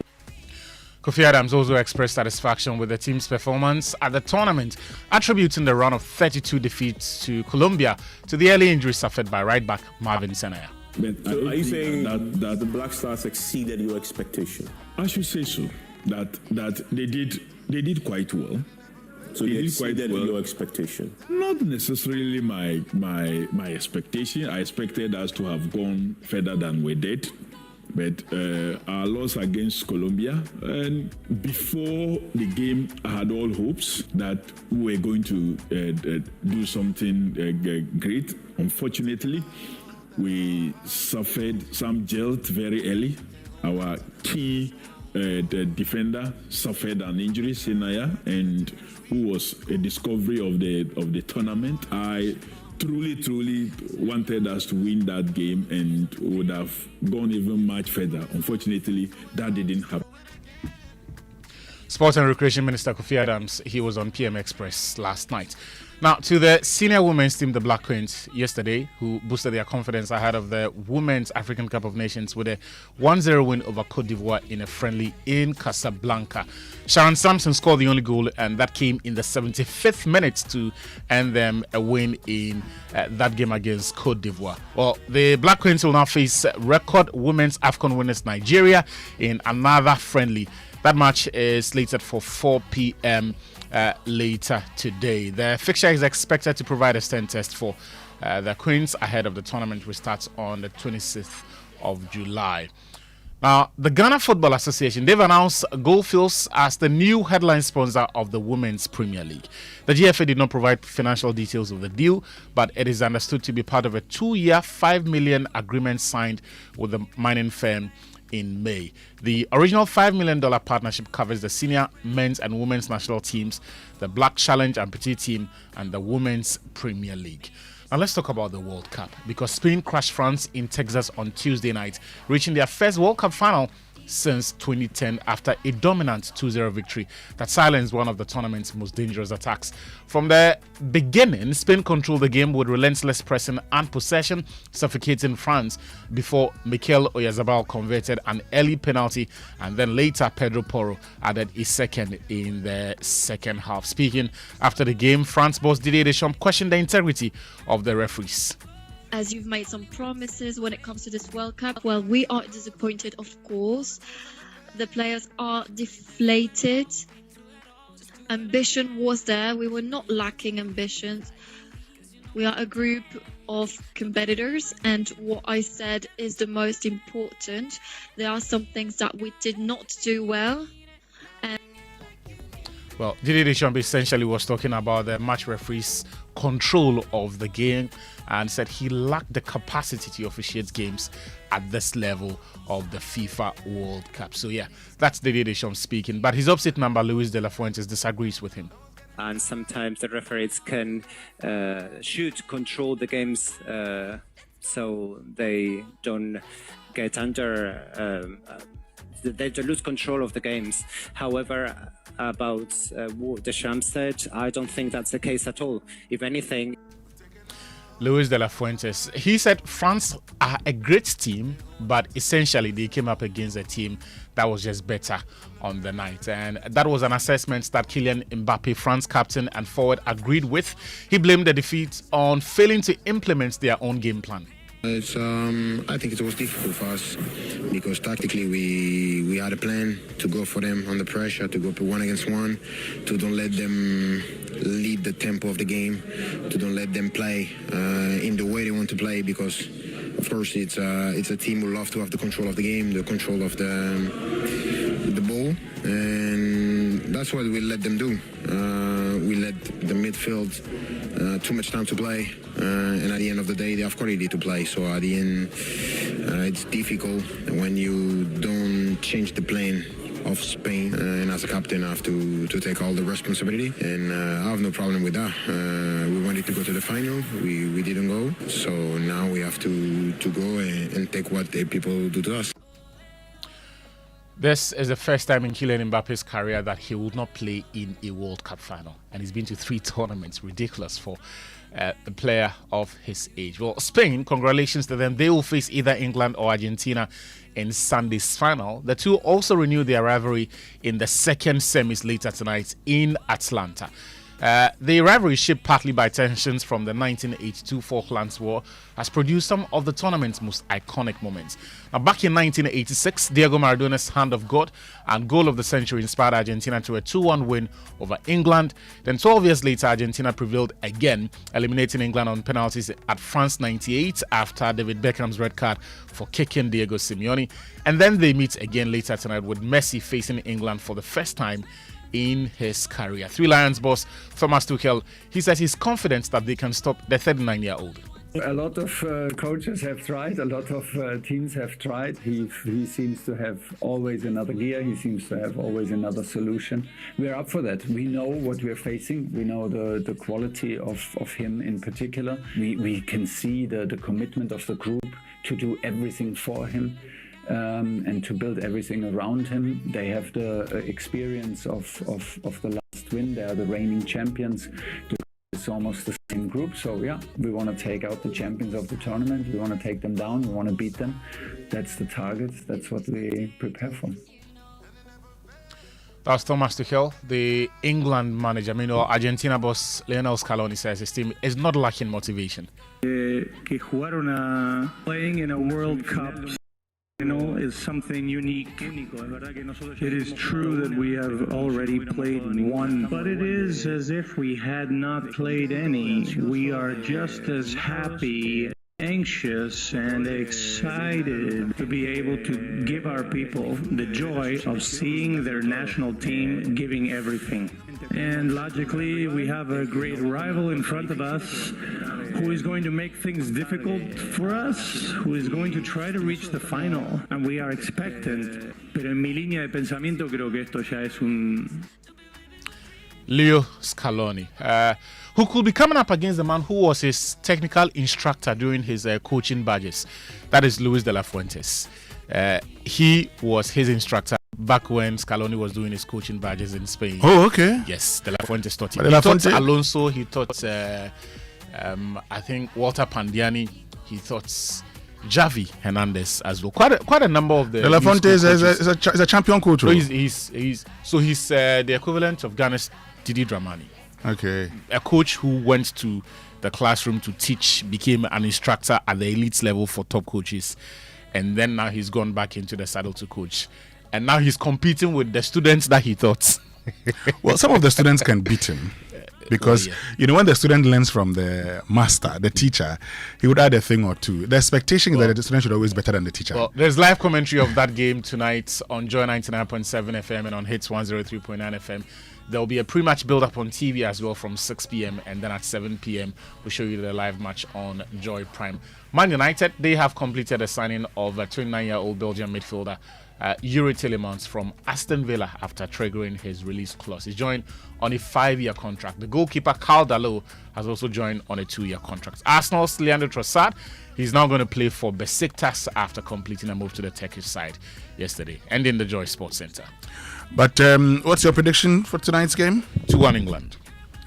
Kofi Adams also expressed satisfaction with the team's performance at the tournament, attributing the run of 32 defeats to Colombia to the early injury suffered by right back Marvin Senaya. So are you saying that the Black Stars exceeded your expectation? I should say so. That they did quite well. So they exceeded your expectation? Not necessarily my expectation. I expected us to have gone further than we did. But our loss against Colombia, and before the game, I had all hopes that we were going to do something great. Unfortunately, we suffered some jolt very early. Our key the defender suffered an injury, Senaya, and who was a discovery of the tournament. I truly wanted us to win that game and would have gone even much further. Unfortunately, that didn't happen. Sports and Recreation Minister Kofi Adams, he was on PM Express last night. Now, to the senior women's team, the Black Queens, yesterday, who boosted their confidence ahead of the Women's African Cup of Nations with a 1-0 win over Cote d'Ivoire in a friendly in Casablanca. Sharon Sampson scored the only goal, and that came in the 75th minute to end them a win in that game against Cote d'Ivoire. Well, the Black Queens will now face record Women's AFCON winners Nigeria in another friendly. That match is slated for 4 p.m. Later today. The fixture is expected to provide a stand test for the Queens ahead of the tournament, which starts on the 26th of July. Now, the Ghana Football Association, they've announced Goldfields as the new headline sponsor of the Women's Premier League. The GFA did not provide financial details of the deal, but it is understood to be part of a 2-year, $5 million agreement signed with the mining firm in May. The original $5 million partnership covers the senior men's and women's national teams, the Black Challenge and Petite team, and the Women's Premier League. Now let's talk about the World Cup, because Spain crushed France in Texas on Tuesday night, reaching their first World Cup final since 2010 after a dominant 2-0 victory that silenced one of the tournament's most dangerous attacks. From the beginning, Spain controlled the game with relentless pressing and possession, suffocating France before Mikel Oyarzabal converted an early penalty, and then later Pedro Porro added a second in the second half. Speaking after the game, France boss Didier Deschamps questioned the integrity of the referees. As you've made some promises when it comes to this World Cup, well, we are disappointed, of course. The players are deflated. Ambition was there. We were not lacking ambitions. We are a group of competitors, and what I said is the most important. There are some things that we did not do well. Well, Didier Deschamps essentially was talking about the match referee's control of the game and said he lacked the capacity to officiate games at this level of the FIFA World Cup. So yeah, that's Didier Deschamps speaking. But his opposite number, Luis de la Fuentes, disagrees with him. And sometimes the referees should control the games so they don't get under... they lose control of the games. However, about what Deschamps said, I don't think that's the case at all. If anything... Luis de la Fuentes, he said France are a great team, but essentially they came up against a team that was just better on the night. And that was an assessment that Kylian Mbappe, France captain and forward, agreed with. He blamed the defeat on failing to implement their own game plan. I think it was difficult for us because tactically we had a plan to go for them under pressure, to go for 1 against 1, to don't let them lead the tempo of the game, to don't let them play in the way they want to play, because of course it's a team who love to have the control of the game, the control of the ball, and that's what we let them do. We let the midfield too much time to play, and at the end of the day they have quality to play. So at the end it's difficult when you don't change the plan of Spain, and as a captain I have to take all the responsibility, and I have no problem with that. We wanted to go to the final, we didn't go, so now we have to go and take what the people do to us. This is the first time in Kylian Mbappe's career that he would not play in a World Cup final, and he's been to 3 tournaments. Ridiculous for a player of his age. Well, Spain, congratulations to them. They will face either England or Argentina in Sunday's final. The two also renewed their rivalry in the second semis later tonight in Atlanta. The rivalry, shaped partly by tensions from the 1982 Falklands War, has produced some of the tournament's most iconic moments. Now, back in 1986, Diego Maradona's hand of God and goal of the century inspired Argentina to a 2-1 win over England. Then 12 years later, Argentina prevailed again, eliminating England on penalties at France 98 after David Beckham's red card for kicking Diego Simeone. And then they meet again later tonight with Messi facing England for the first time in his career. 3 Lions boss Thomas Tuchel, he says he's confident that they can stop the 39-year-old. A lot of coaches have tried, a lot of teams have tried. He seems to have always another gear, he seems to have always another solution. We're up for that. We know what we're facing, we know the quality of him in particular. We can see the commitment of the group to do everything for him. And to build everything around him. They have the experience of the last win. They are the reigning champions. The it's almost the same group. So yeah, we want to take out the champions of the tournament. We want to take them down. We want to beat them. That's the target. That's what we prepare for. That's Thomas Tuchel, the England manager. Argentina boss Lionel Scaloni says his team is not lacking motivation. Playing in a World Cup, is something unique. It is true that we have already played one, but it is as if we had not played any. We are just as happy, anxious and excited to be able to give our people the joy of seeing their national team giving everything. And logically, we have a great rival in front of us who is going to make things difficult for us, who is going to try to reach the final, and we are expectant. Pero en mi línea de pensamiento creo que esto ya es un... Leo Scaloni, who could be coming up against the man who was his technical instructor during his coaching badges. That is Luis de la Fuentes. He was his instructor back when Scaloni was doing his coaching badges in Spain. Oh, okay. Yes, de la Fuentes taught him. But He taught Alonso, he taught, I think, Walter Pandiani, he taught Javi Hernandez as well. Quite a number of the... De la Fuentes is a champion coach. So he's the equivalent of Ghana's Didi Dramani. Okay. A coach who went to the classroom to teach, became an instructor at the elite level for top coaches. And then now he's gone back into the saddle to coach. And now he's competing with the students that he taught. Well, some of the students can beat him. Because, when the student learns from the master, the teacher, he would add a thing or two. The expectation is that the student should always be better than the teacher. Well, there's live commentary of that game tonight on Joy 99.7 FM and on Hits 103.9 FM. There will be a pre-match build-up on TV as well from 6 p.m. and then at 7 p.m. we'll show you the live match on Joy Prime. Man United, they have completed the signing of a 29-year-old Belgian midfielder, Yuri Tillemans from Aston Villa after triggering his release clause. He's joined on a 5-year contract. The goalkeeper, Karl Dalot, has also joined on a 2-year contract. Arsenal's Leandro Trossard, he's now going to play for Besiktas after completing a move to the Turkish side yesterday and in the Joy Sports Centre. But what's your prediction for tonight's game? 2-1 England.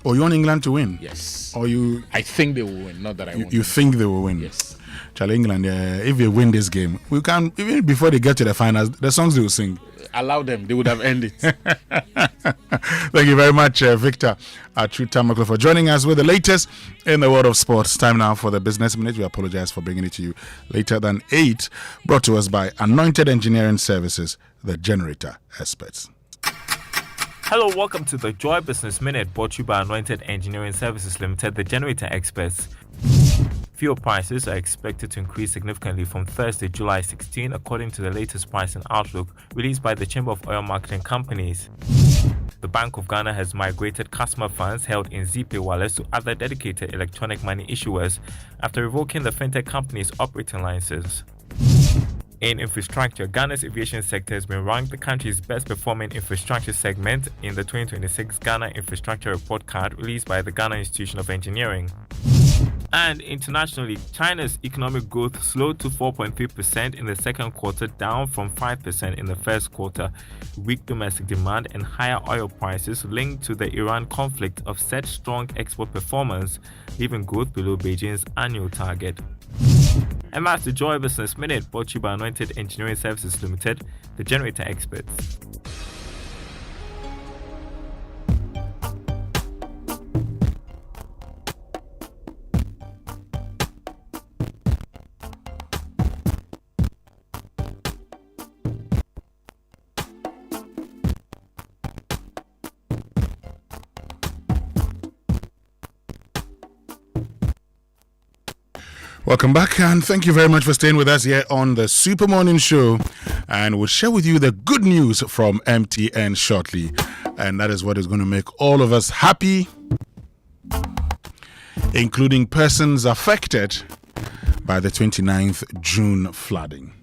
Oh, you want England to win? Yes. Or you? I think they will win, not that I want. You think they will win? Yes. Charlie, England, if they win this game, we can, even before they get to the finals, the songs they will sing. Allow them, they would have ended. Thank you very much, Victor Achutamako, for joining us with the latest in the world of sports. Time now for the Business Minute. We apologize for bringing it to you later than 8. Brought to us by Anointed Engineering Services, the generator experts. Hello, welcome to the Joy Business Minute, brought to you by Anointed Engineering Services Limited, the generator experts. Fuel prices are expected to increase significantly from Thursday, July 16, according to the latest pricing outlook released by the Chamber of Oil Marketing Companies. The Bank of Ghana has migrated customer funds held in ZPay wallets to other dedicated electronic money issuers after revoking the fintech company's operating license. In infrastructure, Ghana's aviation sector has been ranked the country's best performing infrastructure segment in the 2026 Ghana Infrastructure Report Card released by the Ghana Institution of Engineering. And internationally, China's economic growth slowed to 4.3% in the second quarter, down from 5% in the first quarter. Weak domestic demand and higher oil prices linked to the Iran conflict offset strong export performance, leaving growth below Beijing's annual target. And that's the Joy Business Minute, brought to you by Anointed Engineering Services Limited, the generator experts. Welcome back, and thank you very much for staying with us here on the Super Morning Show. And we'll share with you the good news from MTN shortly. And that is what is going to make all of us happy, including persons affected by the 29th June flooding.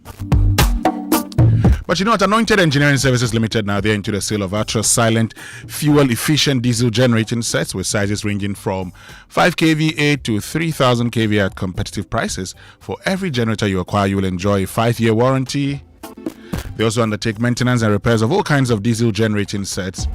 But you know what? Anointed Engineering Services Limited, now they're into the sale of ultra-silent, fuel-efficient diesel generating sets with sizes ranging from 5 kVA to 3,000 kVA at competitive prices. For every generator you acquire, you will enjoy a 5-year warranty. They also undertake maintenance and repairs of all kinds of diesel generating sets.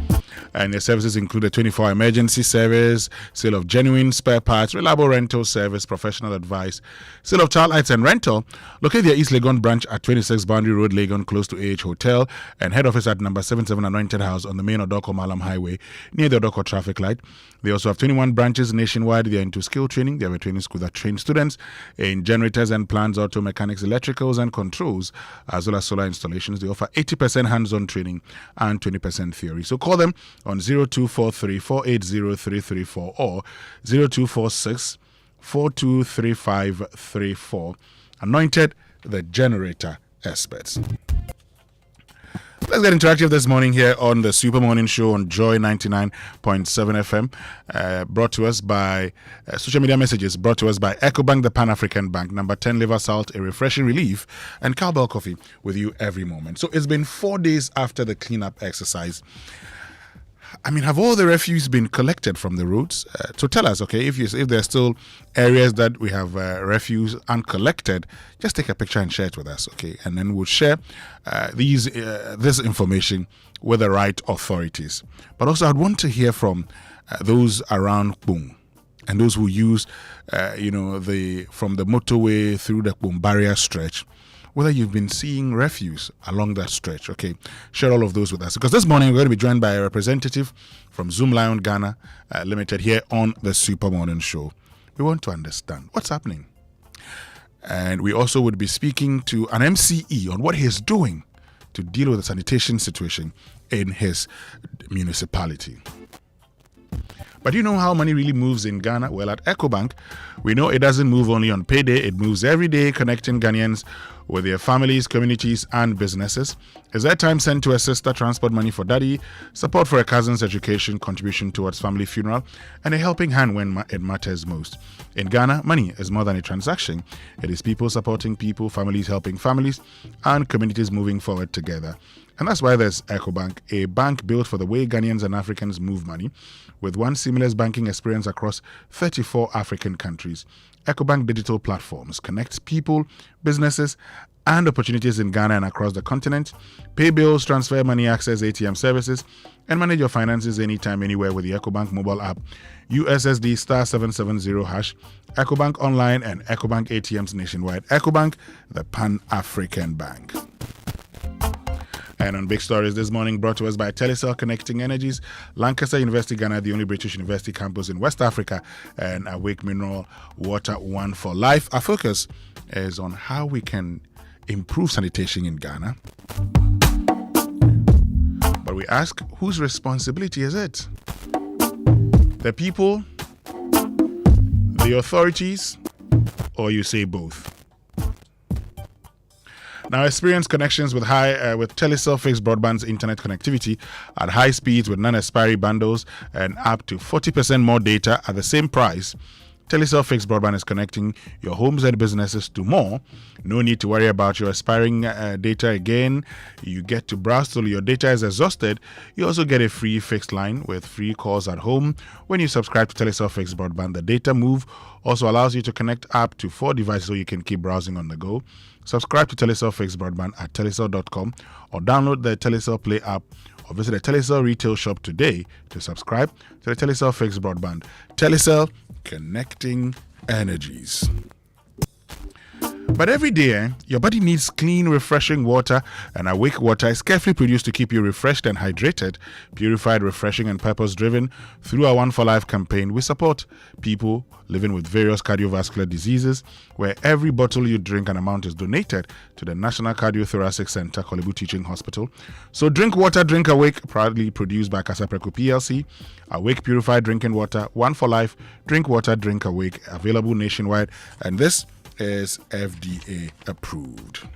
And their services include a 24-hour emergency service, sale of genuine spare parts, reliable rental service, professional advice, sale of child lights and rental. Locate their East Legon branch at 26 Boundary Road, Legon, close to AH Hotel, and head office at number 77 Anointed House on the main Odoko Malam Highway near the Odoko traffic light. They also have 21 branches nationwide. They are into skill training. They have a training school that trains students in generators and plants, auto mechanics, electricals and controls, as well as solar installations. They offer 80% hands-on training and 20% theory. So call them on 0243 480 334 or 0246 423534. Anointed, the generator experts. Let's get interactive this morning here on the Super Morning Show on Joy 99.7 FM. Brought to us by social media messages, brought to us by EcoBank, the Pan-African Bank, number 10 liver salt, a refreshing relief, and Cowbell Coffee with you every moment. So it's been 4 days after the cleanup exercise. I mean, have all the refuse been collected from the roads? So tell us, okay, if there's still areas that we have refuse uncollected, just take a picture and share it with us, okay? And then we'll share this information with the right authorities. But also, I'd want to hear from those around Kpung and those who use, from the motorway through the Kpung barrier stretch, whether you've been seeing refuse along that stretch. Okay, share all of those with us. Because this morning we're going to be joined by a representative from Zoom Lion Ghana Limited here on the Super Morning Show. We want to understand what's happening. And we also would be speaking to an MCE on what he's doing to deal with the sanitation situation in his municipality. But do you know how money really moves in Ghana? Well, at EcoBank, we know it doesn't move only on payday. It moves every day, connecting Ghanaians with their families, communities, and businesses. Is there time sent to a sister, transport money for daddy, support for a cousin's education, contribution towards family funeral, and a helping hand when it matters most? In Ghana, money is more than a transaction. It is people supporting people, families helping families, and communities moving forward together. And that's why there's EcoBank, a bank built for the way Ghanaians and Africans move money, with one seamless banking experience across 34 African countries. EcoBank digital platforms connect people, businesses, and opportunities in Ghana and across the continent. Pay bills, transfer money, access ATM services, and manage your finances anytime, anywhere with the EcoBank mobile app, USSD *770#, EcoBank Online, and EcoBank ATMs nationwide. EcoBank, the Pan-African Bank. And on Big Stories this morning, brought to us by Telecel Connecting Energies, Lancaster University Ghana, the only British university campus in West Africa, and Awake Mineral Water, One for Life. Our focus is on how we can improve sanitation in Ghana. But we ask, whose responsibility is it? The people, the authorities, or you say both? Now, experience connections with Telecel fixed broadband's internet connectivity at high speeds with non-expiry bundles and up to 40% more data at the same price. Telecel fixed broadband is connecting your homes and businesses to more. No need to worry about your expiring data again. You get to browse till your data is exhausted. You also get a free fixed line with free calls at home. When you subscribe to Telecel fixed broadband, the data move also allows you to connect up to 4 devices so you can keep browsing on the go. Subscribe to Telecel fixed broadband at telecel.com or download the Telecel Play app or visit a Telecel retail shop today to subscribe to the Telecel fixed broadband. Telecel, connecting energies. But every day, your body needs clean, refreshing water, and Awake Water is carefully produced to keep you refreshed and hydrated. Purified, refreshing, and purpose-driven. Through our One for Life campaign, we support people living with various cardiovascular diseases, where every bottle you drink, an amount is donated to the National Cardiothoracic Center, Kolebu Teaching Hospital. So drink water, drink Awake, proudly produced by Kasapreco PLC. Awake Purified Drinking Water, One for Life, drink water, drink Awake, available nationwide. And this is FDA approved.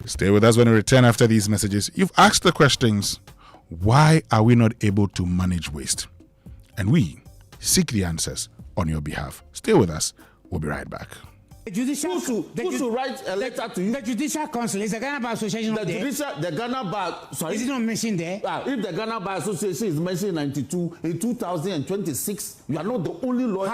Stay with us when we return after these messages. You've asked the questions, why are we not able to manage waste? And we seek the answers on your behalf. Stay with us. We'll be right back. Who should write a letter to you? The Judicial Council is the Ghana Bar Association. The Ghana Bar. Sorry, is it not mentioned there? If the Ghana Bar Association is mentioned in 92, in 2026, you are not the only lawyer.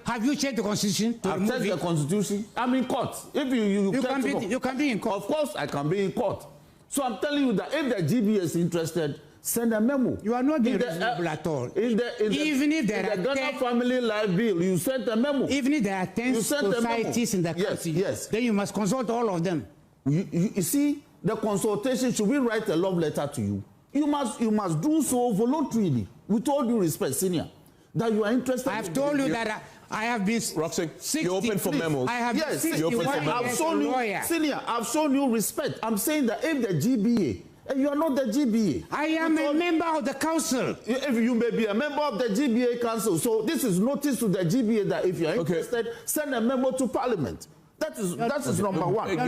Have you checked the Constitution? I've checked the Constitution. I'm in court. If you can be in court. Of course, I can be in court. So I'm telling you that if the GBA is interested, send a memo. You are not being reasonable at all. Even if there are Ghana Family Life Bill, you sent a memo. Even if there are 10 societies in the country, then you must consult all of them. You see, the consultation, should we write a love letter to you? You must do so voluntarily, with all due respect, senior, that you are interested. I have told you that I have been Roxy, you're open for memos. I have been 61 years a lawyer. Senior, I've shown you respect. I'm saying that if the GBA, and you are not the GBA. I am a member of the council. If you may be a member of the GBA council, so this is notice to the GBA that if you are interested, send a memo to Parliament. That is number one. I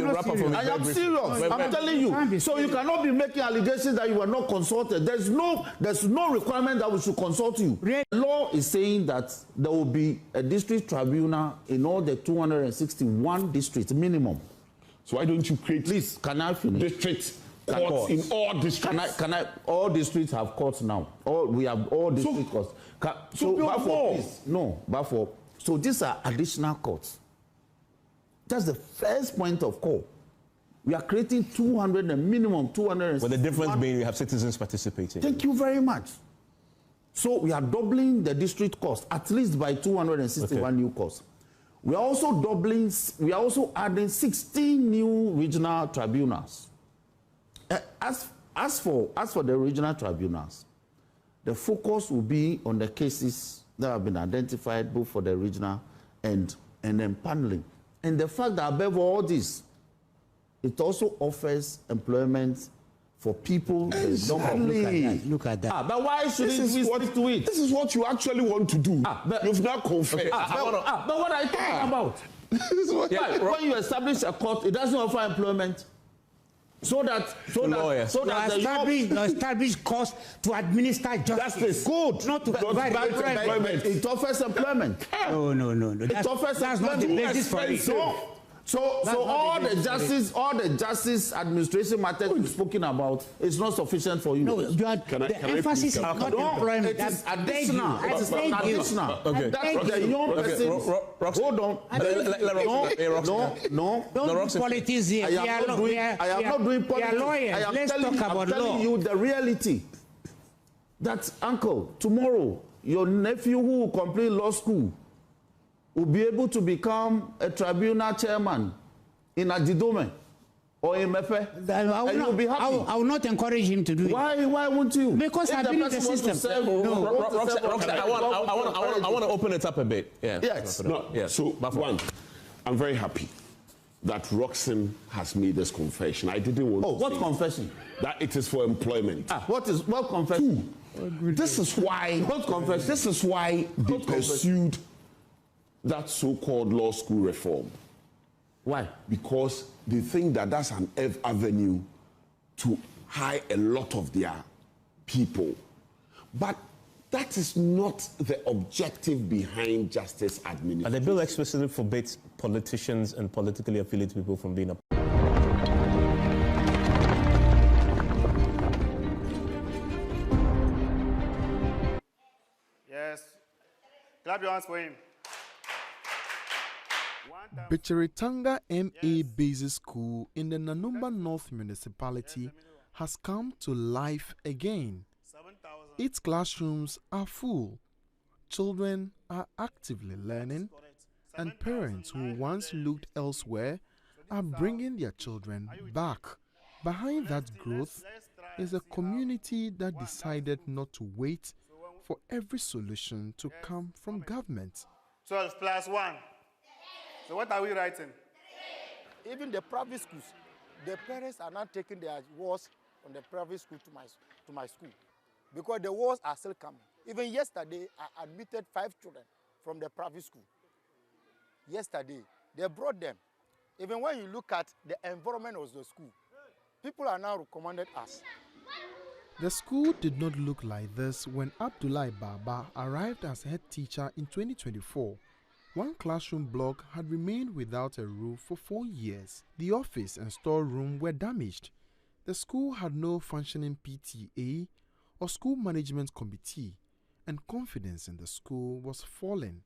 am serious. I'm telling you. So you cannot be making allegations that you were not consulted. There's no requirement that we should consult you. The law is saying that there will be a district tribunal in all the 261 districts minimum. So why don't you create? Please, can I finish? District courts in all districts. Can I? All districts have courts now. We have all district courts. So these are additional courts. That's the first point of call. We are creating 200 and minimum 200. But the difference being you have citizens participating. Thank you very much. So we are doubling the district cost at least by 261 new costs. We are also adding 16 new regional tribunals. As for the regional tribunals, the focus will be on the cases that have been identified both for the regional and empaneling. And the fact that above all this, it also offers employment for people. Exactly. Look at that. But why shouldn't we stick to it? This is what you actually want to do. You've not confessed. But what are you talking about? When you establish a court, it doesn't offer employment. So that establish costs to administer justice. Good. Not to provide employment. It offers employment. No. It offers that's not the basis for it. So all the justice administration matters we've spoken about is not sufficient for you. No, the emphasis is not employment. It is additional. It is additional. Okay. That's the young person. Hold on. No. Don't do politics here. I am not doing politics. We are lawyers. Let's talk about law. I'm telling you the reality. That, uncle, tomorrow, your nephew who will complete law school will be able to become a tribunal chairman in Ajidome or in Mefe. And you'll be happy. I will not encourage him to do it. Why won't you? Because I believe the system. I want to open it up a bit. Yeah. Yes. So, one, I'm very happy that Roxanne has made this confession. I didn't want to what confession? That it is for employment. What confession? This is why. What confession? This is why they pursued that so-called law school reform. Why? Because they think that that's an avenue to hire a lot of their people. But that is not the objective behind justice administration. The bill explicitly forbids politicians and politically affiliated people from being a... Yes. Clap your hands for him. Bichiritanga MA Basic School in the Nanumba North Municipality has come to life again. Its classrooms are full. Children are actively learning, and parents who once looked elsewhere are bringing their children back. Behind that growth is a community that decided not to wait for every solution to come from government. 12 plus 1. So what are we writing? Even the private schools, the parents are not taking their walls from the private school to my school because the walls are still coming. Even yesterday, I admitted 5 children from the private school. Yesterday, they brought them. Even when you look at the environment of the school, people are now recommended us. The school did not look like this when Abdullah Baba arrived as head teacher in 2024. One classroom block had remained without a roof for 4 years. The office and storeroom were damaged. The school had no functioning PTA or school management committee, and confidence in the school was falling.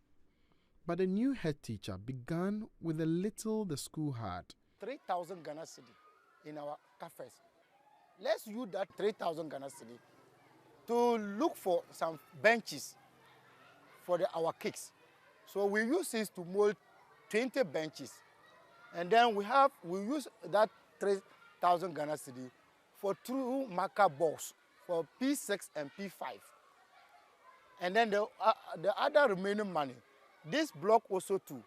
But the new head teacher began with the little the school had. 3,000 Ghana cedi in our cafes let's use that 3,000 Ghana cedi to look for some benches for our kids. So we use this to mold 20 benches. And then we use that 3,000 Ghana cedi for 2 marker balls for P6 and P5. And then the other remaining money, this block also too,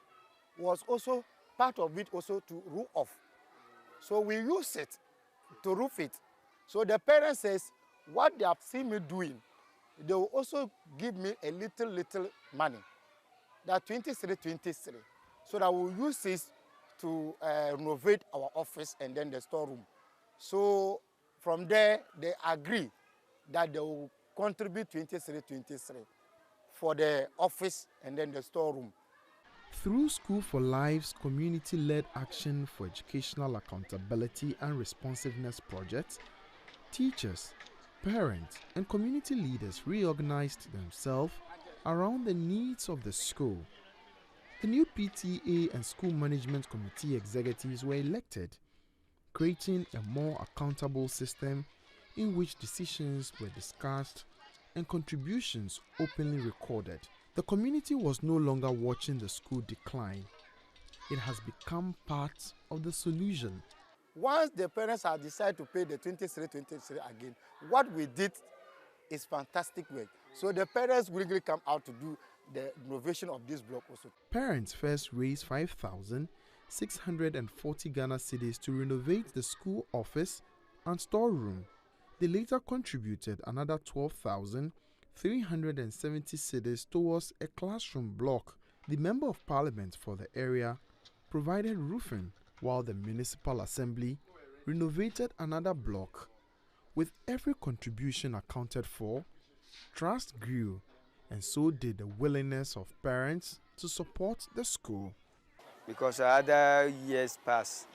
was also part of it also to roof off. So we use it to roof it. So the parents says, what they have seen me doing, they will also give me a little money. That 23. So that we'll use this to renovate our office and then the storeroom. So from there, they agree that they will contribute 23 for the office and then the storeroom. Through School for Life's community-led action for educational accountability and responsiveness projects, teachers, parents, and community leaders reorganized themselves around the needs of the school. The new PTA and school management committee executives were elected, creating a more accountable system in which decisions were discussed and contributions openly recorded. The community was no longer watching the school decline. It has become part of the solution. Once the parents have decided to pay the 23 again, what we did is fantastic work. So the parents will really come out to do the renovation of this block also. Parents first raised 5,640 Ghana cedis to renovate the school office and storeroom. They later contributed another 12,370 cedis towards a classroom block. The Member of Parliament for the area provided roofing, while the Municipal Assembly renovated another block. With every contribution accounted for, trust grew, and so did the willingness of parents to support the school. Because other years passed,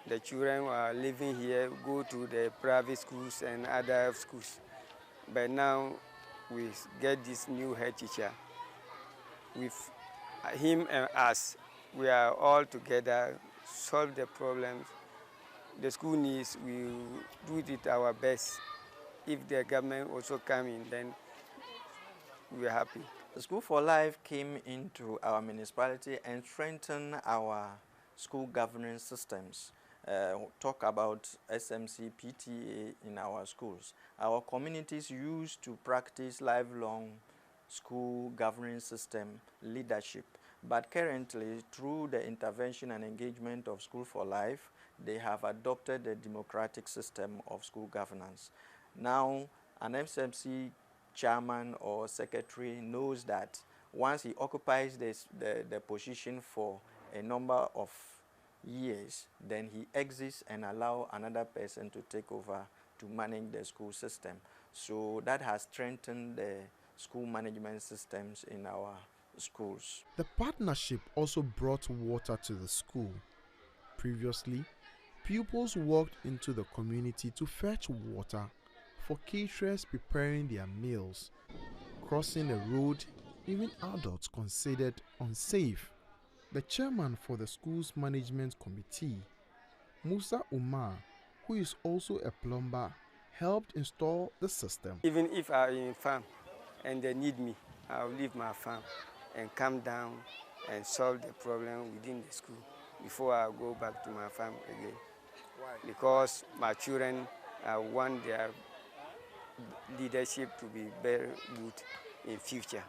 the children were living here, go to the private schools and other schools. But now we get this new head teacher. With him and us, we are all together, solve the problems. The school needs, we do it our best. If the government also come in, then we are happy. The School for Life came into our municipality and strengthened our school governance systems. Talk about SMC, PTA in our schools. Our communities used to practice lifelong school governance system leadership. But currently, through the intervention and engagement of School for Life, they have adopted the democratic system of school governance. Now, an SMC chairman or secretary knows that once he occupies the position for a number of years, then he exits and allows another person to take over to manage the school system. So that has strengthened the school management systems in our schools. The partnership also brought water to the school. Previously, pupils walked into the community to fetch water for caterers preparing their meals. Crossing the road, even adults considered unsafe. The chairman for the school's management committee, Musa Umar, who is also a plumber, helped install the system. Even if I'm in farm and they need me, I'll leave my farm and come down and solve the problem within the school before I go back to my farm again. Why? Because my children want their leadership to be very good in future.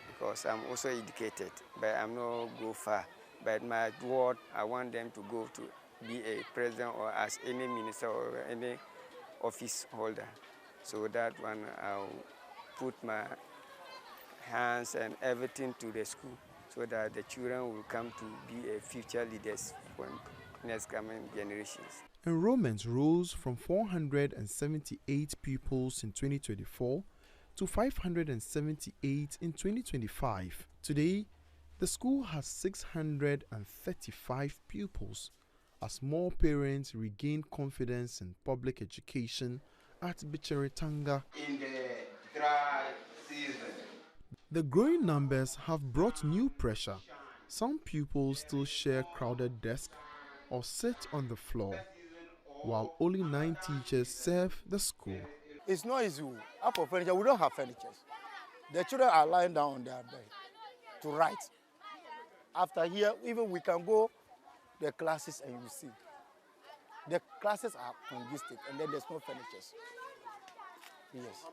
Because I'm also educated, but I'm not go far. But my ward, I want them to go to be a president or as any minister or any office holder. So that one, I'll put my hands and everything to the school so that the children will come to be a future leaders for next coming generations. Enrollments rose from 478 pupils in 2024 to 578 in 2025. Today, the school has 635 pupils as more parents regain confidence in public education at Bicheretanga. In the dry season, the growing numbers have brought new pressure. Some pupils still share crowded desks or sit on the floor. while only 9 teachers serve the school. It's not easy. For furniture, we don't have furniture. The children are lying down on their bed to write. After here, even we can go the classes and you see. The classes are congested and then there's no furniture. Yes.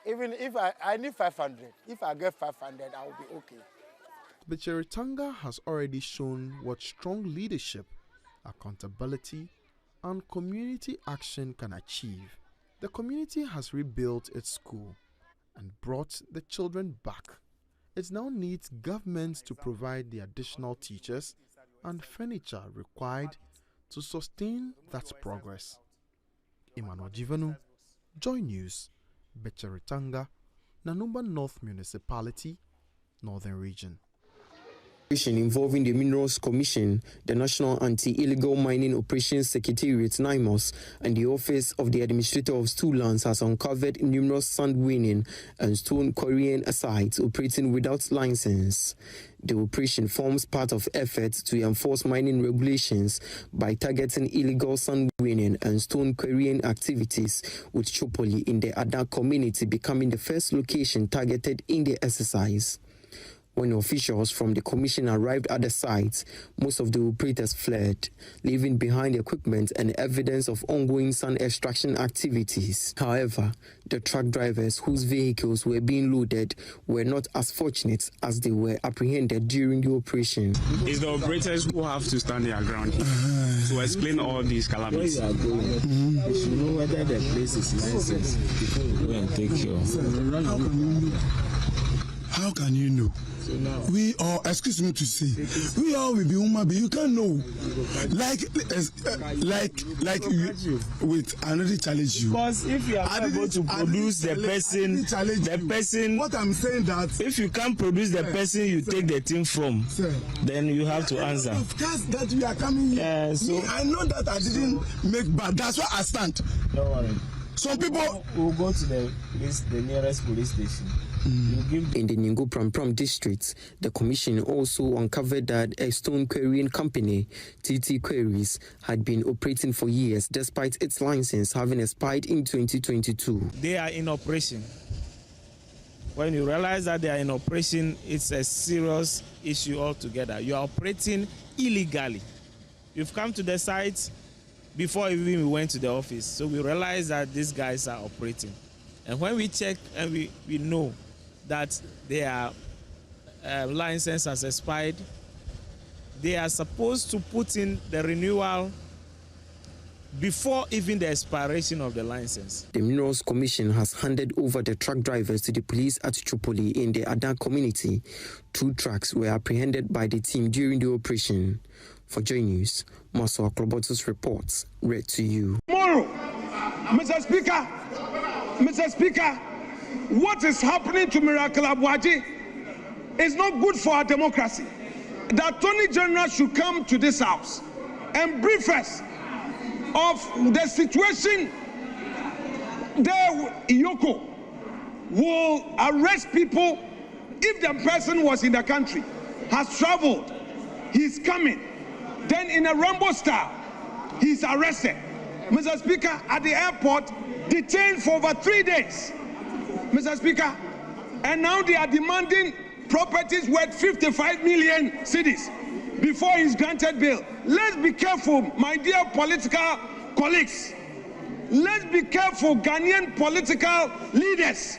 Even if I need 500, if I get 500, I will be okay. The Cheritanga has already shown what strong leadership, accountability, and community action can achieve. The community has rebuilt its school and brought the children back. It now needs government to provide the additional teachers and furniture required to sustain that progress. Emmanuel Jivanu, Joy News, Becheritanga, Nanumba North Municipality, Northern Region. Involving the Minerals Commission, the National Anti-Illegal Mining Operations Secretariat (NIMOS), and the Office of the Administrator of Stool Lands has uncovered numerous sand winning and stone quarrying sites operating without license. The operation forms part of efforts to enforce mining regulations by targeting illegal sand winning and stone quarrying activities, with Chopoli in the Adom community becoming the first location targeted in the exercise. When officials from the commission arrived at the site, most of the operators fled, leaving behind equipment and evidence of ongoing sand extraction activities. However, the truck drivers whose vehicles were being loaded were not as fortunate as they were apprehended during the operation. It's the operators who have to stand their ground to explain all these calamities. Where you are going, you should know whether the place is licensed before you go and take your... How can you know? We all, excuse me to say, we all will be human beings. You can't know. Like you, with another challenge you. Because if you are able to produce the person, what I'm saying that if you can't produce the person you take the thing from, then you have to answer. Of course that we are coming here. Yeah, so I know that I didn't make bad. That's why I stand. Don't worry. Some people will go to the nearest police station. In the Ningo Pram district, the commission also uncovered that a stone quarrying company, TT Quarries, had been operating for years despite its license having expired in 2022. They are in operation. When you realize that they are in operation, it's a serious issue altogether. You are operating illegally. You've come to the site before even we went to the office, so we realized that these guys are operating. And when we check and we know that their license has expired, they are supposed to put in the renewal before even the expiration of the license. The Minerals Commission has handed over the truck drivers to the police at Tripoli in the Adom community. 2 trucks were apprehended by the team during the operation. For Joy News, Maso Akrobotus reports, read to you. Tomorrow, Mr. Speaker, what is happening to Miracle Abuaji is not good for our democracy. The Attorney General should come to this house and brief us of the situation there. Iyoko will arrest people if the person was in the country, has traveled, he's coming, then in a Rambo style, he's arrested. Mr. Speaker, at the airport, detained for over 3 days. Mr. Speaker, and now they are demanding properties worth 55 million cedis before he's granted bail. Let's be careful, my dear political colleagues. Let's be careful, Ghanaian political leaders.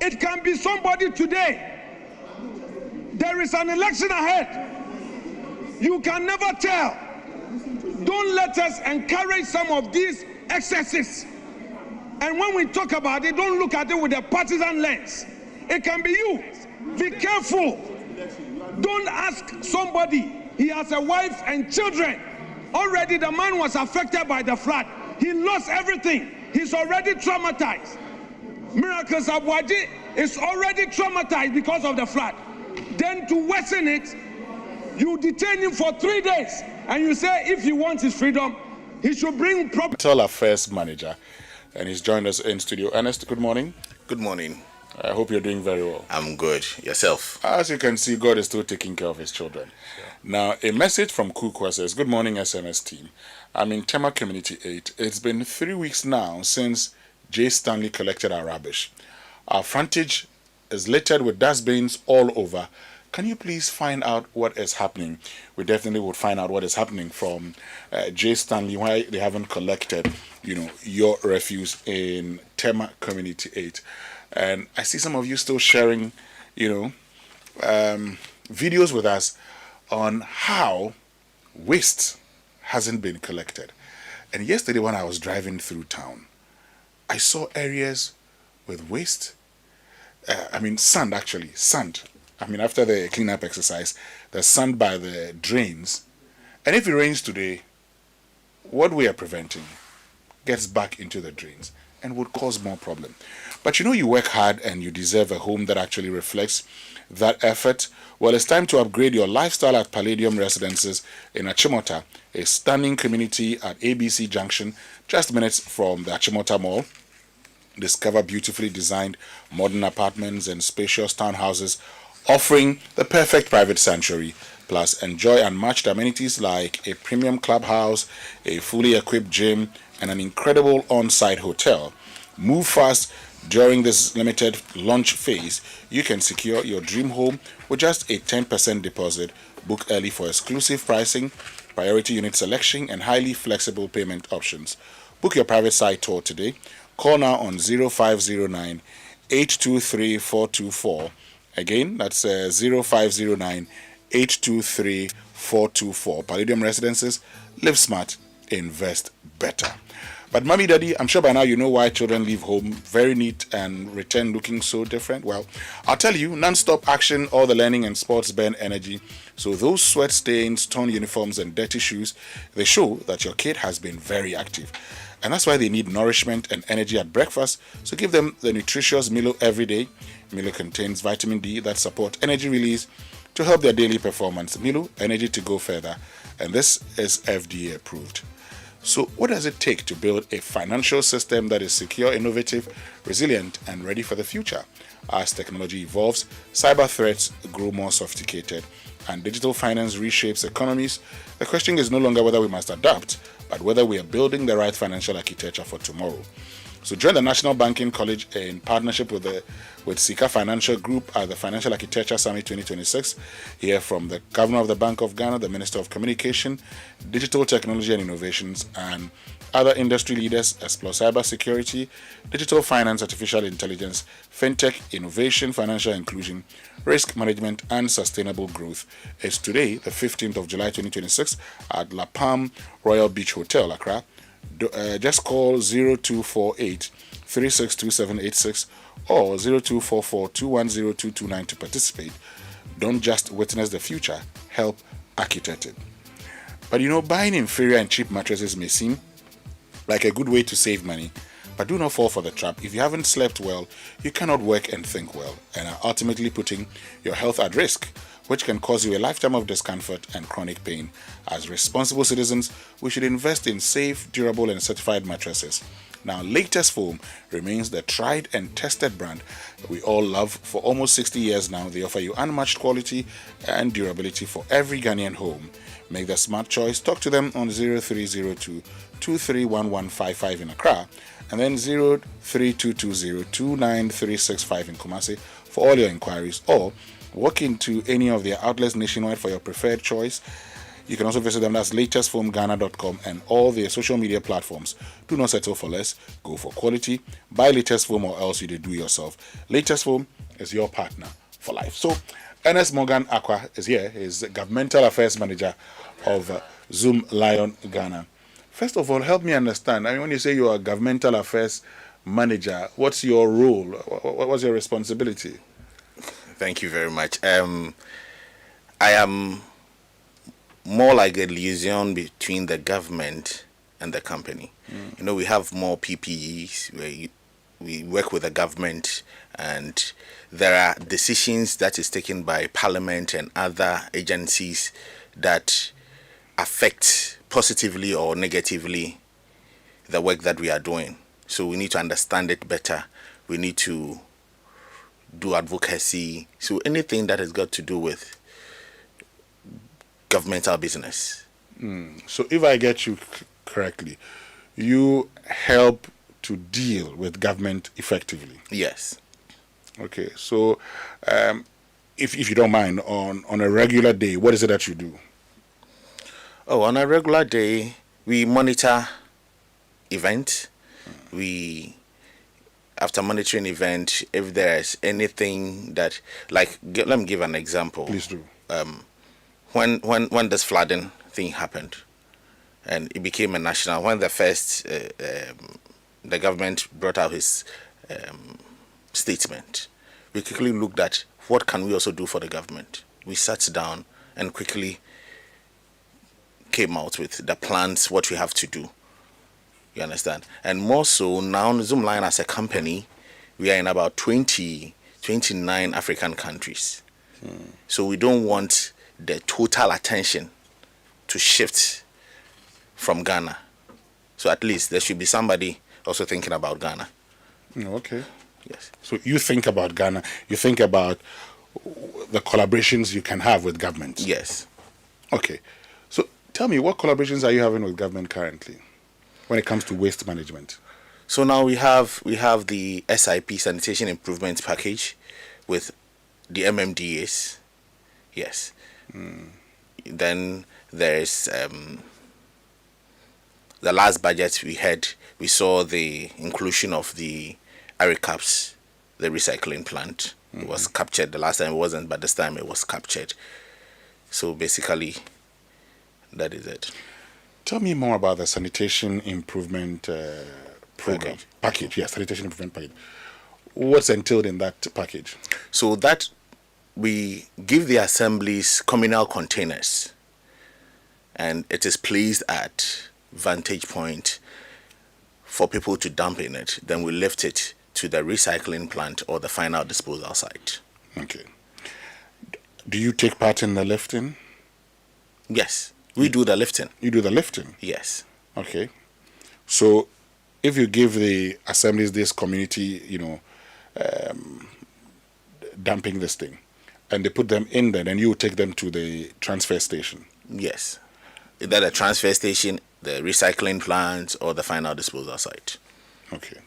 It can be somebody today. There is an election ahead. You can never tell. Don't let us encourage some of these excesses. And when we talk about it, don't look at it with a partisan lens. It can be you. Be careful. Don't ask somebody. He has a wife and children. Already the man was affected by the flood. He lost everything. He's already traumatized. Miracle Abuaji is already traumatized because of the flood. Then to worsen it, you detain him for 3 days and you say if he wants his freedom, he should bring property. Tell our first manager, and he's joined us in studio. Ernest, good morning. Good morning. I hope you're doing very well. I'm good. Yourself? As you can see, God is still taking care of his children. Sure. Now, a message from Kukwa says, good morning, SMS team. I'm in Tema Community 8. It's been 3 weeks now since J. Stanley collected our rubbish. Our frontage is littered with dustbins all over. Can you please find out what is happening? We definitely would find out what is happening from J. Stanley, why they haven't collected, your refuse in Tema Community 8. And I see some of you still sharing, videos with us on how waste hasn't been collected. And yesterday when I was driving through town, I saw areas with waste. Sand. After the cleanup exercise, there's sand by the drains. And if it rains today, what we are preventing gets back into the drains and would cause more problem. But you work hard and you deserve a home that actually reflects that effort. Well, it's time to upgrade your lifestyle at Palladium Residences in Achimota, a stunning community at ABC Junction, just minutes from the Achimota Mall. Discover beautifully designed modern apartments and spacious townhouses offering the perfect private sanctuary. Plus, enjoy unmatched amenities like a premium clubhouse, a fully equipped gym, and an incredible on-site hotel. Move fast during this limited launch phase. You can secure your dream home with just a 10% deposit. Book early for exclusive pricing, priority unit selection, and highly flexible payment options. Book your private site tour today. Call now on 0509 823 424. Again, that's 0509 823 424. Palladium Residences. Live smart, invest better. But mommy, daddy, I'm sure by now you know why children leave home very neat and return looking so different. Well, I'll tell you, non-stop action, all the learning and sports burn energy. So those sweat stains, torn uniforms, and dirty shoes, they show that your kid has been very active. And that's why they need nourishment and energy at breakfast. So give them the nutritious Milo every day. Milo contains vitamin D that supports energy release to help their daily performance. Milo, energy to go further. And this is FDA approved. So what does it take to build a financial system that is secure, innovative, resilient, and ready for the future? As technology evolves, cyber threats grow more sophisticated, and digital finance reshapes economies, the question is no longer whether we must adapt, but whether we are building the right financial architecture for tomorrow. So join the National Banking College in partnership with Sika Financial Group at the Financial Architecture Summit 2026. Hear from the Governor of the Bank of Ghana, the Minister of Communication, Digital Technology and Innovations, and other industry leaders. Explore cybersecurity, digital finance, artificial intelligence, fintech, innovation, financial inclusion, risk management, and sustainable growth. It's today, the 15th of July 2026, at La Palm Royal Beach Hotel, Accra. Just call 0248 362786 or 0244 210229 to participate. Don't just witness the future, help architect it. But buying inferior and cheap mattresses may seem like a good way to save money, but do not fall for the trap. If you haven't slept well, you cannot work and think well, and are ultimately putting your health at risk, which can cause you a lifetime of discomfort and chronic pain. As responsible citizens, we should invest in safe, durable, and certified mattresses. Now, Latest Foam remains the tried and tested brand we all love. For almost 60 years now, they offer you unmatched quality and durability for every Ghanaian home. Make the smart choice. Talk to them on 0302 231155 in Accra and then 03220 29365 in Kumasi for all your inquiries, or walk into any of their outlets nationwide for your preferred choice. You can also visit them at latestfoamghana.com and all their social media platforms. Do not settle for less. Go for quality. Buy Latest Foam or else you do yourself. Latest Foam is your partner for life. So, Ernest Morgan Aqua is here. He's Governmental Affairs Manager of Zoom Lion Ghana. First of all, help me understand. When you say you're a Governmental Affairs Manager, what's your role? What's your responsibility? Thank you very much. I am more like a liaison between the government and the company. We have more PPEs where we work with the government, and there are decisions that is taken by Parliament and other agencies that affect positively or negatively the work that we are doing. So we need to understand it better. We need to do advocacy. So anything that has got to do with governmental business. So if I get you correctly, you help to deal with government effectively. Yes. Okay. So if you don't mind, on a regular day, what is it that you do? Oh, on a regular day, we monitor event. After monitoring event, if there's anything that, like, let me give an example. Please do. When this flooding thing happened, and it became a national, when the first the government brought out his statement, we quickly looked at what can we also do for the government. We sat down and quickly came out with the plans, what we have to do. You understand? And more so, now Zoomline as a company, we are in about 29 African countries. So we don't want the total attention to shift from Ghana. So at least there should be somebody also thinking about Ghana. Okay. Yes. So you think about Ghana, you think about the collaborations you can have with governments. Yes. Okay. So tell me, what collaborations are you having with government currently when it comes to waste management? So now we have the SIP, Sanitation Improvement Package, with the MMDAs. Yes. Then there's the last budget we saw the inclusion of the Aricaps, the recycling plant. It was captured. The last time it wasn't, but this time it was captured. So basically, that is it. Tell me more about the sanitation improvement program. Package. Yes, sanitation improvement package. What's entailed in that package? So that we give the assemblies communal containers, and it is placed at vantage point for people to dump in it. Then we lift it to the recycling plant or the final disposal site. Okay. Do you take part in the lifting? Yes, we do the lifting. You do the lifting? Yes. Okay. So if you give the assemblies this community, dumping this thing, and they put them in there, then you take them to the transfer station? Yes. Either the transfer station, the recycling plant, or the final disposal site. Okay.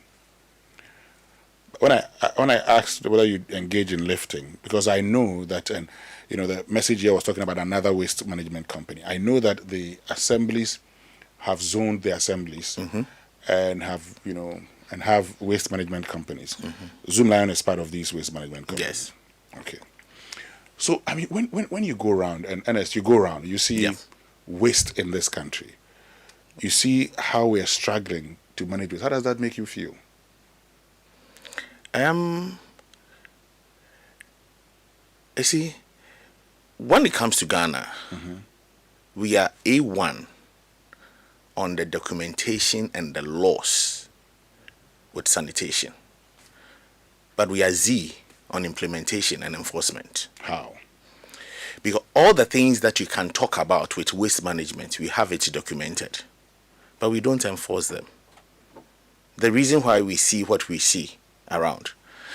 When I asked whether you engage in lifting, because I know that, and the message here was talking about another waste management company. I know that the assemblies have zoned the assemblies and have have waste management companies. Zoomlion is part of these waste management companies. Yes. Okay. So I mean, when you go around, and Ernest, you go around, you see waste in this country. You see how we are struggling to manage it. How does that make you feel? You see, when it comes to Ghana, we are A1 on the documentation and the laws with sanitation. But we are Z on implementation and enforcement. How? Because all the things that you can talk about with waste management, we have it documented, but we don't enforce them. The reason why we see what we see around.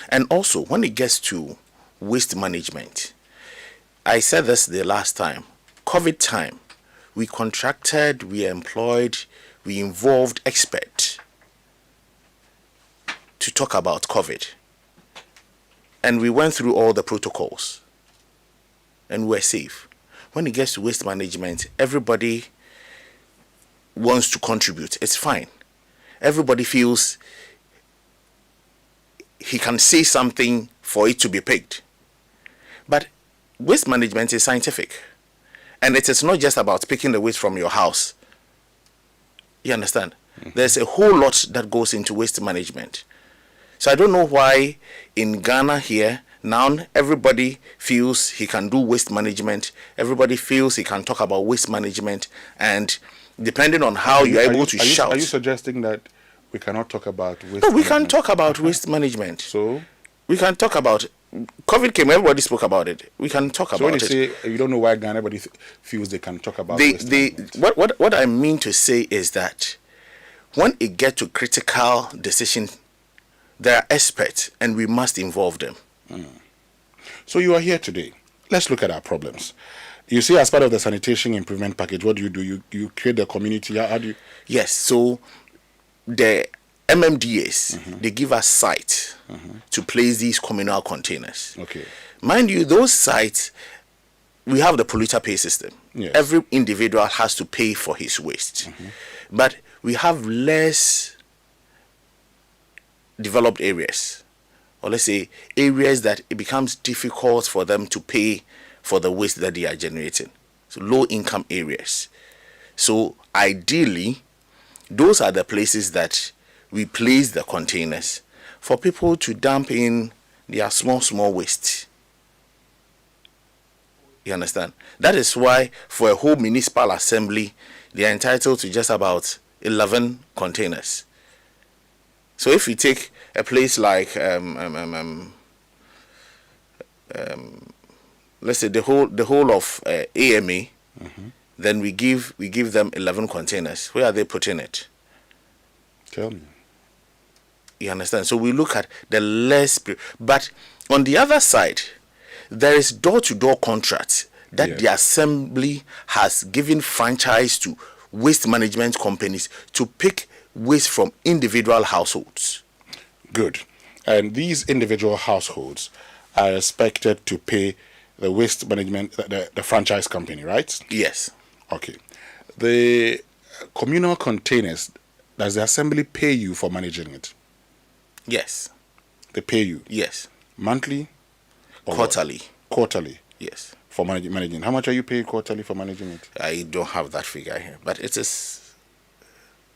And also, when it gets to waste management, I said this the last time, COVID time, we contracted, we employed, we involved experts to talk about COVID. And we went through all the protocols and we're safe. When it gets to waste management, everybody wants to contribute. It's fine. Everybody feels he can say something for it to be picked. But waste management is scientific. And it is not just about picking the waste from your house. You understand? There's a whole lot that goes into waste management. So I don't know why in Ghana here, now everybody feels he can do waste management. Everybody feels he can talk about waste management. And depending on how you're able to shout. Are you suggesting that we cannot talk about waste management? No, we management? can talk about waste management. So? We can talk about COVID came, everybody spoke about it. We can talk about it. So when you say you don't know why Ghana, everybody feels they can talk about waste management. What I mean to say is that when it gets to critical decision, there are experts and we must involve them. So you are here today. Let's look at our problems. You see, as part of the sanitation improvement package, what do? You create the community. How do you? Yes. So the MMDAs, they give us sites to place these communal containers. Okay. Mind you, those sites, we have the polluter pay system. Yes. Every individual has to pay for his waste. But we have less developed areas, or let's say areas that it becomes difficult for them to pay for the waste that they are generating. So low income areas. So ideally, those are the places that we place the containers for people to dump in their small waste. You understand? That is why for a whole municipal assembly, they are entitled to just about 11 containers. So if you take a place like let's say the whole of AMA, then we give them 11 containers. Where are they putting it? Tell me. You understand? So we look at the less, but on the other side, there is door-to-door contracts that the assembly has given franchise to waste management companies to pick waste from individual households. Good. And these individual households are expected to pay the waste management, the franchise company, right? Yes. Okay. The communal containers, does the assembly pay you for managing it? Yes. They pay you? Yes. Monthly? Quarterly. Quarterly? Yes. For managing. How much are you paid quarterly for managing it? I don't have that figure here, but it is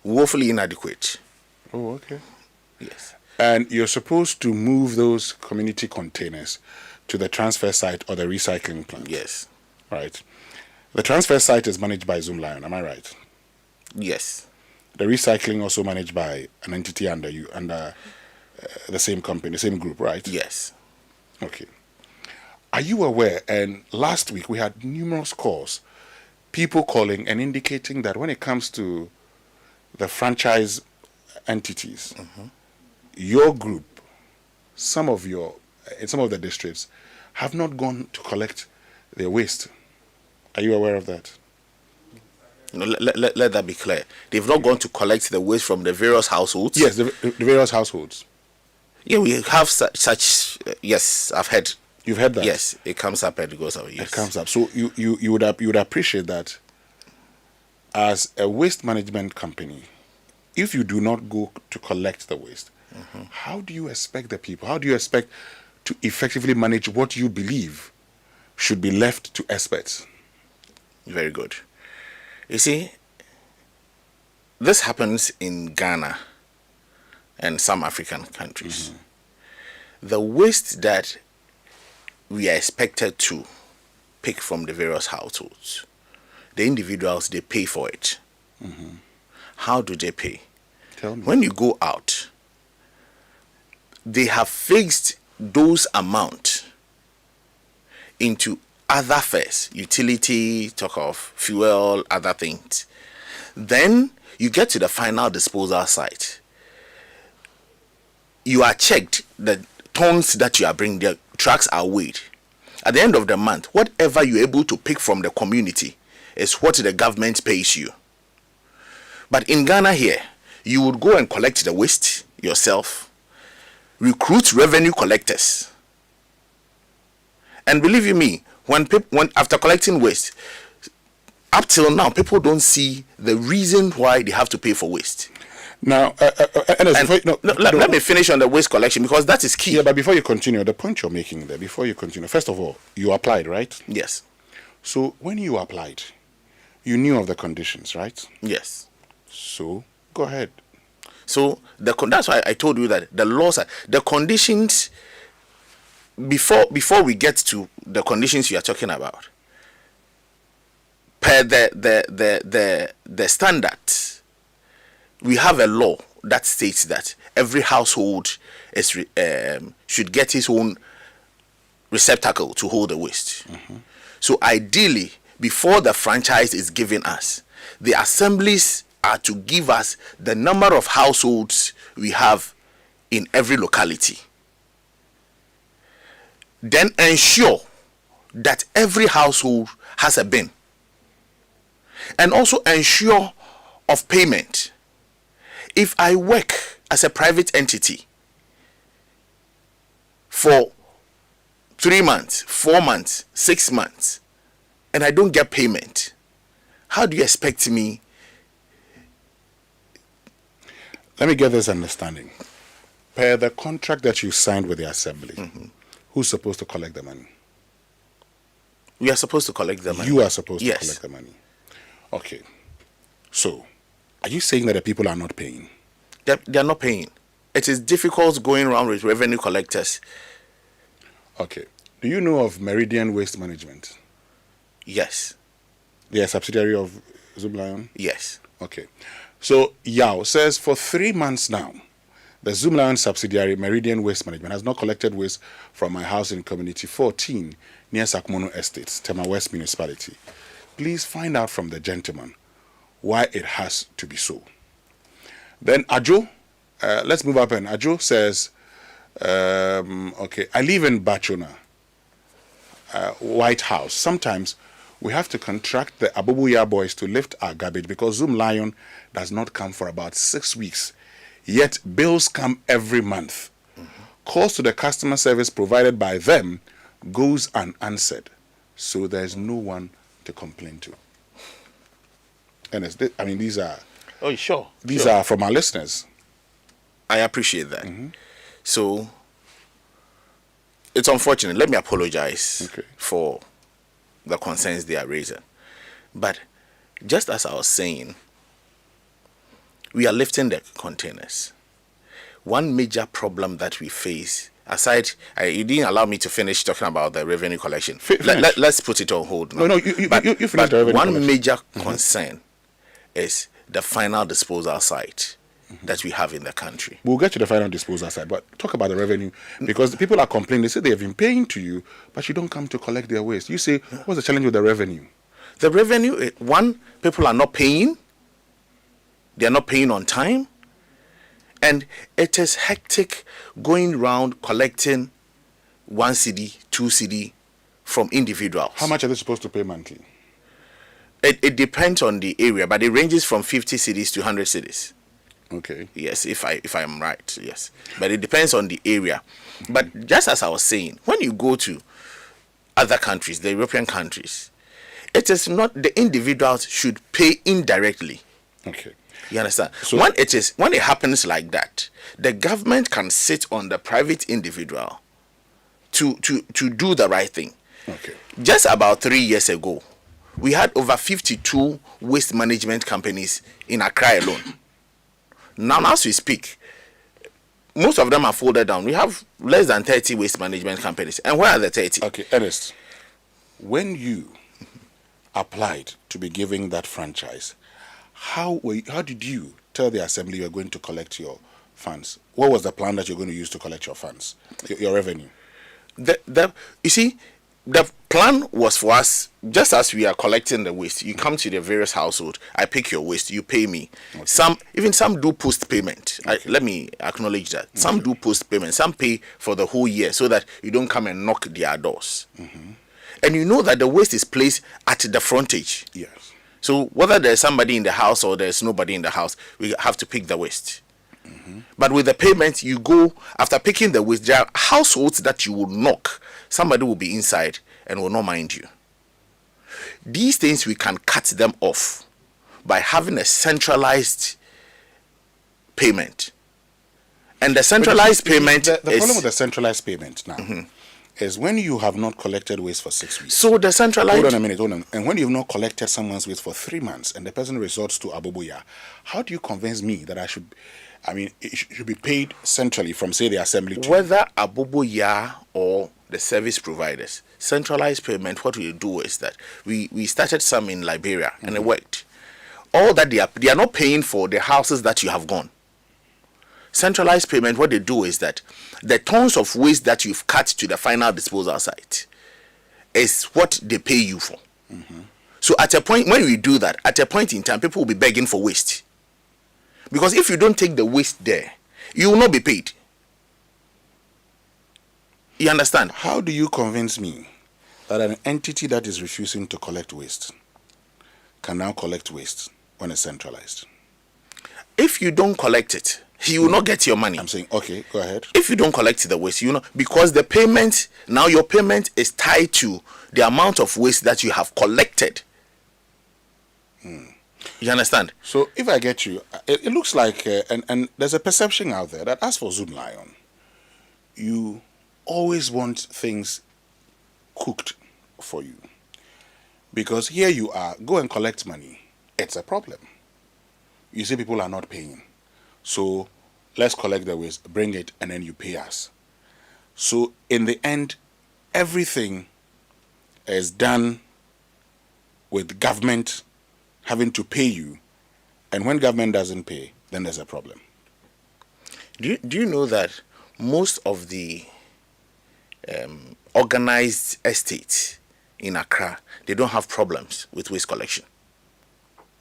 woefully inadequate. Oh, okay. Yes. And you're supposed to move those community containers to the transfer site or the recycling plant? Yes. Right. The transfer site is managed by Zoom Lion, am I right? Yes. The recycling also managed by an entity under you, under the same company, the same group, right? Yes. Okay. Are you aware, and last week we had numerous calls, people calling and indicating that when it comes to the franchise entities, your group, some of the districts have not gone to collect their waste. Are you aware of that? No, let that be clear. They've not gone to collect the waste from the various households. Yes, the various households. Yeah, we have such. Yes, I've heard. You've heard that? Yes, it comes up and it goes away. Yes. It comes up. So you would appreciate that as a waste management company, if you do not go to collect the waste, how do you expect the people? How do you expect to effectively manage what you believe should be left to experts? Very good. You see, this happens in Ghana and some African countries. The waste that we are expected to pick from the various households, the individuals, they pay for it. How do they pay? Tell me. When you go out, they have fixed those amount into other fares, utility, talk of fuel, other things. Then you get to the final disposal site. You are checked, the tons that you are bringing, the trucks are weighed. At the end of the month, whatever you're able to pick from the community is what the government pays you. But in Ghana here, you would go and collect the waste yourself, recruit revenue collectors. And believe you me, when after collecting waste, up till now, people don't see the reason why they have to pay for waste. Now, let me finish on the waste collection because that is key. Yeah, but before you continue, the point you're making there, first of all, you applied, right? Yes. So when you applied, you knew of the conditions, right? Yes. So go ahead. So that's why I told you that the laws are the conditions. Before we get to the conditions you are talking about, per the standards, we have a law that states that every household should get his own receptacle to hold the waste. So ideally, before the franchise is given us, the assemblies are to give us the number of households we have in every locality. then ensure that every household has a bin, and also ensure of payment. If I work as a private entity for 3 months, 4 months, 6 months, and I don't get payment, how do you expect me? Let me get this understanding. Per the contract that you signed with the assembly, who's supposed to collect the money? We are supposed to collect the money. You are supposed to Yes. collect the money. Okay. So, are you saying that the people are not paying? They are not paying. It is difficult going around with revenue collectors. Okay. Do you know of Meridian Waste Management? Yes. They are a subsidiary of Zoom Lion? Yes. Okay. So, Yao says for 3 months now, the Zoom Lion subsidiary, Meridian Waste Management, has not collected waste from my house in Community 14 near Sakmono Estates, Tema West Municipality. Please find out from the gentleman why it has to be so. Then Ajo, let's move up, and Ajo says, okay, I live in Bachona, White House. Sometimes we have to contract the Abubuya boys to lift our garbage because Zoom Lion does not come for about 6 weeks. Yet bills come every month. Calls to the customer service provided by them goes unanswered. So there's no one to complain to. And these are... Oh, sure. These are from our listeners. I appreciate that. So, it's unfortunate. Let me apologize for the concerns they are raising. But just as I was saying, we are lifting the containers. One major problem that we face, aside, you didn't allow me to finish talking about the revenue collection. Let's put it on hold now. No, you finished the revenue one collection. major concern is the final disposal site that we have in the country. We'll get to the final disposal side, but talk about the revenue, because the people are complaining. They say they have been paying to you, but you don't come to collect their waste. You say, what's the challenge with the revenue? The revenue, one, people are not paying. They are not paying on time. And it is hectic going around collecting 1 cedi, 2 cedi from individuals. How much are they supposed to pay monthly? It depends on the area, but it ranges from 50 cedis to 100 cedis. Okay. Yes, if I am right, yes. But it depends on the area. But just as I was saying, when you go to other countries, the European countries, it is not the individuals should pay indirectly. Okay. You understand? So when it happens like that, the government can sit on the private individual to do the right thing. Okay. Just about 3 years ago, we had over 52 waste management companies in Accra alone. Now, as we speak, most of them are folded down. We have less than 30 waste management companies. And where are the 30? Okay, Ernest, when you applied to be given that franchise, how did you tell the assembly you are going to collect your funds? What was the plan that you're going to use to collect your funds, your revenue? You see, the plan was for us, just as we are collecting the waste, you come to the various households, I pick your waste, you pay me. Okay. Some do post payment. Okay. Let me acknowledge that. Some do post payment. Some pay for the whole year so that you don't come and knock their doors. And you know that the waste is placed at the frontage. Yes. So whether there's somebody in the house or there's nobody in the house, we have to pick the waste. But with the payment, you go, after picking the waste, there are households that you will knock. Somebody will be inside and will not mind you. These things, we can cut them off by having a centralized payment. And the centralized payment the problem with the centralized payment now is when you have not collected waste for 6 weeks. So the centralized... Hold on a minute, hold on. And when you've not collected someone's waste for 3 months and the person resorts to Abubuya, how do you convince me that it should be paid centrally from, say, the assembly to... Whether Abubuya or the service providers, centralized payment, what we do is that we started some in Liberia and it worked. All that they are not paying for the houses that you have gone. Centralized payment, what they do is that the tons of waste that you've cut to the final disposal site is what they pay you for. So at a point, when we do that, at a point in time, people will be begging for waste. Because if you don't take the waste there, you will not be paid. You understand? How do you convince me that an entity that is refusing to collect waste can now collect waste when it's centralized? If you don't collect it, you will not get your money. I'm saying, okay, go ahead. If you don't collect the waste, because the payment, now your payment is tied to the amount of waste that you have collected. You understand? So if I get you, it looks like, and there's a perception out there that as for Zoom Lion, you always want things cooked for you. Because here you are, go and collect money. It's a problem. You see people are not paying. So let's collect the waste, bring it, and then you pay us. So in the end, everything is done with government having to pay you. And when government doesn't pay, then there's a problem. Do you know that most of the organized estates in Accra, they don't have problems with waste collection?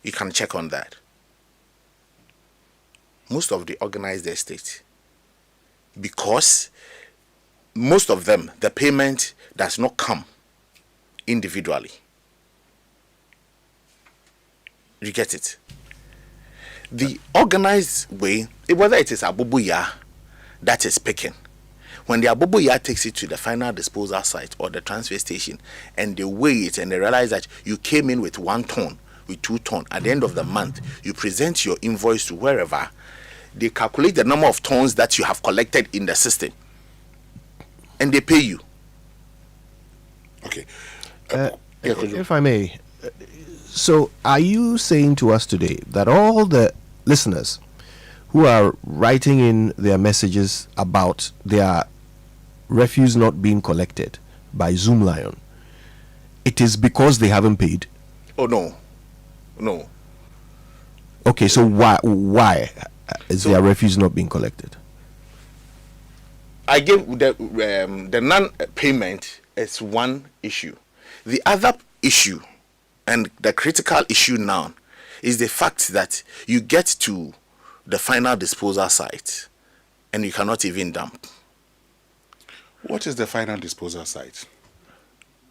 You can check on that. Most of the organized estates, because most of them, the payment does not come individually. You get it? The organized way, whether it is Abubuya that is picking, when the Abubuya takes it to the final disposal site or the transfer station and they weigh it and they realize that you came in with 1 ton, with 2 ton, at the end of the month, you present your invoice to wherever, they calculate the number of tons that you have collected in the system and they pay you. Okay. If I may, so are you saying to us today that all the listeners who are writing in their messages about their refuse not being collected by Zoom Lion, it is because they haven't paid? Oh, no. Okay, so why is their refuse not being collected? I gave the non-payment is one issue. The other issue, and the critical issue now, is the fact that you get to the final disposal site and you cannot even dump. What is the final disposal site?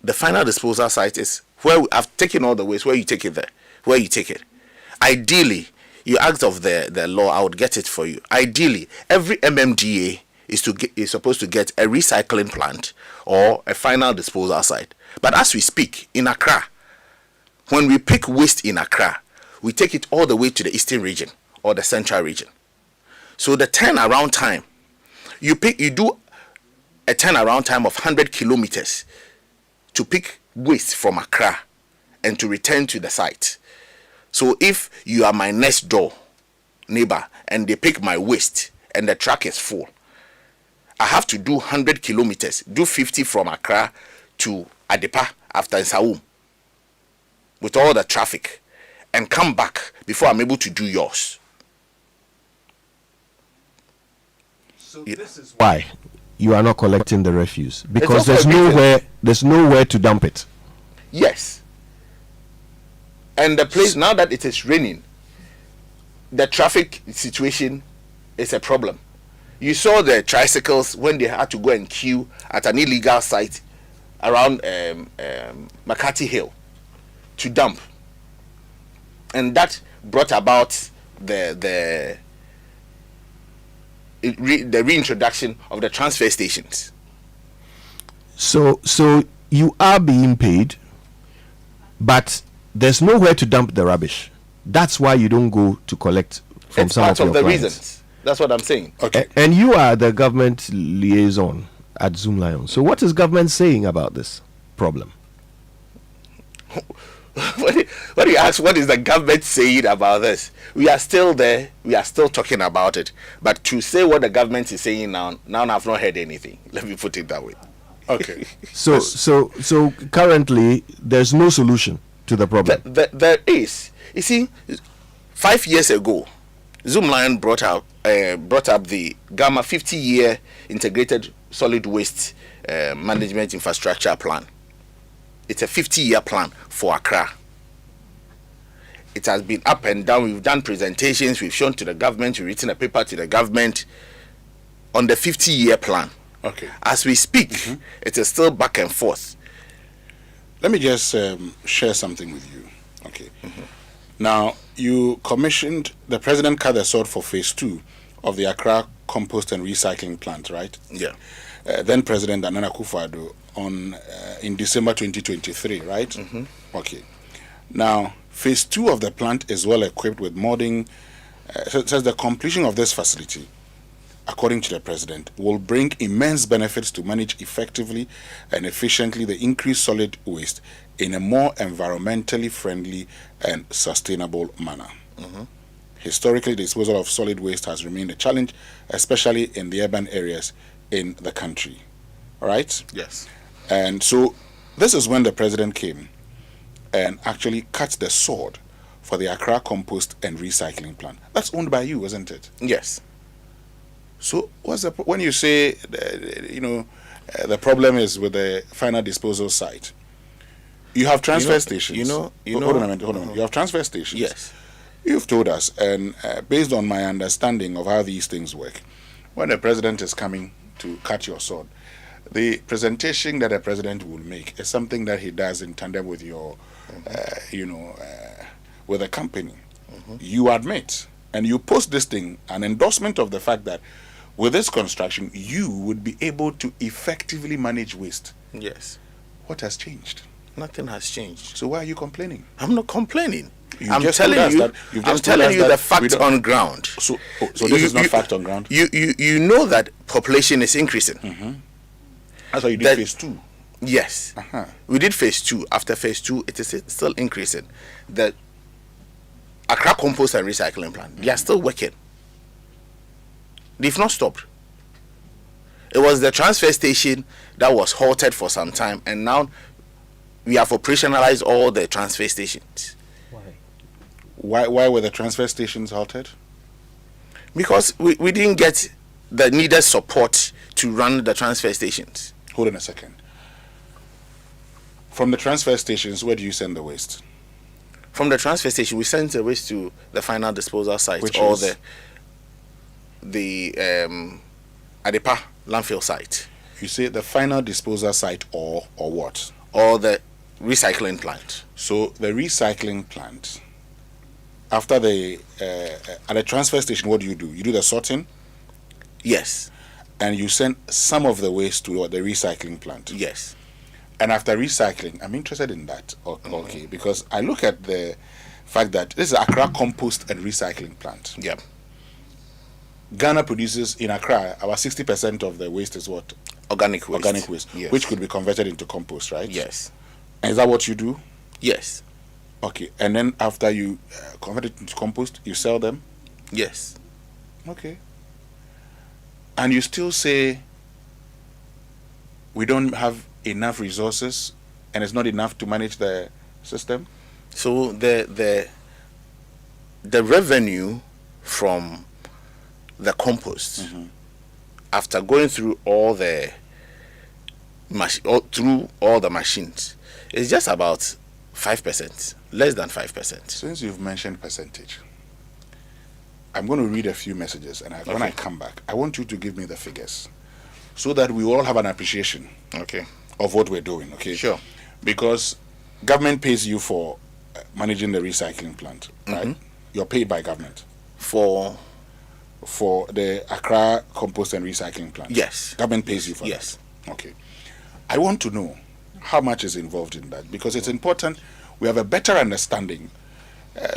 The final disposal site is where I've taken all the waste, where you take it there, where you take it. Ideally, you asked of the law, I would get it for you. Ideally, every MMDA is supposed to get a recycling plant or a final disposal site. But as we speak, in Accra, when we pick waste in Accra, we take it all the way to the eastern region or the central region. So the turnaround time, you do a turnaround time of 100 kilometers to pick waste from Accra and to return to the site. So if you are my next door neighbor and they pick my waste and the truck is full, I have to do 100 kilometers, do 50 from Accra to Adepa after Nsaum with all the traffic and come back before I'm able to do yours. So this is why you are not collecting the refuse, because there's nowhere to dump it. Yes. And the place, now that it is raining, the traffic situation is a problem. You saw the tricycles when they had to go and queue at an illegal site around McCarthy Hill to dump, and that brought about the reintroduction of the transfer stations. So you are being paid, but there's nowhere to dump the rubbish. That's why you don't go to collect from some of your clients. It's part of the reasons. That's what I'm saying. Okay. And you are the government liaison at Zoom Lion. So what is government saying about this problem? When you ask what is the government saying about this, we are still there. We are still talking about it. But to say what the government is saying now I've not heard anything. Let me put it that way. Okay. So currently there's no solution to the problem. There is. You see, 5 years ago, Zoom Lion brought up the Gamma 50-year integrated solid waste management infrastructure plan. It's a 50-year plan for Accra. It has been up and down. We've done presentations. We've shown to the government. We've written a paper to the government on the 50-year plan Okay. As we speak, it is still back and forth. Let me just share something with you. Okay. Now, you commissioned, the president cut the sword for phase 2 of the Accra compost and recycling plant, right? Yeah. Then President Nana Akufo-Addo in December 2023, right? Okay. Now, phase 2 of the plant is well equipped with modding. It says the completion of this facility, according to the president, will bring immense benefits to manage effectively and efficiently the increased solid waste in a more environmentally friendly and sustainable manner. Historically, the disposal of solid waste has remained a challenge, especially in the urban areas in the country. All right? Yes. And so this is when the president came and actually cut the sword for the Accra compost and recycling plant. That's owned by you, isn't it? Yes. So what's when you say, the problem is with the final disposal site? You have transfer stations. Hold on a minute. You have transfer stations. Yes. You've told us, and based on my understanding of how these things work, when the president is coming to cut your sword, the presentation that the president will make is something that he does in tandem with your, with the company. You admit, and you post this thing, an endorsement of the fact that with this construction, you would be able to effectively manage waste. Yes. What has changed? Nothing has changed. So why are you complaining? I'm not complaining. I'm telling you the facts on ground. So this is not fact on ground? You know that population is increasing. That's why you did phase 2. Yes. We did phase 2. After phase 2, it is still increasing. The Accra compost and recycling plant, they are still working. They've not stopped. It was the transfer station that was halted for some time, and now we have operationalized all the transfer stations. Why were the transfer stations halted? Because we didn't get the needed support to run the transfer stations. Hold on a second. From the transfer stations, where do you send the waste? From the transfer station, we send the waste to the final disposal site, Which or is? the Adepa landfill site. You say the final disposal site, or what? Or the recycling plant. So the recycling plant, after the at the transfer station, what do? You do the sorting? Yes. And you send some of the waste to the recycling plant? Yes. And after recycling, I'm interested in that. Okay, because I look at the fact that this is Accra compost and recycling plant. Yeah. Ghana produces in Accra about 60% of the waste is what? Organic waste. Organic waste, yes. Which could be converted into compost, right? Yes. And is that what you do? Yes. Okay, and then after you convert it into compost, you sell them? Yes. Okay. And you still say we don't have enough resources and it's not enough to manage the system? So the revenue from the compost, after going through all the machines, is just about 5%, less than 5%. Since you've mentioned percentage, I'm going to read a few messages, and when I come back, I want you to give me the figures so that we all have an appreciation of what we're doing. Okay, sure. Because government pays you for managing the recycling plant, right? You're paid by government for the Accra compost and recycling plant. Yes, government pays you for that. Okay, I want to know how much is involved in that, because it's important we have a better understanding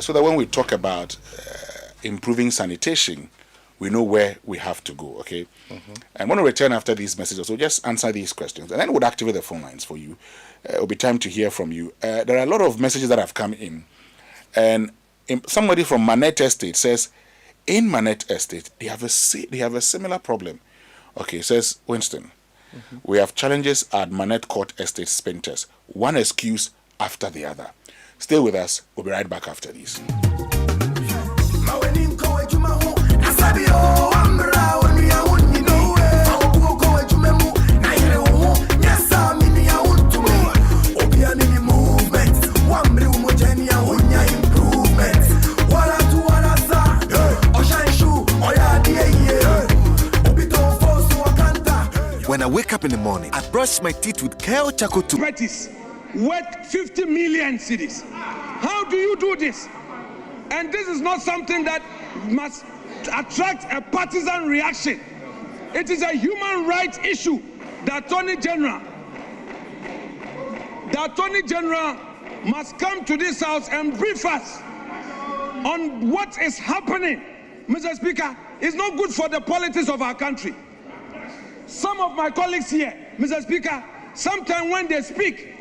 so that when we talk about improving sanitation, we know where we have to go. Okay. I'm going to return after these messages, so just answer these questions, and then we'll activate the phone lines for you. It'll be time to hear from you. There are a lot of messages that have come in, and somebody from Manette Estate says in Manette Estate they have a similar problem. Okay, says Winston, we have challenges at Manette Court Estate Spinters, one excuse after the other. Stay with us. We'll be right back after these. When I wake up in the morning, I brush my teeth with Kale Charcoal toothpaste worth 50 million cedis. How do you do this? And this is not something that must attract a partisan reaction. It is a human rights issue. The Attorney General must come to this house and brief us on what is happening. Mr. Speaker, it's not good for the politics of our country. Some of my colleagues here, Mr. Speaker, sometimes when they speak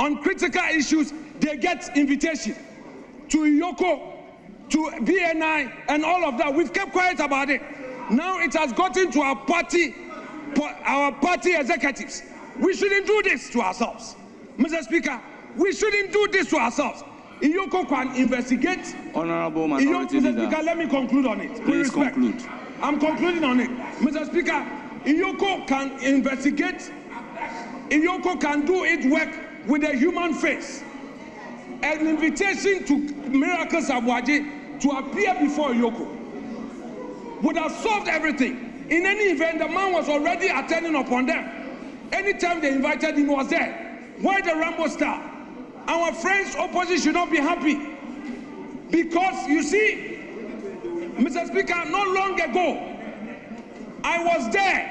on critical issues, they get invitation to Yoko, to BNI, and all of that. We've kept quiet about it. Now it has gotten to our party executives. We shouldn't do this to ourselves. Mr. Speaker, we shouldn't do this to ourselves. Iyoko can investigate. Honorable Minority Leader. Mr. Speaker, let me conclude on it. Please conclude. I'm concluding on it. Mr. Speaker, Iyoko can investigate. Iyoko can do its work with a human face. An invitation to Miracles Abuaji to appear before Iyoko would have solved everything. In any event, the man was already attending upon them. Anytime they invited him, he was there. Why the Rambo star? Our friends opposition should not be happy. Because, you see, Mr. Speaker, not long ago, I was there.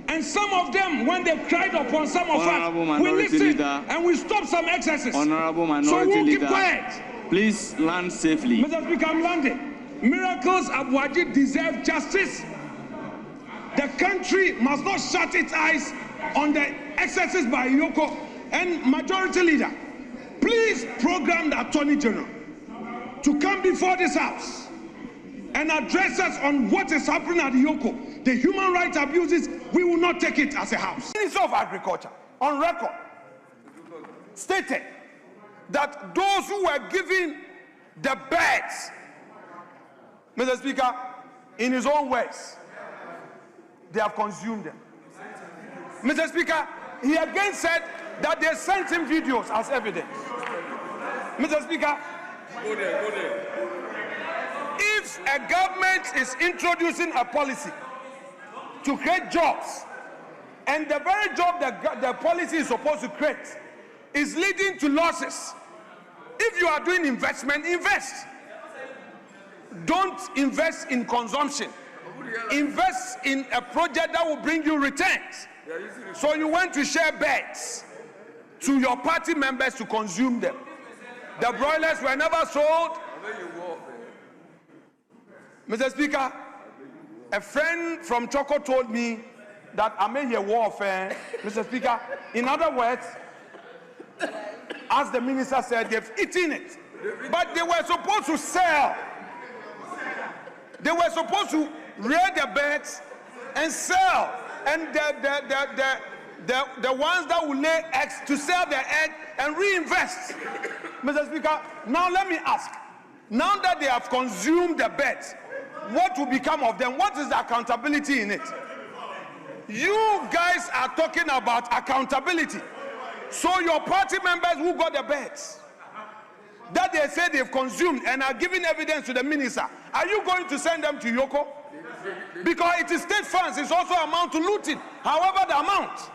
And some of them, when they cried upon some of us, we listened and we stopped some excesses. Honorable Minority so we'll Leader, keep quiet. Please land safely. Mr. Speaker, I'm landing. Miracles Abuaji deserve justice. The country must not shut its eyes on the excesses by Yoko and Majority Leader. Please program the Attorney General to come before this House and address us on what is happening at Yoko. The human rights abuses, we will not take it as a House. The Minister of Agriculture, on record, stated that those who were given the birds, Mr. Speaker, in his own words, they have consumed them. Mr. Speaker, he again said that they sent him videos as evidence. Mr. Speaker, go there. If a government is introducing a policy to create jobs, and the very job that the policy is supposed to create is leading to losses, if you are doing investment, invest. Don't invest in consumption. Invest in a project that will bring you returns. So you went to share beds to your party members to consume them. The broilers were never sold. Mr. Speaker, a friend from Choco told me that I made a warfare. Mr. Speaker, in other words, as the minister said, they've eaten it. But they were supposed to sell. They were supposed to rear the birds and sell. And the ones that will lay eggs to sell their egg and reinvest. Mr. Speaker, now let me ask. Now that they have consumed the birds, what will become of them? What is the accountability in it? You guys are talking about accountability. So your party members who got the birds, that they say they've consumed and are giving evidence to the minister, are you going to send them to Yoko? Because it is state funds, it's also amount to looting. However, the amount.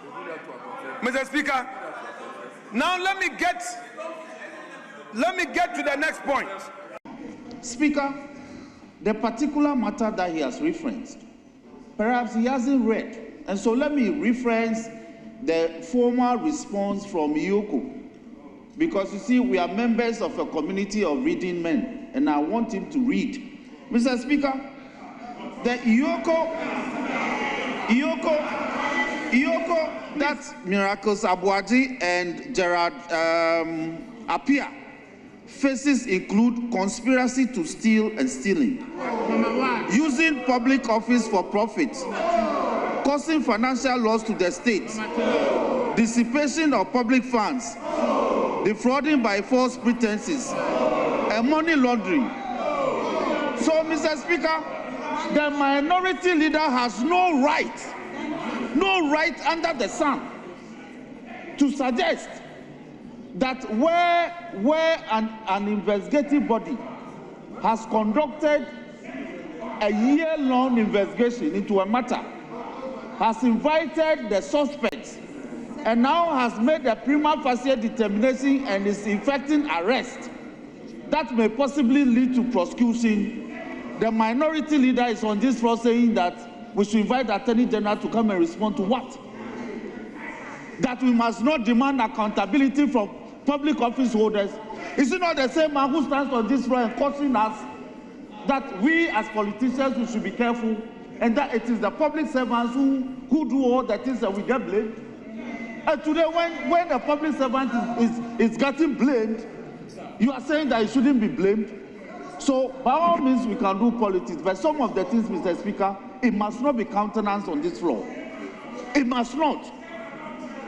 Mr. Speaker, now let me get to the next point. Speaker, the particular matter that he has referenced, perhaps he hasn't read. And so let me reference the formal response from Yoko. Because you see, we are members of a community of reading men, and I want him to read. Mr. Speaker, the Yoko, that's Miracles Abuaji and Gerard Appiah. Faces include conspiracy to steal and stealing, using public office for profit, causing financial loss to the state, dissipation of public funds, defrauding by false pretenses, and money laundering. So, Mr. Speaker, the minority leader has no right under the sun to suggest that where an investigative body has conducted a year-long investigation into a matter has invited the suspects and now has made a prima facie determination and is effecting arrest that may possibly lead to prosecution, the minority leader is on this floor saying that we should invite the Attorney General to come and respond to what? That we must not demand accountability from public office holders. Is it not the same man who stands on this floor and cautioning us that we as politicians we should be careful and that it is the public servants who do all the things that we get blamed? And today when the public servant is getting blamed, you are saying that he shouldn't be blamed. So by all means we can do politics, but some of the things, Mr. Speaker, it must not be countenanced on this floor. It must not.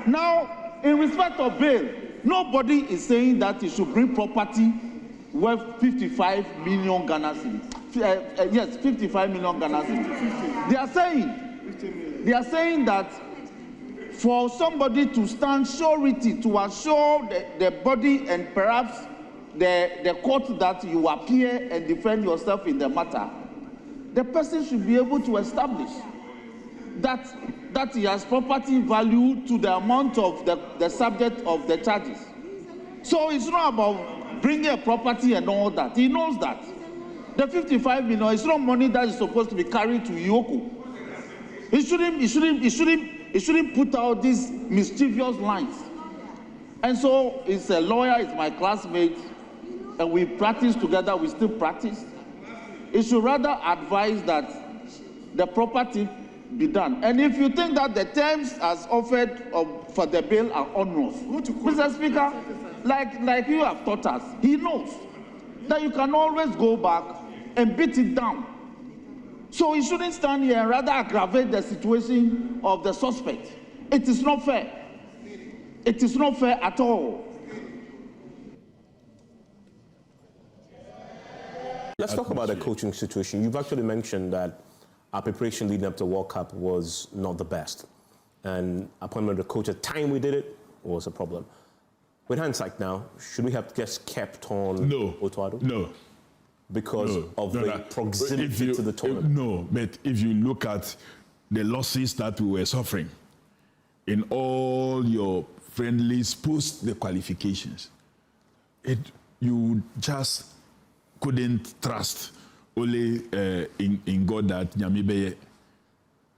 Now, in respect of bail, nobody is saying that he should bring property worth 55 million Ghana cedis. Yes, 55 million Ghana cedis. They are saying that for somebody to stand surety to assure the body and perhaps the court that you appear and defend yourself in the matter, the person should be able to establish that he has property value to the amount of the subject of the charges. So it's not about bringing a property and all that. He knows that. The 55 million is not money that is supposed to be carried to Yoko. He shouldn't put out these mischievous lines. And so he's a lawyer, he's my classmate, and we practice together, we still practice. He should rather advise that the property be done. And if you think that the terms as offered for the bail are onerous, Mr. Speaker, like you have taught us, he knows that you can always go back and beat it down. So he shouldn't stand here and rather aggravate the situation of the suspect. It is not fair. It is not fair at all. Let's talk about the coaching situation. You've actually mentioned that our preparation leading up to World Cup was not the best. And appointment of the coach, at the time we did it, was a problem. With hindsight now, should we have just kept on Otuado? No. Because of the proximity to the tournament? No, but if you look at the losses that we were suffering in all your friendlies post the qualifications, you just couldn't trust only in God that Nyamibeye.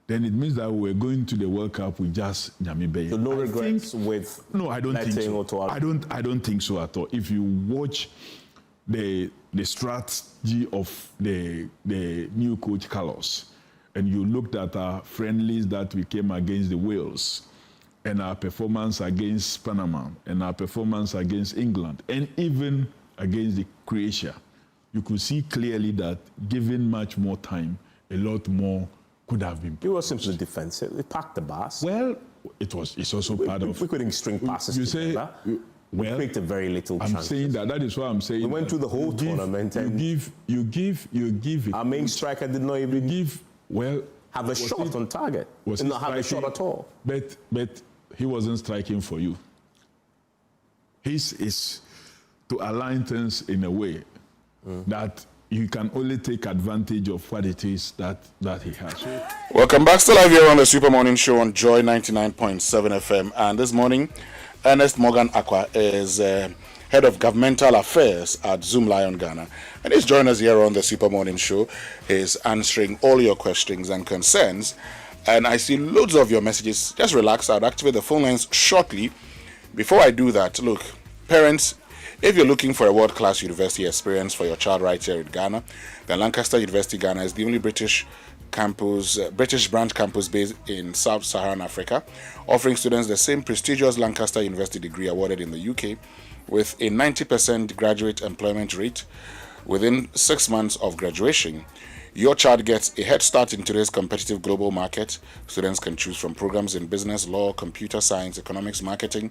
Then it means that we're going to the World Cup with just Nyamibeye. So no regrets with no, I don't think so. I don't think so at all. If you watch the strategy of the new coach Carlos, and you looked at our friendlies that we came against the Wales, and our performance against Panama, and our performance against England, and even against the Croatia, you could see clearly that given much more time, a lot more could have been. It was simply defensive. We packed the bus. Well, it's also part of. We couldn't string passes together. We created very little chances. I'm saying that is what I'm saying. We went through the whole tournament and you give. Our main striker did not even have a shot on target. Did not have a shot at all. But he wasn't striking for you. His is to align things in a way that you can only take advantage of what it is that he has. Welcome back. Still live here on the Super Morning Show on Joy 99.7 FM. And this morning, Ernest Morgan Aqua is Head of Governmental Affairs at Zoom Lion Ghana. And he's joining us here on the Super Morning Show. He's answering all your questions and concerns. And I see loads of your messages. Just relax. I'll activate the phone lines shortly. Before I do that, look, parents, if you're looking for a world-class university experience for your child right here in Ghana, then Lancaster University Ghana is the only British branch campus based in Sub-Saharan Africa, offering students the same prestigious Lancaster University degree awarded in the UK, with a 90% graduate employment rate within 6 months of graduation. Your child gets a head start in today's competitive global market. Students can choose from programs in business, law, computer science, economics, marketing,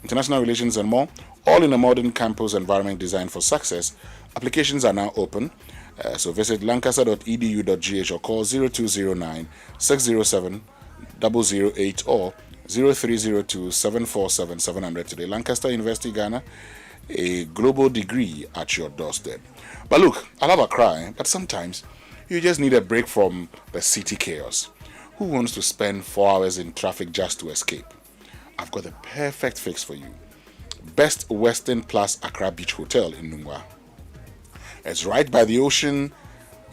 international relations, and more, all in a modern campus environment designed for success. Applications are now open, so visit lancaster.edu.gh or call 0209 607 008 or 0302 747 700 today. Lancaster University Ghana, a global degree at your doorstep. But look, I love a cry, but sometimes you just need a break from the city chaos. Who wants to spend 4 hours in traffic just to escape? I've got the perfect fix for you. Best Western Plus Accra Beach Hotel in Nungwa. It's right by the ocean.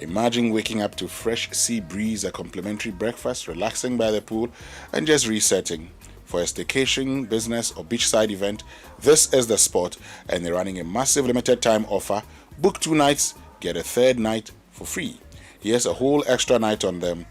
Imagine waking up to fresh sea breeze, a complimentary breakfast, relaxing by the pool, and just resetting. For a staycation, business, or beachside event, this is the spot, and they're running a massive limited time offer. Book 2 nights, get a 3rd night for free. Here's a whole extra night on them.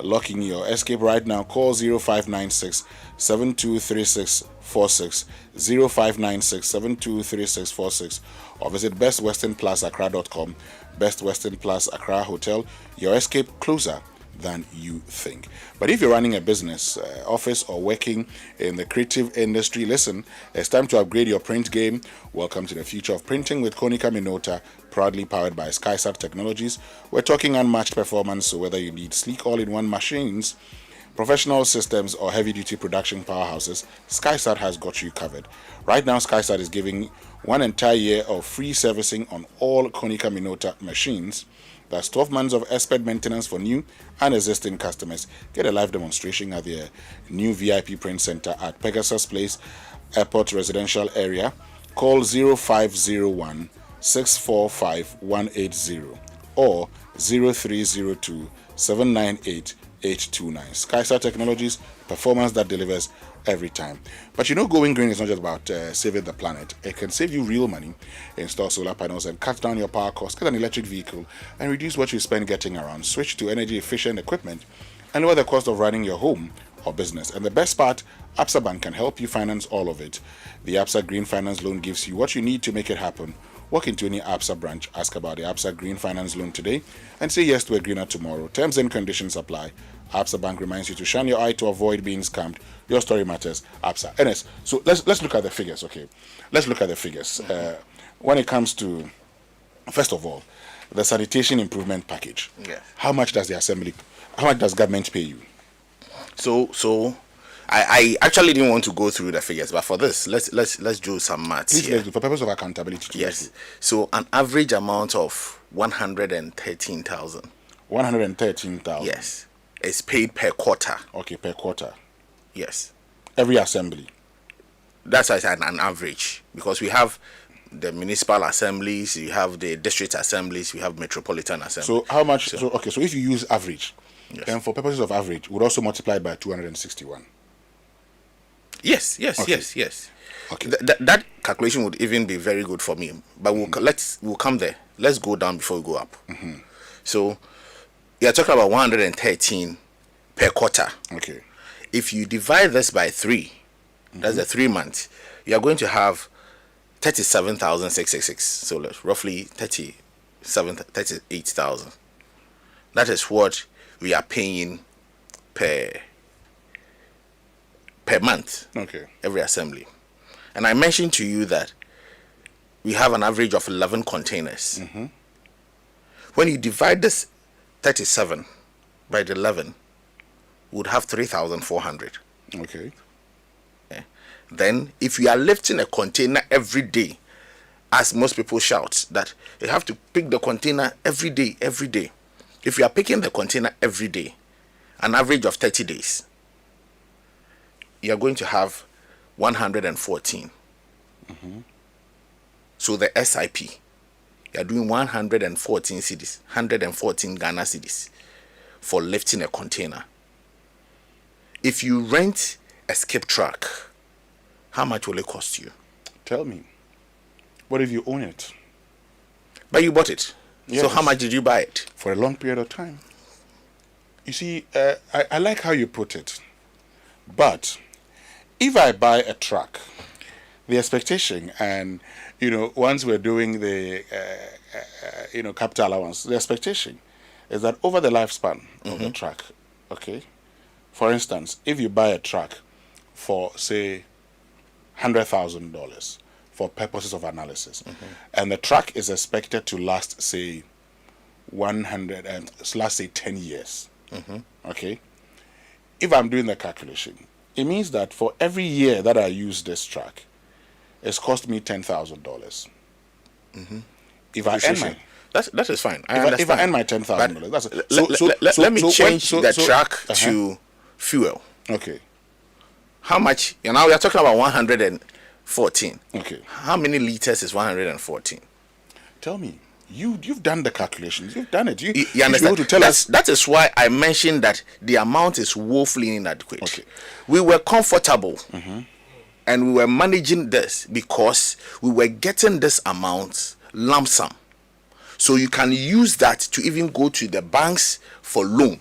Lock in your escape right now. Call 0596 723646, 0596 723646, or visit bestwesternplusaccra.com. Best Western Plus Accra Hotel, your escape closer than you think. But if you're running a business, office, or working in the creative industry, listen, it's time to upgrade your print game. Welcome to the future of printing with Konica Minolta, proudly powered by SkySat Technologies. We're talking unmatched performance, so whether you need sleek all-in-one machines, professional systems, or heavy-duty production powerhouses, SkySat has got you covered. Right now, SkySat is giving 1 entire year of free servicing on all Konica Minolta machines. That's 12 months of expert maintenance for new and existing customers. Get a live demonstration at their new VIP print center at Pegasus Place, Airport Residential Area. Call 0501 645 180 or 0302 798 829. SkyStar Technologies, performance that delivers every time. But you know, going green is not just about saving the planet. It can save you real money. Install solar panels and cut down your power costs. Get an electric vehicle and reduce what you spend getting around. Switch to energy efficient equipment and lower the cost of running your home or business. And the best part, Absa Bank can help you finance all of it. The Absa Green Finance Loan gives you what you need to make it happen. Walk into any Absa branch, ask about the Absa Green Finance Loan today, and say yes to a greener tomorrow. Terms and conditions apply. Absa Bank reminds you to shine your eye to avoid being scammed. Your story matters. Absa. Ernest, so let's look at the figures, okay? Let's look at the figures. When it comes to, first of all, the sanitation improvement package. Yeah. How much does government pay you? So I actually didn't want to go through the figures, but for this, let's do some maths. Please, here. let's do, for purpose of accountability. Yes. So an average amount of 113,000. 113,000. Yes. It's paid per quarter. Okay, per quarter. Yes. Every assembly. That's an average, because we have the municipal assemblies, you have the district assemblies, we have metropolitan assemblies. So how much? So if you use average, yes, then for purposes of average, would also multiply by 261. Yes. Okay. That calculation would even be very good for me. But we'll come there. Let's go down before we go up. Mm-hmm. So you're talking about 113 per quarter. Okay. If you divide this by 3, that's the 3 months, you are going to have 37,666. So roughly 38,000. That is what we are paying per month. Okay. Every assembly. And I mentioned to you that we have an average of 11 containers. Mm-hmm. When you divide this 37 by the 11, we would have 3,400. Okay. Then, if you are lifting a container every day, as most people shout, that you have to pick the container every day. If you are picking the container every day, an average of 30 days, you are going to have 114. Mm-hmm. So the SIP, you are doing 114 cedis, 114 Ghana cedis for lifting a container. If you rent a skip truck, how much will it cost you? Tell me. What if you own it? But you bought it. Yes. So how much did you buy it? For a long period of time. You see, I like how you put it. But if I buy a truck, the expectation, and once we're doing the capital allowance, the expectation is that over the lifespan of the truck, okay, for instance, if you buy a truck for say $100,000 for purposes of analysis, and the truck is expected to last say 10 years, okay, if I'm doing the calculation, it means that for every year that I use this truck, it's cost me $10,000. If I That is fine. If I earn my $10,000, let me change the track to fuel. Okay. How much? Now we are talking about 114. Okay. How many liters is 114? Tell me. You've done the calculations. You've done it. You understand? To tell us. That is why I mentioned that the amount is woefully inadequate. Okay. We were comfortable and we were managing this because we were getting this amount lump sum. So you can use that to even go to the banks for loan.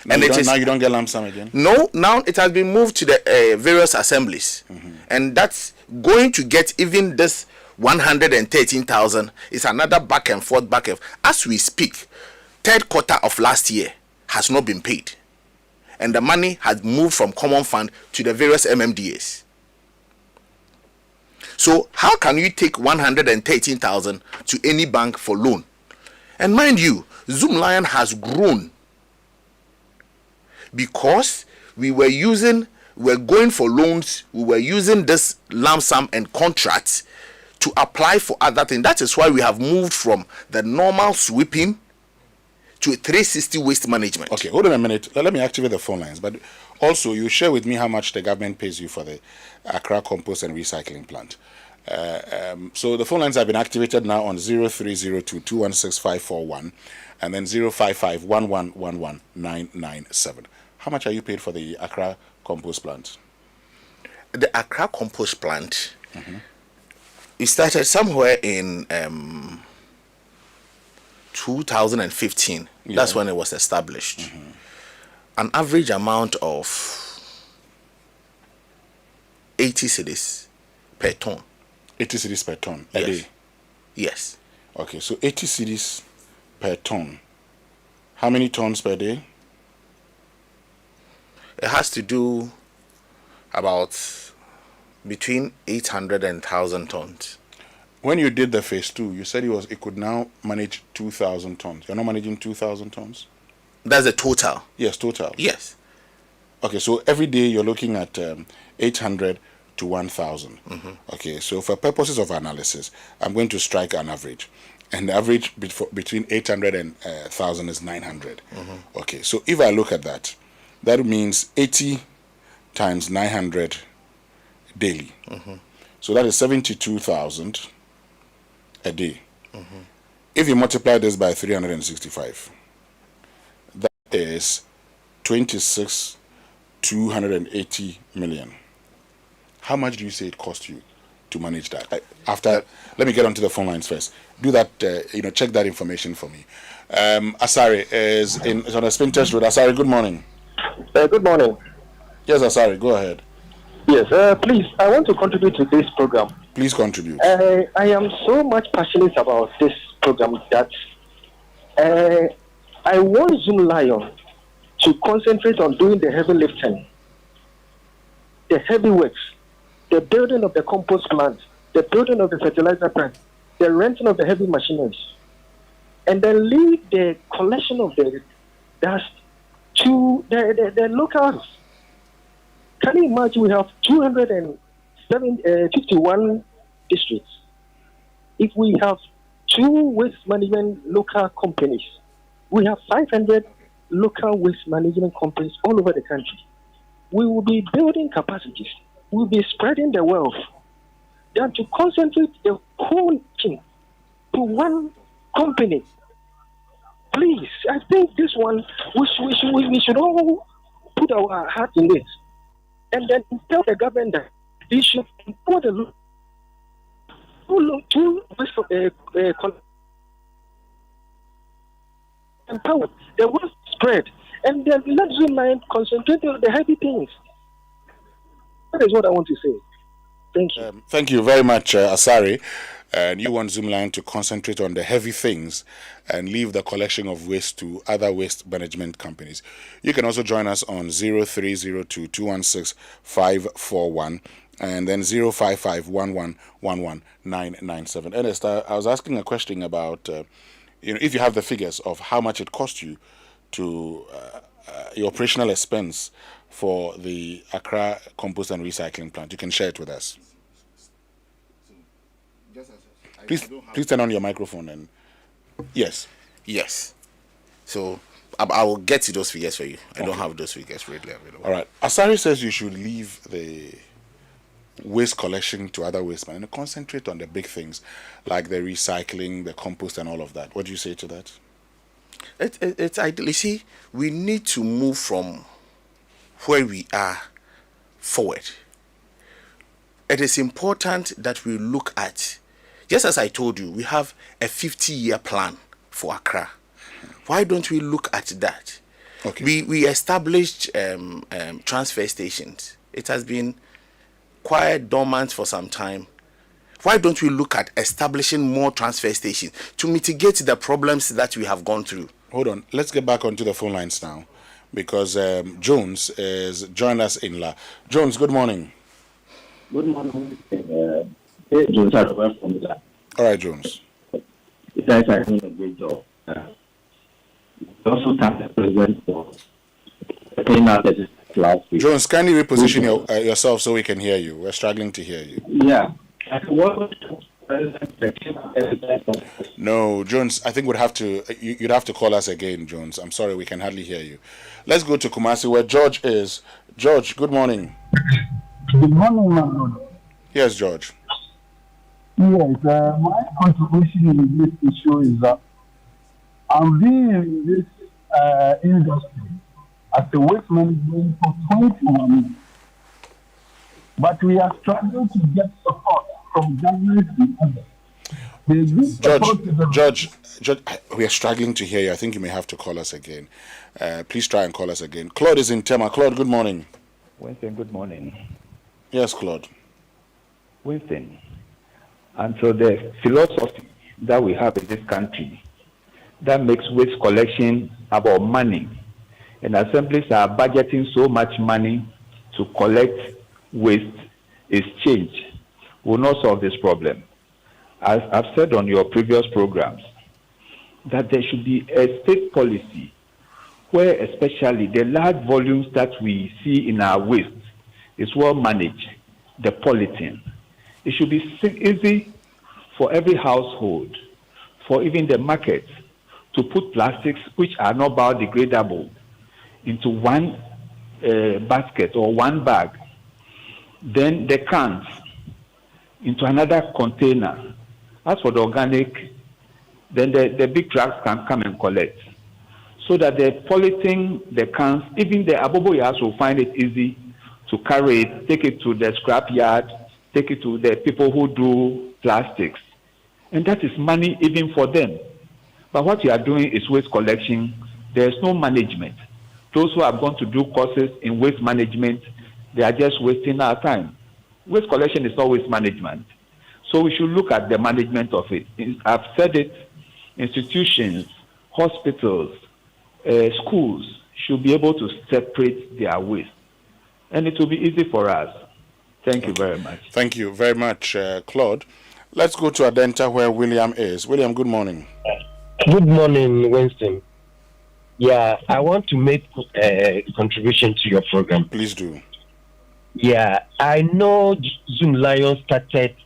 Now you don't get lump sum again? No, now it has been moved to the various assemblies. And that's going to get even this 113,000 is another back and forth. As we speak, third quarter of last year has not been paid. And the money has moved from common fund to the various MMDAs. So how can you take 113,000 to any bank for loan? And mind you, Zoom Lion has grown because we were going for loans, we were using this lump sum and contracts to apply for other things. That is why we have moved from the normal sweeping to 360 waste management. Okay, hold on a minute. Let me activate the phone lines. But also, you share with me how much the government pays you for the Accra Compost and Recycling Plant. So the phone lines have been activated now on 0302216541 and then 05511119997. How much are you paid for the Accra Compost Plant? The Accra Compost Plant, it started somewhere in 2015. Yeah. That's when it was established. An average amount of 80 cedis per ton. 80 cedis per ton a day? Yes. Okay, so 80 cedis per ton. How many tons per day? It has to do about between 800 and 1,000 tons. When you did the phase 2, you said it could now manage 2,000 tons. You're not managing 2,000 tons? That's the total. Yes, total. Yes. Okay, so every day you're looking at 800 to 1,000. Okay, so for purposes of analysis, I'm going to strike an average. And the average between 800 and 1,000 is 900. Okay, so if I look at that, that means 80 times 900 daily. So that is 72,000 a day. If you multiply this by 365, that is 26,280 million. How much do you say it cost you to manage that? Let me get onto the phone lines first. Do that, check that information for me. Asari is on a spin test road. Asari, good morning. Good morning. Yes, Asari, go ahead. Yes, please, I want to contribute to this program. Please contribute. I am so much passionate about this program that I want Zoom Lion to concentrate on doing the heavy lifting, the heavy works, the building of the compost plant, the building of the fertilizer plant, the renting of the heavy machineries, and then leave the collection of the dust to the locals. Can you imagine we have 251 districts? If we have 2 waste management local companies, we have 500 local waste management companies all over the country. We will be building capacities. We will be spreading the wealth. Then to concentrate the whole thing to one company. Please, I think this one, we should all put our heart in it. And then tell the government that they should put empowered. The wealth spread. And then let Zoom Line concentrate on the heavy things. That is what I want to say. Thank you. Thank you very much, Asari. And you want Zoom Line to concentrate on the heavy things and leave the collection of waste to other waste management companies. You can also join us on 0302-216-541 and then 055-1111-997. Ernest, I was asking a question about, if you have the figures of how much it cost you to your operational expense for the Accra Compost and Recycling Plant. You can share it with us. Please turn on your microphone and yes. So I will get to those figures for you. I don't have those figures readily available. All right. Asari says you should leave the waste collection to other waste men and concentrate on the big things like the recycling, the compost, and all of that. What do you say to that? It's ideal. You see, we need to move from where we are forward. It is important that we look at, just as I told you, we have a 50-year plan for Accra. Why don't we look at that? Okay. We established transfer stations. It has been quite dormant for some time. Why don't we look at establishing more transfer stations to mitigate the problems that we have gone through? Hold on. Let's get back onto the phone lines now because Jones is joining us in La. Jones, good morning. Good morning. Jones, from La. All right, Jones. You guys are doing a great job. Also thank the president for paying out the last week. Jones, kindly reposition yourself so we can hear you. We're struggling to hear you. Yeah. No, Jones, I think you'd have to call us again, Jones. I'm sorry, we can hardly hear you. Let's go to Kumasi where George is. George, good morning. Good morning, my brother. Yes, George. Yes, my contribution in this issue is that I'm being in this industry as a waste management for 21 years. But we are struggling to get support from government and others. Judge, we are struggling to hear you. I think you may have to call us again. Please try and call us again. Claude is in Tema. Claude, good morning. Winston, good morning. Yes, Claude. Winston, and so the philosophy that we have in this country that makes waste collection about money, and assemblies are budgeting so much money to collect waste is changed, will not solve this problem. As I've said on your previous programs, that there should be a state policy where especially the large volumes that we see in our waste is well managed, the polythene. It should be easy for every household, for even the markets, to put plastics which are not biodegradable into one basket or one bag. Then the cans into another container. As for the organic, then the big trucks can come and collect. So that the polythene, the cans, even the aboboyas will find it easy to carry it, take it to the scrap yard, take it to the people who do plastics. And that is money even for them. But what you are doing is waste collection. There is no management. Those who have gone to do courses in waste management, they are just wasting our time. Waste collection is not waste management. So we should look at the management of it. I've said it, institutions, hospitals, schools should be able to separate their waste. And it will be easy for us. Thank you very much. Thank you very much, Claude. Let's go to Adenta where William is. William, good morning. Good morning, Winston. Yeah, I want to make a contribution to your program. Please do. Yeah, I know Zoom Lion started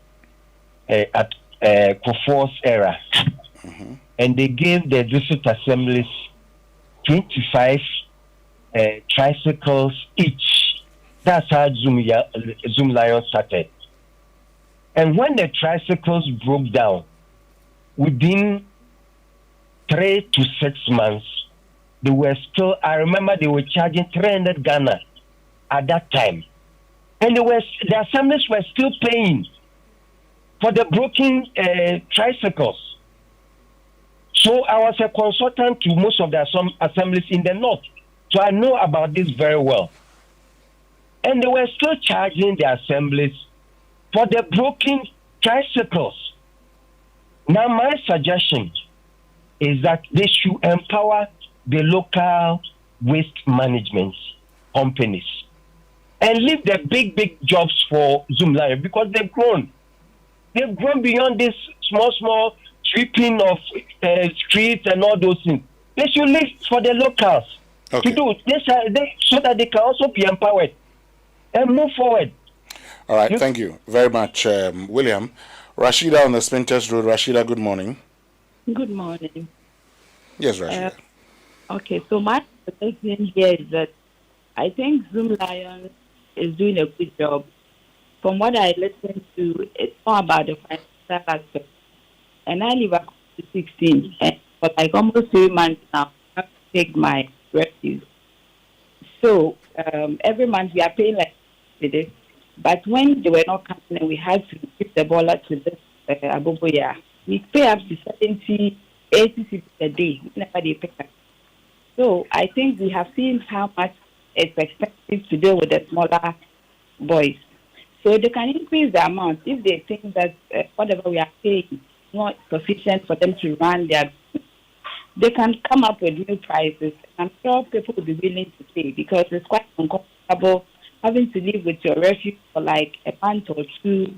at Kofo's era, and they gave the district assemblies 25 tricycles each. That's how Zoom Lion started. And when the tricycles broke down, within 3 to 6 months, they were still, I remember they were charging 300 Ghana at that time. And the assemblies were still paying for the broken tricycles. So I was a consultant to most of the assemblies in the north. So I know about this very well. And they were still charging the assemblies for the broken tricycles. Now my suggestion is that they should empower the local waste management companies and leave the big jobs for Zoom Lion because they've grown. They've grown beyond this small sweeping of streets and all those things. They should leave for the locals to do this so that they can also be empowered and move forward. All right, thank you very much, William. Rashida on the Spinters Road. Rashida, good morning. Good morning. Yes, Rashida. Okay, so my perception here is that I think Zoom Lions is doing a good job. From what I listened to, it's more about the financial aspect. And I live at 16, and for like almost 3 months now, I have to take my refuse. So every month we are paying like this. But when they were not coming and we had to give the baller to this Aboboya, we pay up to 70, 80 cents a day whenever they pick up. So I think we have seen how much it's expensive to deal with the smaller boys. So they can increase the amount if they think that whatever we are paying is not sufficient for them to run their business. They can come up with new prices. I'm sure people will be willing to pay because it's quite uncomfortable having to live with your refuge for like a month or two,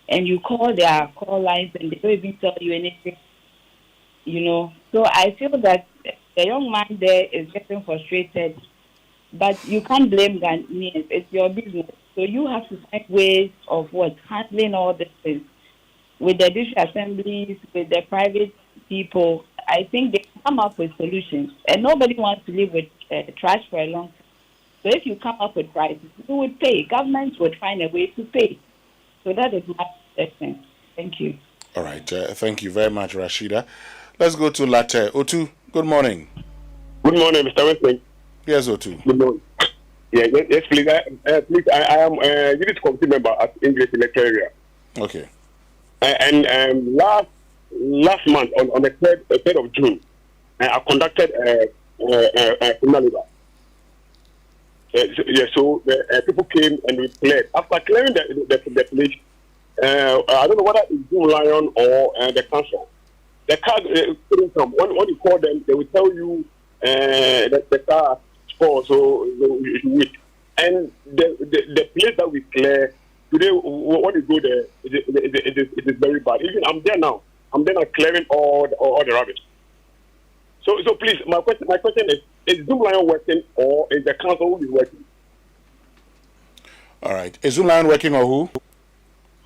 and you call their call lines and they don't even tell you anything, So I feel that the young man there is getting frustrated, but you can't blame Ghanaians. It's your business. So you have to find ways of handling all these things. With the district assemblies, with the private people, I think they can come up with solutions. And nobody wants to live with trash for a long time. So if you come up with prices, you would pay. Governments would find a way to pay. So that is my suggestion. Thank you. All right. Thank you very much, Rashida. Let's go to Latte. Otu, good morning. Good morning, Mr. Winston. Yes, Otu. Good morning. Yeah, yes, please. I am a unit committee member at English Electoral Area. Okay. And last month, on the 3rd of June, I conducted a criminal labor. So people came and we cleared. After clearing the place, I don't know whether it's Zoom Lion or the council. The car couldn't come. When you call them, they will tell you that the car spoiled, so you should wait. And the place that we clear today, when you go there, it is very bad. Even I'm there now. I'm there now clearing all the rubbish. So please, my question is Zoom Lion working or is the council who is working? All right. Is Zoom Lion working or who?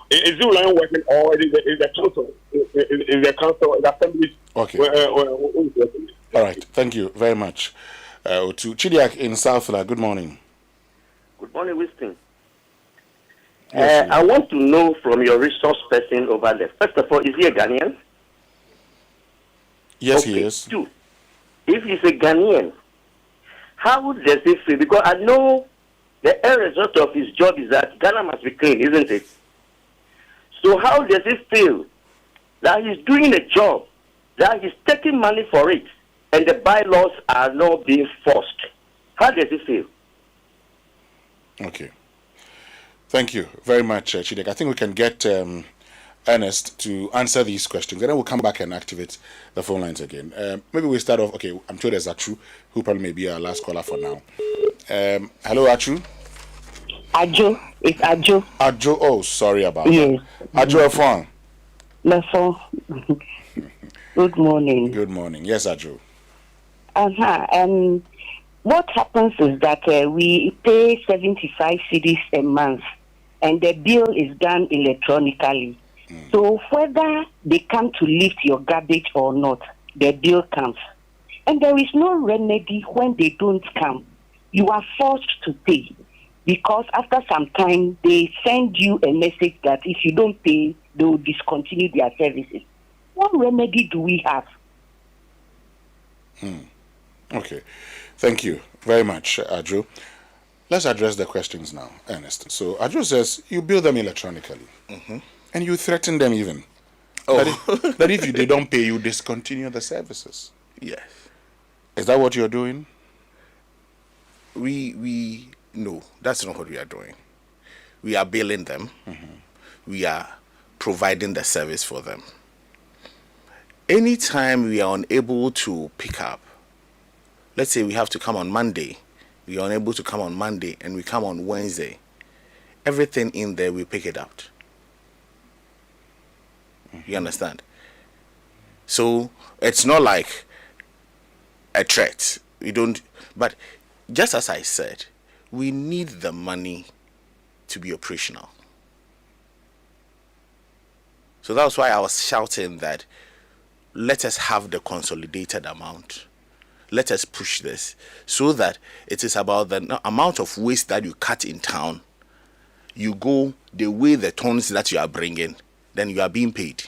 Is Zoom Lion working or is the council? Is the council, the assembly? Okay. Who is working? All right. Thank you very much. To Chidiak in Southland, good morning. Good morning, Winston. I want to know from your resource person over there. First of all, is he a Ghanaian? Yes, he is. Two, if he's a Ghanaian, how does he feel? Because I know the end result of his job is that Ghana must be clean, isn't it? So how does he feel that he's doing a job, that he's taking money for it, and the bylaws are not being forced? How does he feel? Okay. Thank you very much, Chidek. I think we can get Ernest to answer these questions, and then we'll come back and activate the phone lines again. Maybe we start off. Okay, I'm sure there's Achu, who probably may be our last caller for now. Hello, Achu. Ajo, it's Ajo. Ajo, oh, sorry about that. Ajo Afon. Good morning. Good morning. Yes, Ajo. What happens is that we pay 75 cedis a month, and the bill is done electronically. So whether they come to lift your garbage or not, the bill comes. And there is no remedy when they don't come. You are forced to pay, because after some time, they send you a message that if you don't pay, they will discontinue their services. What remedy do we have? Okay. Thank you very much, Adjo. Let's address the questions now, Ernest. So Adjo says you bill them electronically, and you threaten them even. That if they don't pay, you discontinue the services. Yes. Is that what you're doing? No, that's not what we are doing. We are billing them. We are providing the service for them. Anytime we are unable to pick up, let's say we have to come on Monday, we are unable to come on Monday, and we come on Wednesday, everything in there, we pick it out. You understand? So it's not like a threat. We don't, but just as I said, we need the money to be operational. So that's why I was shouting that let us have the consolidated amount. Let us push this so that it is about the amount of waste that you cut in town. You go, they weigh the tons that you are bringing, then you are being paid.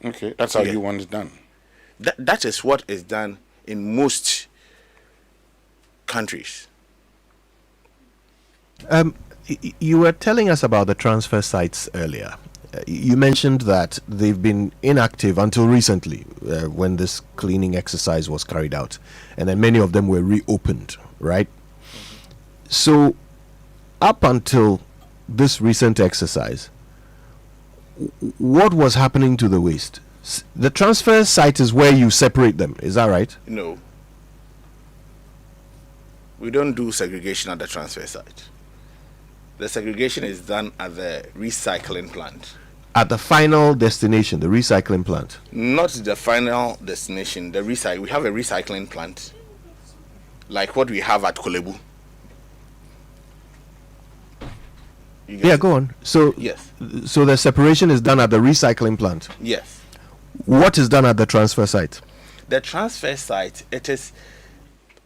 Okay, that's how you want it done. That is what is done in most countries. You were telling us about the transfer sites earlier. You mentioned that they've been inactive until recently when this cleaning exercise was carried out, and then many of them were reopened, right? So up until this recent exercise, what was happening to the waste? The transfer site is where you separate them, is that right? No. We don't do segregation at the transfer site. The segregation is done at the recycling plant. At the final destination, the recycling plant? Not the final destination, we have a recycling plant like what we have at Kolebu. Yeah, go on. So yes. So the separation is done at the recycling plant? Yes. What is done at the transfer site? The transfer site,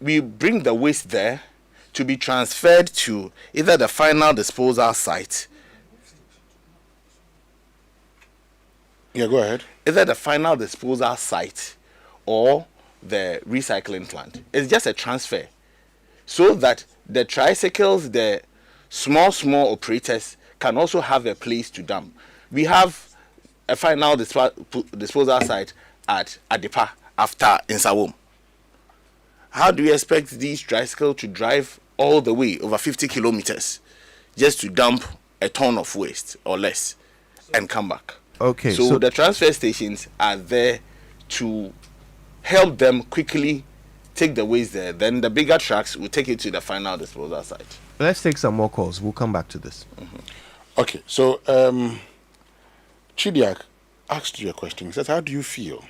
we bring the waste there to be transferred to either the final disposal site. Yeah, go ahead. Either the final disposal site or the recycling plant. It's just a transfer so that the tricycles, the small operators can also have a place to dump. We have a final disposal site at Adepa after Insawom. How do you expect these tricycles to drive all the way over 50 kilometers just to dump a ton of waste or less and come back? Okay. So the transfer stations are there to help them quickly take the waste there. Then the bigger trucks will take it to the final disposal site. Let's take some more calls. We'll come back to this. Okay. So Chidiak asked you a question. He says, how do you feel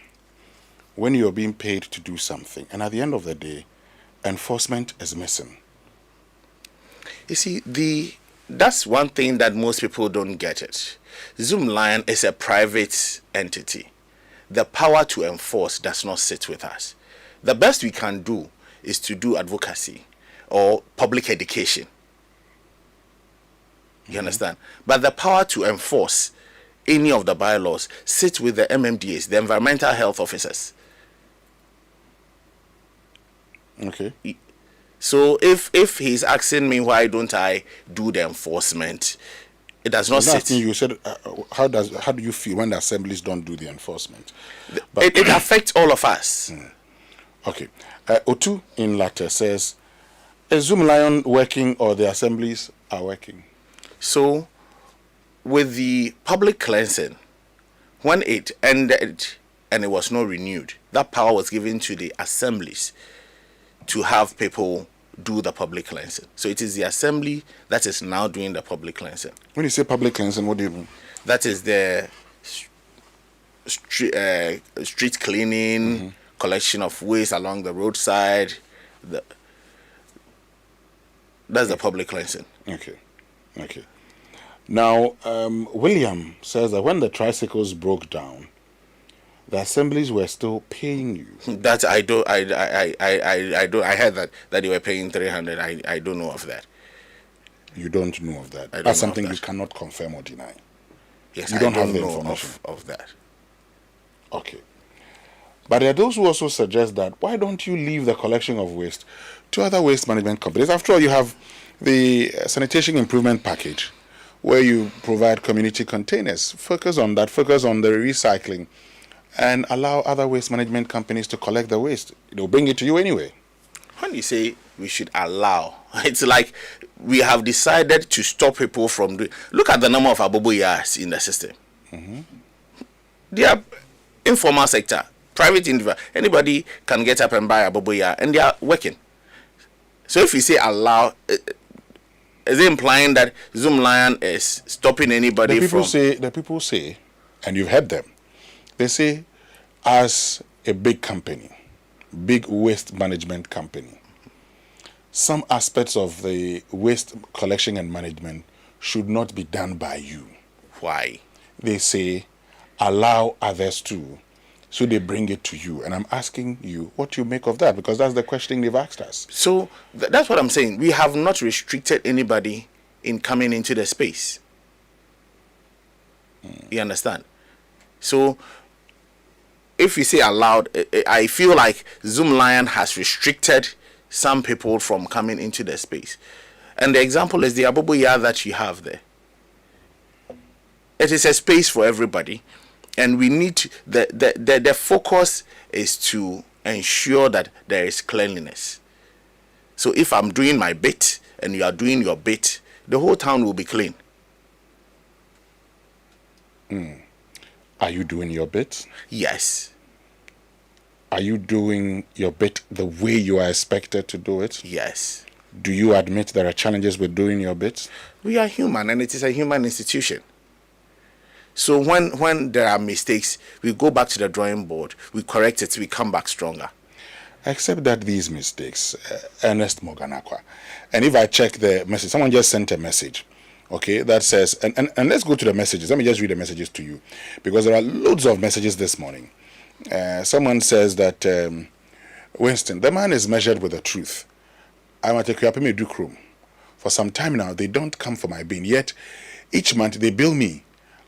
when you're being paid to do something and at the end of the day, enforcement is missing? You see, that's one thing that most people don't get it. Zoomlion is a private entity. The power to enforce does not sit with us. The best we can do is to do advocacy or public education. You understand? But the power to enforce any of the bylaws sits with the MMDAs, the environmental health officers. Okay. So if he's asking me why don't I do the enforcement, it does not sit. You said how do you feel when the assemblies don't do the enforcement? But it affects all of us. Okay. Otu in Latte says, is Zoomlion working or the assemblies are working? So with the public cleansing, when it ended and it was not renewed, that power was given to the assemblies to have people do the public cleansing. So it is the assembly that is now doing the public cleansing. When you say public cleansing, what do you mean? That is the street cleaning, collection of waste along the roadside. That's the public cleansing. Okay. Now, William says that when the tricycles broke down, the assemblies were still paying you. That I heard that they were paying 300. I don't know of that. You don't know of that. That's something you cannot confirm or deny. Yes, you don't have the information of that. Okay. But there are those who also suggest that why don't you leave the collection of waste to other waste management companies? After all, you have the sanitation improvement package where you provide community containers. Focus on that. Focus on the recycling. And allow other waste management companies to collect the waste. They'll bring it to you anyway. When you say we should allow, it's like we have decided to stop people from doing. Look at the number of aboboyas in the system. They are informal sector, private individual. Anybody can get up and buy aboboya, and they are working. So if you say allow, is it implying that Zoomlion is stopping anybody from? The people say, and you've heard them. They say, as a big company, big waste management company, some aspects of the waste collection and management should not be done by you. Why? They say, allow others to. So they bring it to you. And I'm asking you what you make of that, because that's the question they've asked us. So that's what I'm saying. We have not restricted anybody in coming into the space. You understand? So if we say allowed, I feel like Zoom Lion has restricted some people from coming into the space. And the example is the Aboboya that you have there. It is a space for everybody. And we need to, the focus is to ensure that there is cleanliness. So if I'm doing my bit and you are doing your bit, the whole town will be clean. Are you doing your bit? Yes. Are you doing your bit the way you are expected to do it? Yes. Do you admit there are challenges with doing your bit? We are human, and it is a human institution. So when there are mistakes, we go back to the drawing board, we correct it, we come back stronger. Except that these mistakes, Ernest Morganakwa, and if I check the message, someone just sent a message, okay, that says, and let's go to the messages. Let me just read the messages to you, because there are loads of messages this morning. Someone says that, Winston, the man is measured with the truth. I'm at a Kuyapemi Dukrum. For some time now, they don't come for my bin, yet each month they bill me.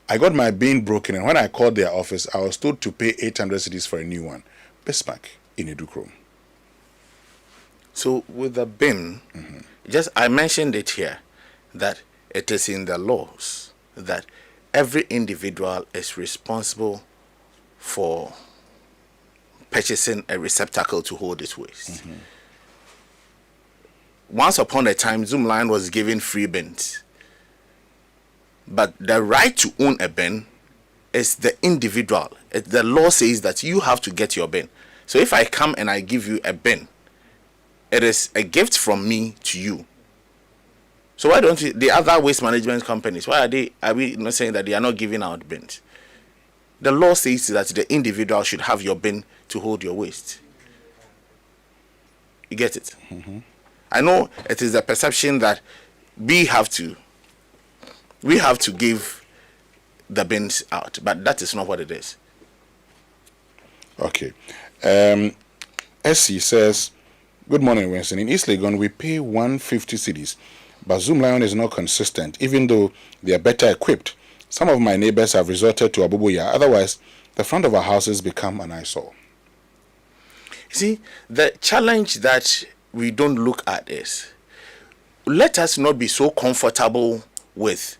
I got my bin broken, and when I called their office, I was told to pay 800 cedis for a new one. Bismarck in Idukrom. So with the bin, I mentioned it here, that it is in the laws that every individual is responsible for purchasing a receptacle to hold his waste. Once upon a time, Zoom Lion was given free bins. But the right to own a bin is the individual. The law says that you have to get your bin. So if I come and I give you a bin, it is a gift from me to you. So why don't the other waste management companies, are we not saying that they are not giving out bins? The law says that the individual should have your bin to hold your waste. You get it? I know it is the perception that we have to give the bins out, but that is not what it is. Okay. Essie says, good morning, Winston. In East Legon, we pay 150 cedis, but Zoom Lion is not consistent, even though they are better equipped. Some of my neighbors have resorted to Aboboya. Otherwise, the front of our houses become an eyesore. See, the challenge that we don't look at is, let us not be so comfortable with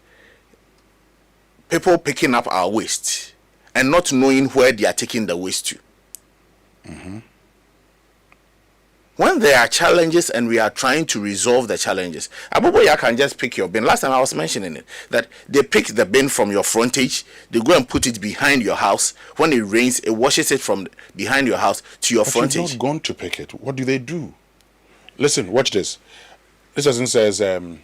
people picking up our waste and not knowing where they are taking the waste to. When there are challenges and we are trying to resolve the challenges, Aboboya can just pick your bin. Last time I was mentioning it, that they pick the bin from your frontage, they go and put it behind your house. When it rains, it washes it from behind your house to your frontage. You've not gone to pick it. What do they do? Listen, watch this. This person says, I'm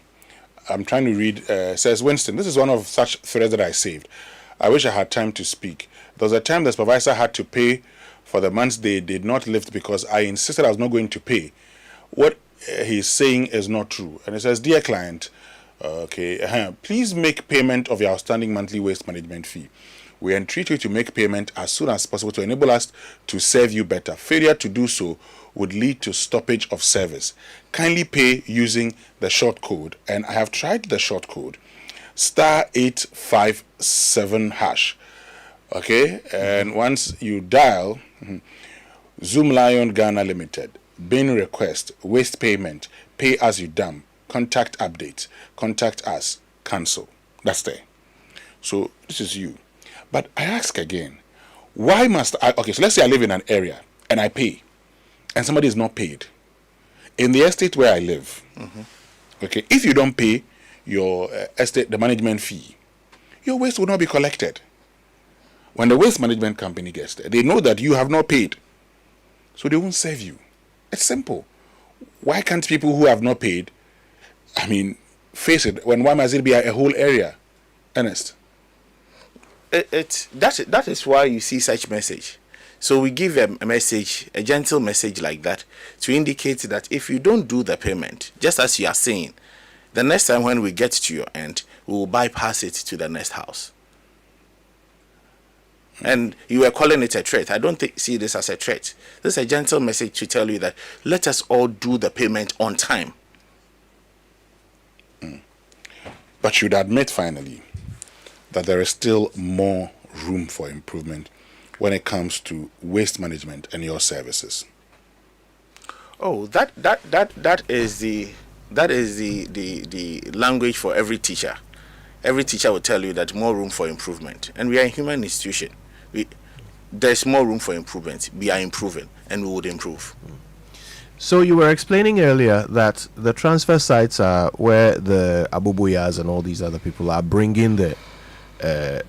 trying to read, says, Winston, this is one of such threads that I saved. I wish I had time to speak. There was a time the supervisor had to pay for the months they did not lift because I insisted I was not going to pay. What he's saying is not true. And it says, dear client, please make payment of your outstanding monthly waste management fee. We entreat you to make payment as soon as possible to enable us to serve you better. Failure to do so would lead to stoppage of service. Kindly pay using the short code. And I have tried the short code. *857#. Okay, and once you dial Zoom Lion Ghana Limited, bin request, waste payment, pay as you dump, contact update, contact us, cancel. That's there. So this is you. But I ask again, why must I? Okay, so let's say I live in an area and I pay, and somebody is not paid. In the estate where I live, okay, if you don't pay your estate, the management fee, your waste will not be collected. When the waste management company gets there, they know that you have not paid, so they won't serve you. It's simple. Why can't people who have not paid, face it? Why must it be a whole area? Ernest? That is why you see such message. So we give a message, a gentle message like that, to indicate that if you don't do the payment, just as you are saying, the next time when we get to your end, we will bypass it to the next house. And you were calling it a threat. I don't see this as a threat. This is a gentle message to tell you that let us all do the payment on time. But you'd admit finally that there is still more room for improvement when it comes to waste management and your services. Oh, that is the language for every teacher. Every teacher will tell you that more room for improvement. And we are a human institution. There's more room for improvement. We are improving, and we would improve. So you were explaining earlier that the transfer sites are where the Abubuyas and all these other people are bringing the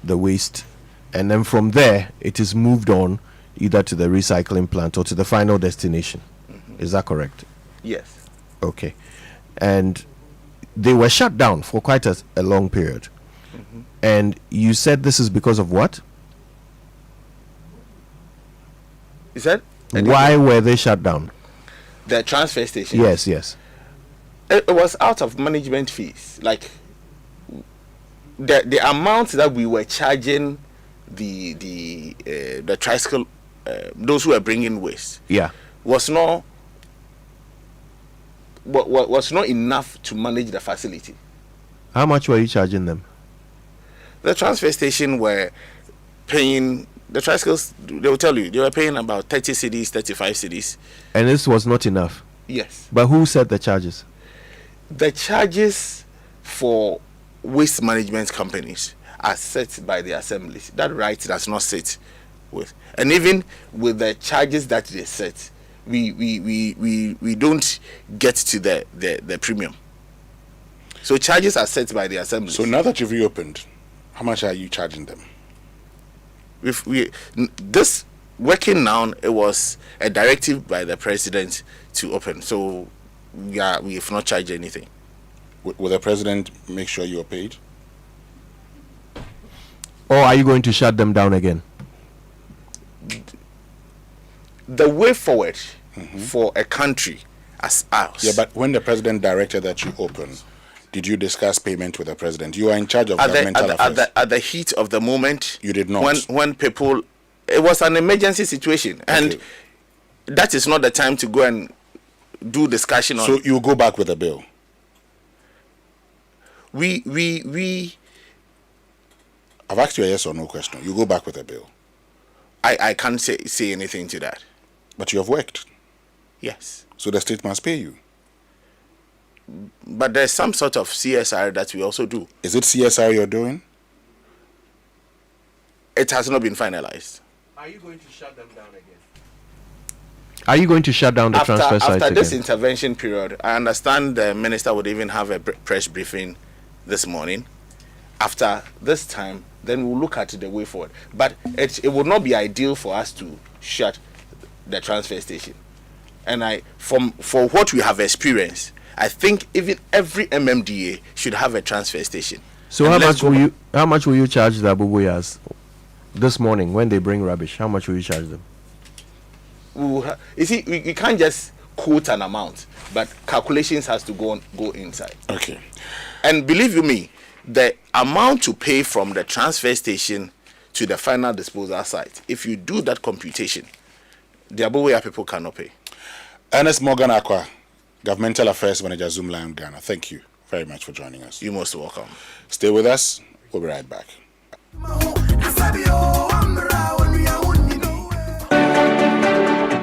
waste, and then from there it is moved on either to the recycling plant or to the final destination. Is that correct? Yes. Okay. And they were shut down for quite a long period. And you said this is because of what? Is that? Why were they shut down? The transfer station? Yes. It was out of management fees. Like the amount that we were charging the tricycle, those who were bringing waste, was not enough to manage the facility. How much were you charging them? The transfer station were paying the tricycles. They will tell you they were paying about 30 cedis, 35 cedis. And this was not enough. Yes. But who set the charges? The charges for waste management companies are set by the assemblies. That right does not sit with. And even with the charges that they set, we don't get to the premium. So charges are set by the assembly. So now that you've reopened, how much are you charging them? This working now, it was a directive by the president to open. So we have not charged anything. Will the president make sure you are paid? Or are you going to shut them down again? The way forward for a country as ours. Yeah, but when the president directed that you open, did you discuss payment with the president? You are in charge of governmental affairs. At the heat of the moment, you did not. When people, it was an emergency situation, and that is not the time to go and do discussion on. So you go back with a bill. I've asked you a yes or no question. You go back with a bill. I can't say anything to that. But you have worked. Yes. So the state must pay you. But there's some sort of CSR that we also do. Is it CSR you're doing? It has not been finalized. Are you going to shut them down again? Are you going to shut down the transfer sites After this again? intervention period, I understand the minister would even have a press briefing this morning. After this time, then we'll look at the way forward. But it would not be ideal for us to shut the transfer station. And for what we have experienced, I think even every MMDA should have a transfer station. So how much will you charge the Abubuyas this morning when they bring rubbish? How much will you charge them? You see, we can't just quote an amount, but calculations has to go inside. Okay. And believe you me, the amount to pay from the transfer station to the final disposal site, if you do that computation, the Abubuya people cannot pay. Ernest Morgan Aqua, Governmental Affairs Manager, Zoom Lion Ghana. Thank you very much for joining us. You're most welcome. Stay with us. We'll be right back.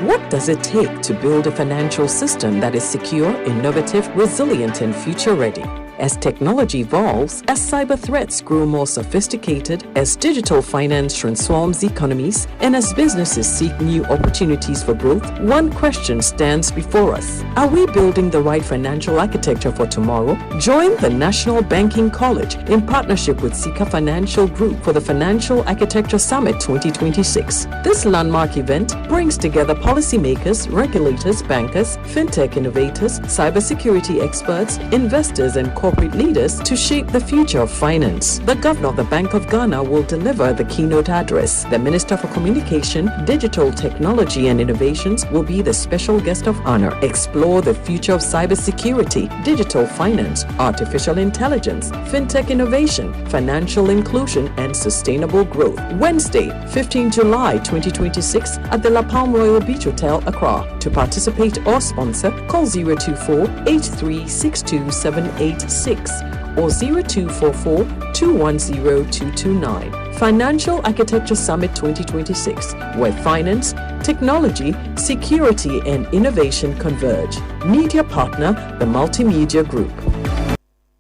What does it take to build a financial system that is secure, innovative, resilient, and future-ready? As technology evolves, as cyber threats grow more sophisticated, as digital finance transforms economies, and as businesses seek new opportunities for growth, one question stands before us. Are we building the right financial architecture for tomorrow? Join the National Banking College in partnership with Sika Financial Group for the Financial Architecture Summit 2026. This landmark event brings together policy policymakers, regulators, bankers, fintech innovators, cybersecurity experts, investors, and corporate leaders to shape the future of finance. The Governor of the Bank of Ghana will deliver the keynote address. The Minister for Communication, Digital Technology and Innovations will be the special guest of honor. Explore the future of cybersecurity, digital finance, artificial intelligence, fintech innovation, financial inclusion, and sustainable growth. Wednesday, 15 July 2026 at the La Palme Royal Beach Hotel, Accra. To participate or sponsor, call 024-8362-786 or 0244-210229. Financial Architecture Summit 2026, where finance, technology, security, and innovation converge. Media partner, the Multimedia Group.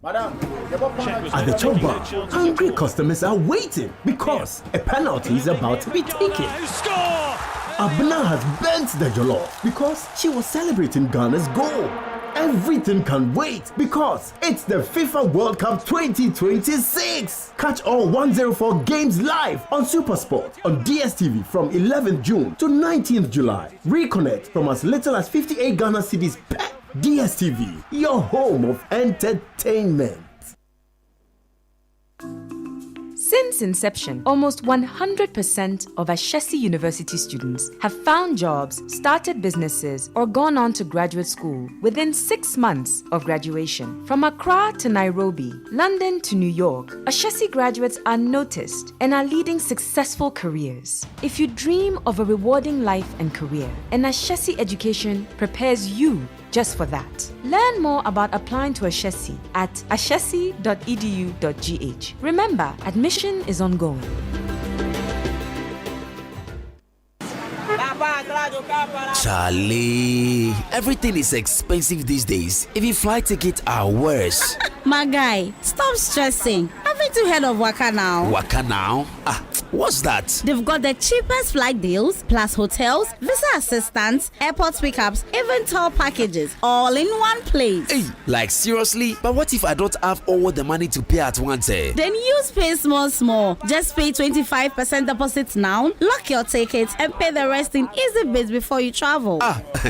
At the chop bar, hungry customers are waiting because a penalty is about to be taken. Abna has bent the jollof because she was celebrating Ghana's goal. Everything can wait because it's the FIFA World Cup 2026. Catch all 104 games live on SuperSport on DSTV from 11th June to 19th July. Reconnect from as little as 58 Ghana cedis per DSTV, your home of entertainment. Since inception, almost 100% of Ashesi University students have found jobs, started businesses, or gone on to graduate school within 6 months of graduation. From Accra to Nairobi, London to New York, Ashesi graduates are noticed and are leading successful careers. If you dream of a rewarding life and career, an Ashesi education prepares you just for that. Learn more about applying to Ashesi at ashesi.edu.gh. Remember, admission is ongoing. Charlie, everything is expensive these days. Even flight tickets are worse. My guy, stop stressing. Haven't you heard of Waka Now? Waka Now? What's that? They've got the cheapest flight deals, plus hotels, visa assistance, airport pickups, even tour packages, all in one place. Hey, like seriously? But what if I don't have all the money to pay at once? Then use Pay Small. Just pay 25% deposit now, lock your tickets, and pay the rest in easy bits before you travel.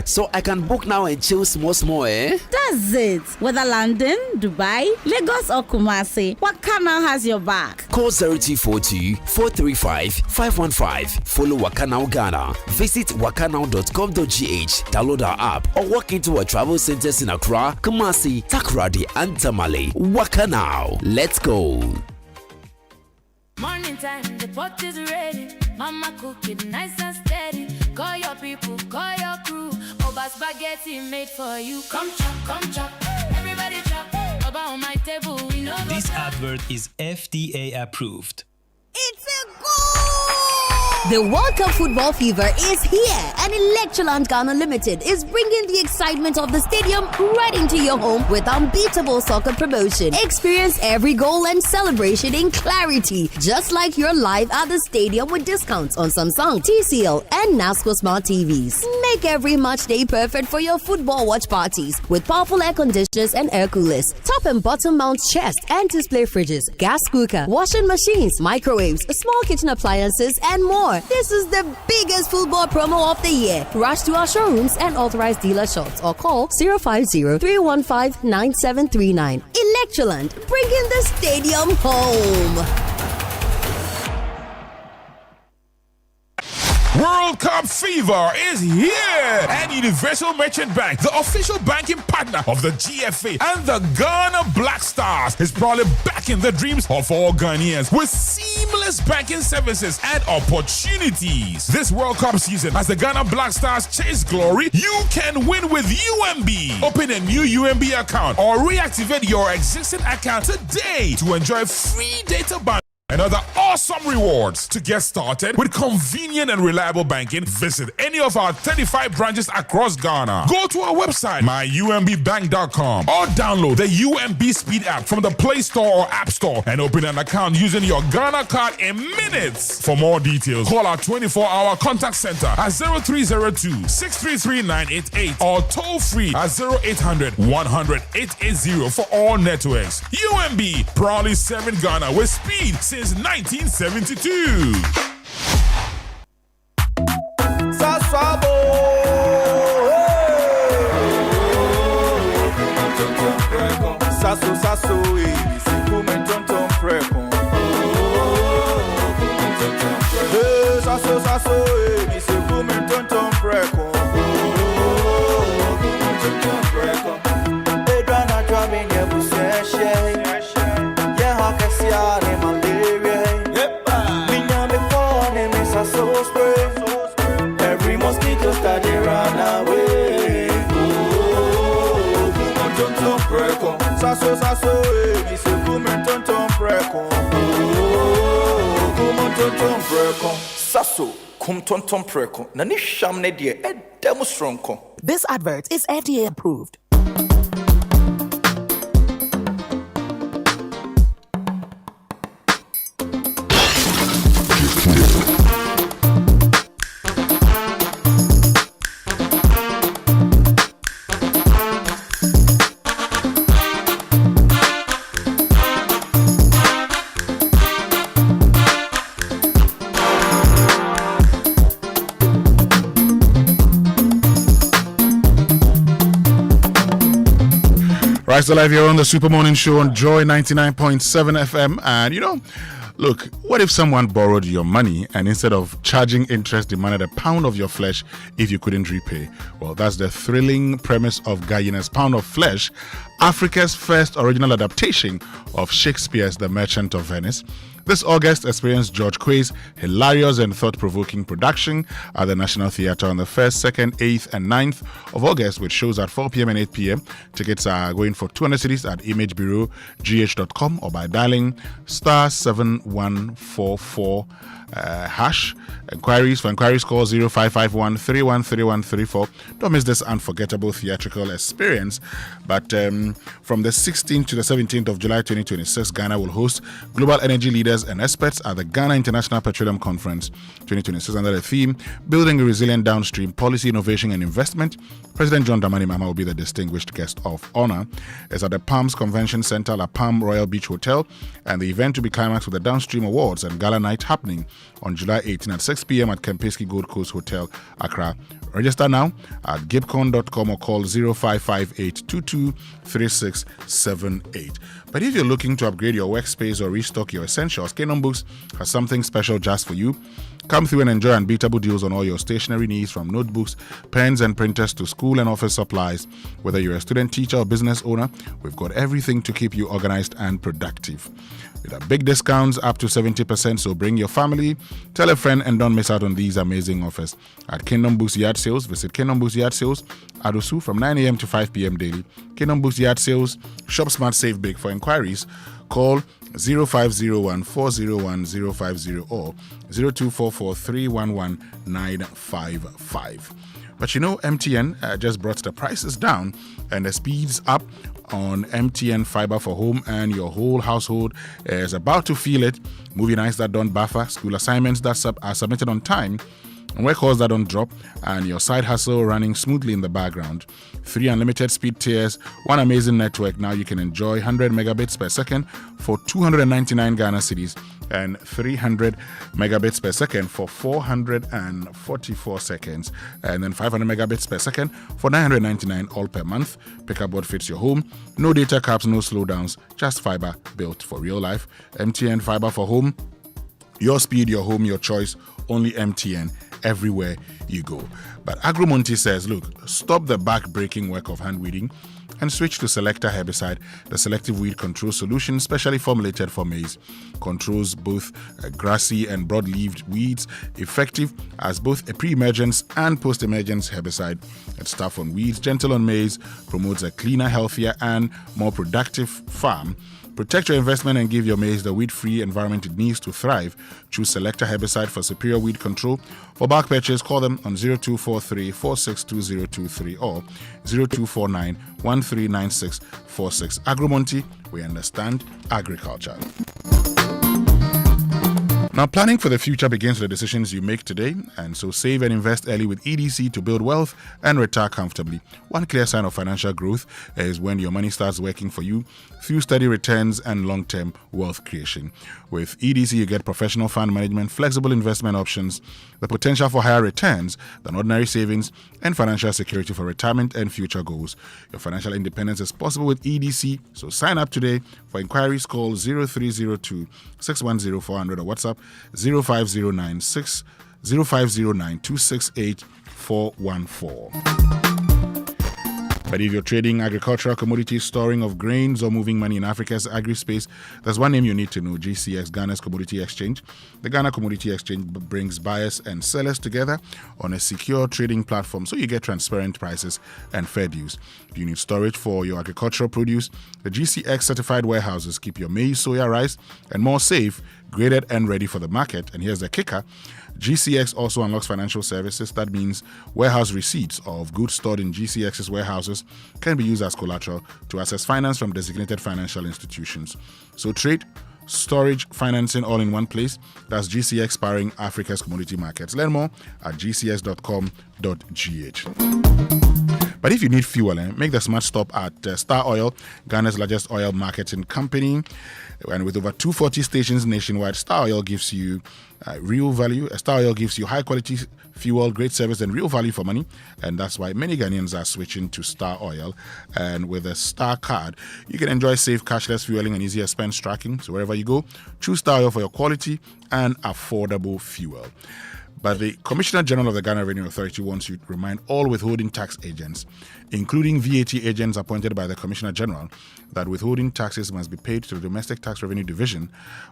So I can book now and chill small, eh? That's it. Whether London, Dubai, Lagos, or Kumasi, Waka Now has your back. Call 0242-435-515. Follow Waka Now Ghana. Visit wakanow.com.gh. Download our app or walk into our travel centers in Accra, Kumasi, Takoradi, and Tamale. Waka Now. Let's go. Morning time, the pot is ready. Mama cook it nice and steady. Call your people, call your crew. Oba spaghetti made for you. Come chop. Everybody chop. Oba on my table. We know this advert is FDA approved. It's a goal! The World Cup football fever is here, and Electroland Ghana Limited is bringing the excitement of the stadium right into your home with unbeatable soccer promotion. Experience every goal and celebration in clarity, just like you're live at the stadium with discounts on Samsung, TCL, and NASCO Smart TVs. Make every match day perfect for your football watch parties with powerful air conditioners and air coolers, top and bottom mount chest and display fridges, gas cooker, washing machines, microwaves, small kitchen appliances, and more. This is the biggest football promo of the year. Rush to our showrooms and authorized dealer shops or call 050-315-9739. Electroland, bringing the stadium home. World Cup fever is here, and Universal Merchant Bank, the official banking partner of the GFA and the Ghana Black Stars, is probably back in the dreams of all Ghanaians with seamless banking services and opportunities. This World Cup season, as the Ghana Black Stars chase glory, you can win with UMB. Open a new UMB account or reactivate your existing account today to enjoy free data bundles and other awesome rewards. To get started with convenient and reliable banking, visit any of our 35 branches across Ghana. Go to our website, myumbbank.com, or download the UMB Speed app from the Play Store or App Store and open an account using your Ghana card in minutes. For more details, call our 24-hour contact center at 0302-633-988 or toll free at 0800-100-880 for all networks. UMB, proudly serving Ghana with speed since 1972. Saswabo. Sasso, mi se come tonton preko. Tonton preko. Edwana drama in your busheshe. Yeah, how can see all the malaria? Minya me phone, me sasso spray. Every mosquito start to run away. Tonton preko. Sasso, mi se come tonton preko. Tonton preko. Sasso, kum tonton preko. Na ni sham ne die edem stronko. This advert is FDA approved. Rise to life here on the Super Morning Show on Joy 99.7 FM. And look, what if someone borrowed your money and instead of charging interest demanded a pound of your flesh if you couldn't repay? Well, that's the thrilling premise of Guyana's Pound of Flesh, Africa's first original adaptation of Shakespeare's The Merchant of Venice. This August, experience George Quay's hilarious and thought-provoking production at the National Theatre on the 1st, 2nd, 8th, and 9th of August, with shows at 4 p.m. and 8 p.m. Tickets are going for 200 cedis at imagebureaugh.com or by dialing *7144 hash. For inquiries, call 0551 313134. Don't miss this unforgettable theatrical experience. But from the 16th to the 17th of July 2026, Ghana will host global energy leaders and experts at the Ghana International Petroleum Conference 2026 under the theme Building a Resilient Downstream Policy, Innovation and Investment. President John Dramani Mahama will be the distinguished guest of honor. It's at the Palms Convention Center, La Palm Royal Beach Hotel, and the event will be climaxed with the Downstream Awards and Gala Night happening on July 18 at 6 p.m. at Kempinski Gold Coast Hotel, Accra. Register now at gibcon.com or call 0558223678. But if you're looking to upgrade your workspace or restock your essentials, Kingdom Books has something special just for you. Come through and enjoy unbeatable deals on all your stationery needs, from notebooks, pens and printers to school and office supplies. Whether you're a student, teacher or business owner, we've got everything to keep you organized and productive. With our big discounts up to 70%, so bring your family, tell a friend, and don't miss out on these amazing offers. At Kingdom Books Yard Sales, visit Kingdom Books Yard Sales, Adosu, from 9 a.m. to 5 p.m. daily. Kingdom Books Yard Sales, shop smart, save big. For inquiries, call 0501 401 050 or 0244 311 955. But MTN just brought the prices down and the speeds up on MTN Fiber for home, and your whole household is about to feel it. Movie nights that don't buffer, school assignments that are submitted on time, and work calls that don't drop, and your side hustle running smoothly in the background. 3 unlimited speed tiers, one amazing network. Now you can enjoy 100 megabits per second for 299 Ghana cedis and 300 megabits per second for 444 seconds, and then 500 megabits per second for 999 all per month. Pick up what fits your home. No data caps, no slowdowns, just fiber built for real life. MTN Fiber for home. Your speed, your home, your choice. Only MTN, everywhere you go. But Agromonti says, look, stop the back-breaking work of hand weeding and switch to Selector Herbicide, the selective weed control solution specially formulated for maize. Controls both grassy and broad-leaved weeds, effective as both a pre-emergence and post-emergence herbicide. It's tough on weeds, gentle on maize, promotes a cleaner, healthier and more productive farm. Protect your investment and give your maize the weed-free environment it needs to thrive. Choose Selector Herbicide for superior weed control. For bulk purchase, call them on 0243 462023 or 0249 139646. Agromonti, we understand agriculture. Now, planning for the future begins with the decisions you make today, and so save and invest early with EDC to build wealth and retire comfortably. One clear sign of financial growth is when your money starts working for you through steady returns and long-term wealth creation. With EDC, you get professional fund management, flexible investment options, the potential for higher returns than ordinary savings, and financial security for retirement and future goals. Your financial independence is possible with EDC, so sign up today. For inquiries, call 0302 610 400 or WhatsApp 0509 6 0509 268 414. But if you're trading agricultural commodities, storing of grains, or moving money in Africa's agri-space, there's one name you need to know: GCX, Ghana's Commodity Exchange. The Ghana Commodity Exchange brings buyers and sellers together on a secure trading platform, so you get transparent prices and fair deals. If you need storage for your agricultural produce, the GCX certified warehouses keep your maize, soya, rice, and more safe, graded, and ready for the market. And here's the kicker: GCX also unlocks financial services. That means warehouse receipts of goods stored in GCX's warehouses can be used as collateral to access finance from designated financial institutions. So trade, storage, financing all in one place. That's GCX powering Africa's commodity markets. Learn more at gcx.com.gh. But if you need fuel, make the smart stop at Star Oil, Ghana's largest oil marketing company. And with over 240 stations nationwide, Star Oil gives you real value. Star Oil gives you high quality fuel, great service, and real value for money. And that's why many Ghanaians are switching to Star Oil. And with a Star card, you can enjoy safe, cashless fueling and easier expense tracking. So wherever you go, choose Star Oil for your quality and affordable fuel. But the Commissioner General of the Ghana Revenue Authority wants you to remind all withholding tax agents, including VAT agents appointed by the Commissioner General, that withholding taxes must be paid to the Domestic Tax Revenue Division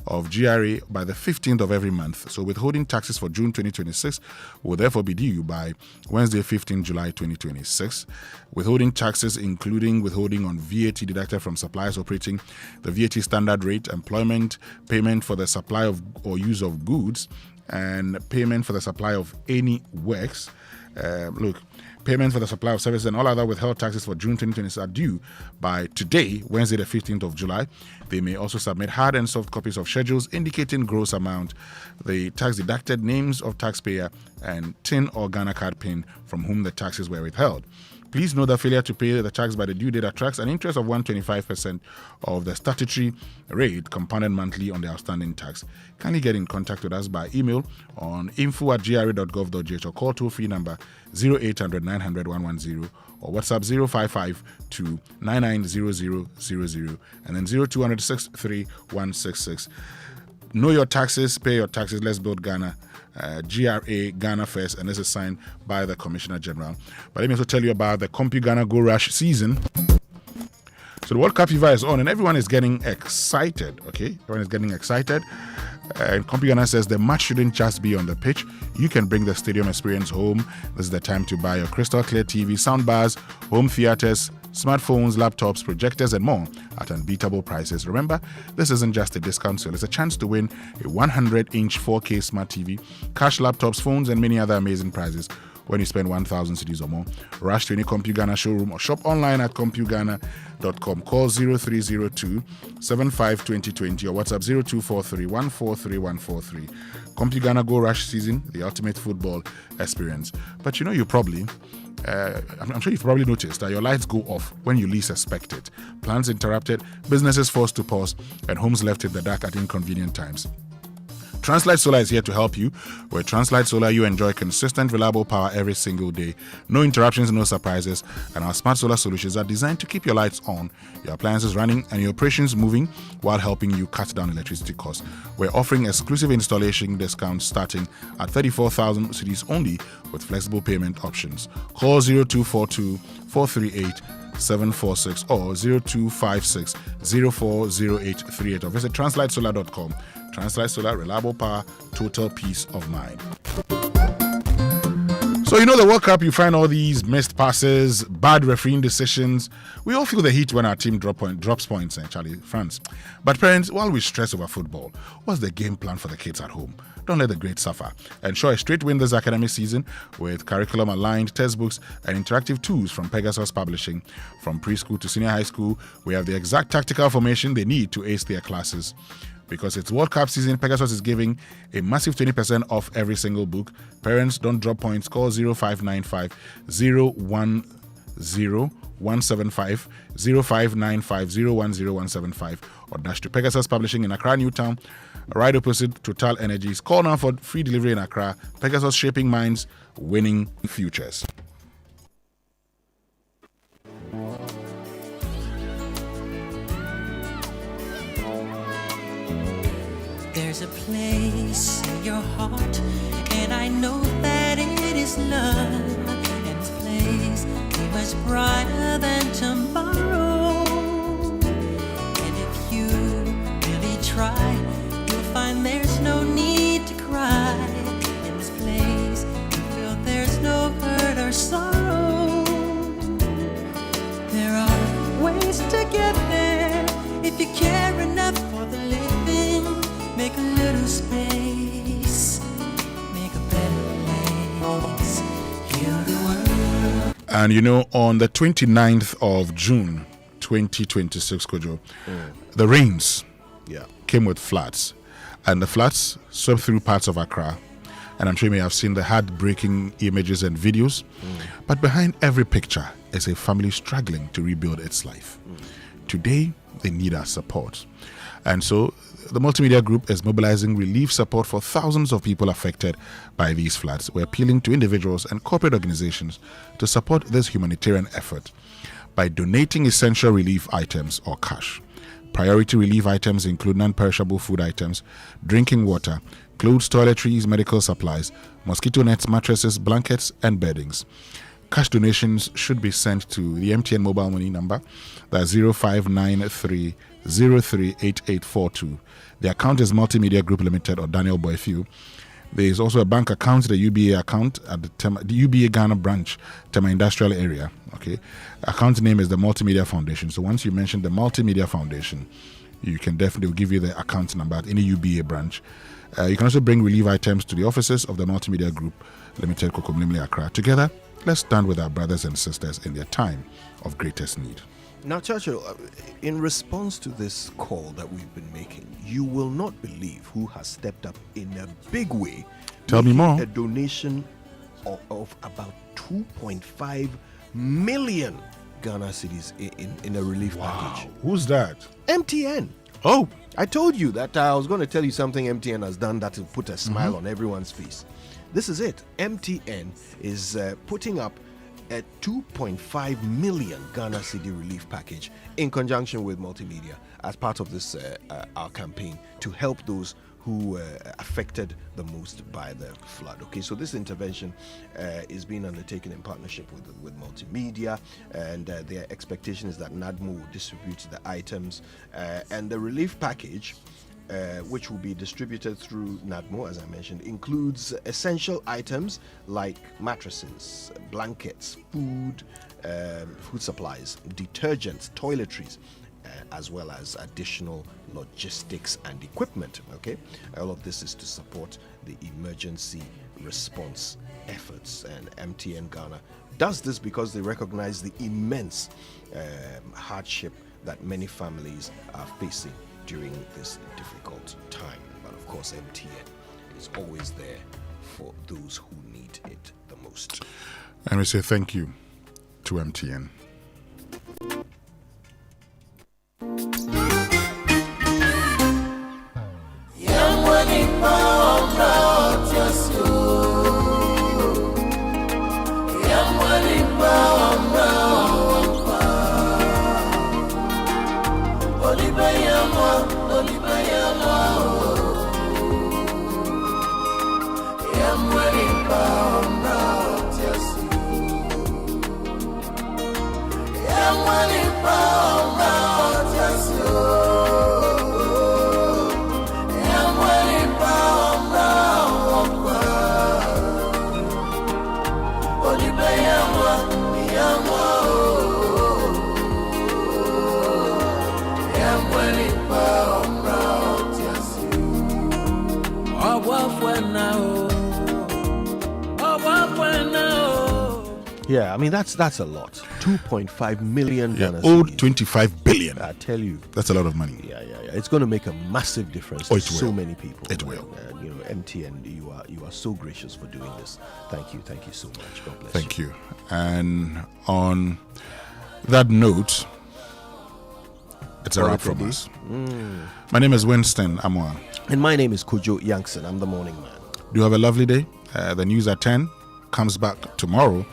of GRA by the 15th of every month. So withholding taxes for June 2026 will therefore be due by Wednesday, 15 July 2026. Withholding taxes, including withholding on VAT deducted from suppliers operating the VAT standard rate, employment, payment for the supply of or use of goods, and payment for the supply of any works. Payment for the supply of services and all other withheld taxes for June 2026 are due by today, Wednesday, the 15th of July. They may also submit hard and soft copies of schedules indicating gross amount, the tax deducted, names of taxpayer, and TIN or Ghana card PIN from whom the taxes were withheld. Please note that failure to pay the tax by the due date attracts an interest of 125% of the statutory rate compounded monthly on the outstanding tax. Kindly get in contact with us by email on info@gra.gov.gh or call toll-free number 0800 900 110 or WhatsApp 055 to 990000 and then 0200 633 166. Know your taxes, pay your taxes. Let's build Ghana. GRA, Ghana First, and this is signed by the Commissioner General. But let me also tell you about the CompuGhana Go Rush season. So the World Cup fever is on and everyone is getting excited, okay? Everyone is getting excited. And CompuGhana says the match shouldn't just be on the pitch. You can bring the stadium experience home. This is the time to buy your crystal clear TV, soundbars, home theaters, smartphones, laptops, projectors, and more at unbeatable prices. Remember, this isn't just a discount sale. It's a chance to win a 100-inch 4K smart TV, cash laptops, phones, and many other amazing prizes when you spend 1,000 cedis or more. Rush to any CompuGhana showroom or shop online at CompuGhana.com. Call 0302 75 2020 or WhatsApp 0243 143 143. CompuGhana Go Rush season, the ultimate football experience. But you know, I'm sure you've probably noticed that your lights go off when you least expect it. Plans interrupted, businesses forced to pause, and homes left in the dark at inconvenient times. Translight Solar is here to help you. With Translight Solar, you enjoy consistent, reliable power every single day. No interruptions, no surprises. And our smart solar solutions are designed to keep your lights on, your appliances running, and your operations moving while helping you cut down electricity costs. We're offering exclusive installation discounts starting at 34,000 cedis only with flexible payment options. Call 0242 438 746 or 0256 040838 or visit translightsolar.com. Translight Solar, reliable power, total peace of mind. So, you know, the World Cup, you find all these missed passes, bad refereeing decisions. We all feel the heat when our team drops points, Charlie, France. But parents, while we stress over football, what's the game plan for the kids at home? Don't let the grades suffer. Ensure a straight win this academic season with curriculum-aligned textbooks and interactive tools from Pegasus Publishing. From preschool to senior high school, we have the exact tactical formation they need to ace their classes. Because it's World Cup season, Pegasus is giving a massive 20% off every single book. Parents, don't drop points. Call 0595 010 175 0595 010 175 or dash to Pegasus Publishing in Accra, Newtown, right opposite Total Energies. Call now for free delivery in Accra. Pegasus, shaping minds, winning futures. There's a place in your heart, and I I know that it is love, and this place be much brighter than tomorrow. And if you really try, you'll find there's no need to cry. In this place, you feel there's no hurt or sorrow. There are ways to get there if you care enough for the living. Make a little space, make a better place, heal the world. And you know, on the 29th of June 2026, Kojo, the rains came with floods, and the floods swept through parts of Accra. And I'm sure you may have seen the heartbreaking images and videos. But behind every picture is a family struggling to rebuild its life. Today, they need our support. And so the Multimedia Group is mobilizing relief support for thousands of people affected by these floods. We're appealing to individuals and corporate organizations to support this humanitarian effort by donating essential relief items or cash. Priority relief items include non-perishable food items, drinking water, clothes, toiletries, medical supplies, mosquito nets, mattresses, blankets, and beddings. Cash donations should be sent to the MTN mobile money number, that's 0593 038842. The account is Multimedia Group Limited or Daniel Boyfew. There is also a bank account, the UBA account at the UBA Ghana branch, Tema Industrial Area. Okay, account name is the Multimedia Foundation. So once you mention the Multimedia Foundation, you can definitely give you the account number at any UBA branch. You can also bring relief items to the offices of the Multimedia Group Limited, Kokomlimle, Accra. Together, let's stand with our brothers and sisters in their time of greatest need. Now, Churchill, in response to this call that we've been making, you will not believe who has stepped up in a big way. Tell me more. A donation of about 2.5 million Ghana cedis in a relief package. Who's that? MTN. Oh. I told you that I was going to tell you something MTN has done that will put a smile on everyone's face. This is it. MTN is putting up a 2.5 million Ghana cedi relief package in conjunction with Multimedia as part of this our campaign to help those who were affected the most by the flood. Okay, so this intervention is being undertaken in partnership with Multimedia, and their expectation is that NADMO will distribute the items, and the relief package, which will be distributed through NADMO, as I mentioned, includes essential items like mattresses, blankets, food supplies, detergents, toiletries, as well as additional logistics and equipment. Okay, all of this is to support the emergency response efforts, and MTN Ghana does this because they recognize the immense hardship that many families are facing during this difficult time. But of course, MTN is always there for those who need it the most. And we say thank you to MTN. Yeah, I mean that's a lot. 2.5 million Ghana cedis. 25 billion. I tell you, that's a lot of money. Yeah. It's going to make a massive difference to so many people. It will. MTN, you are so gracious for doing this. Thank you so much. God bless. Thank you. And on that note, it's a wrap from us. My name is Winston Amoah. And my name is Kojo Yankson. I'm the morning man. Do you have a lovely day? The news at 10 comes back tomorrow.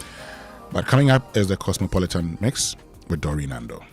But coming up is the Cosmopolitan Mix with Doreen Ando.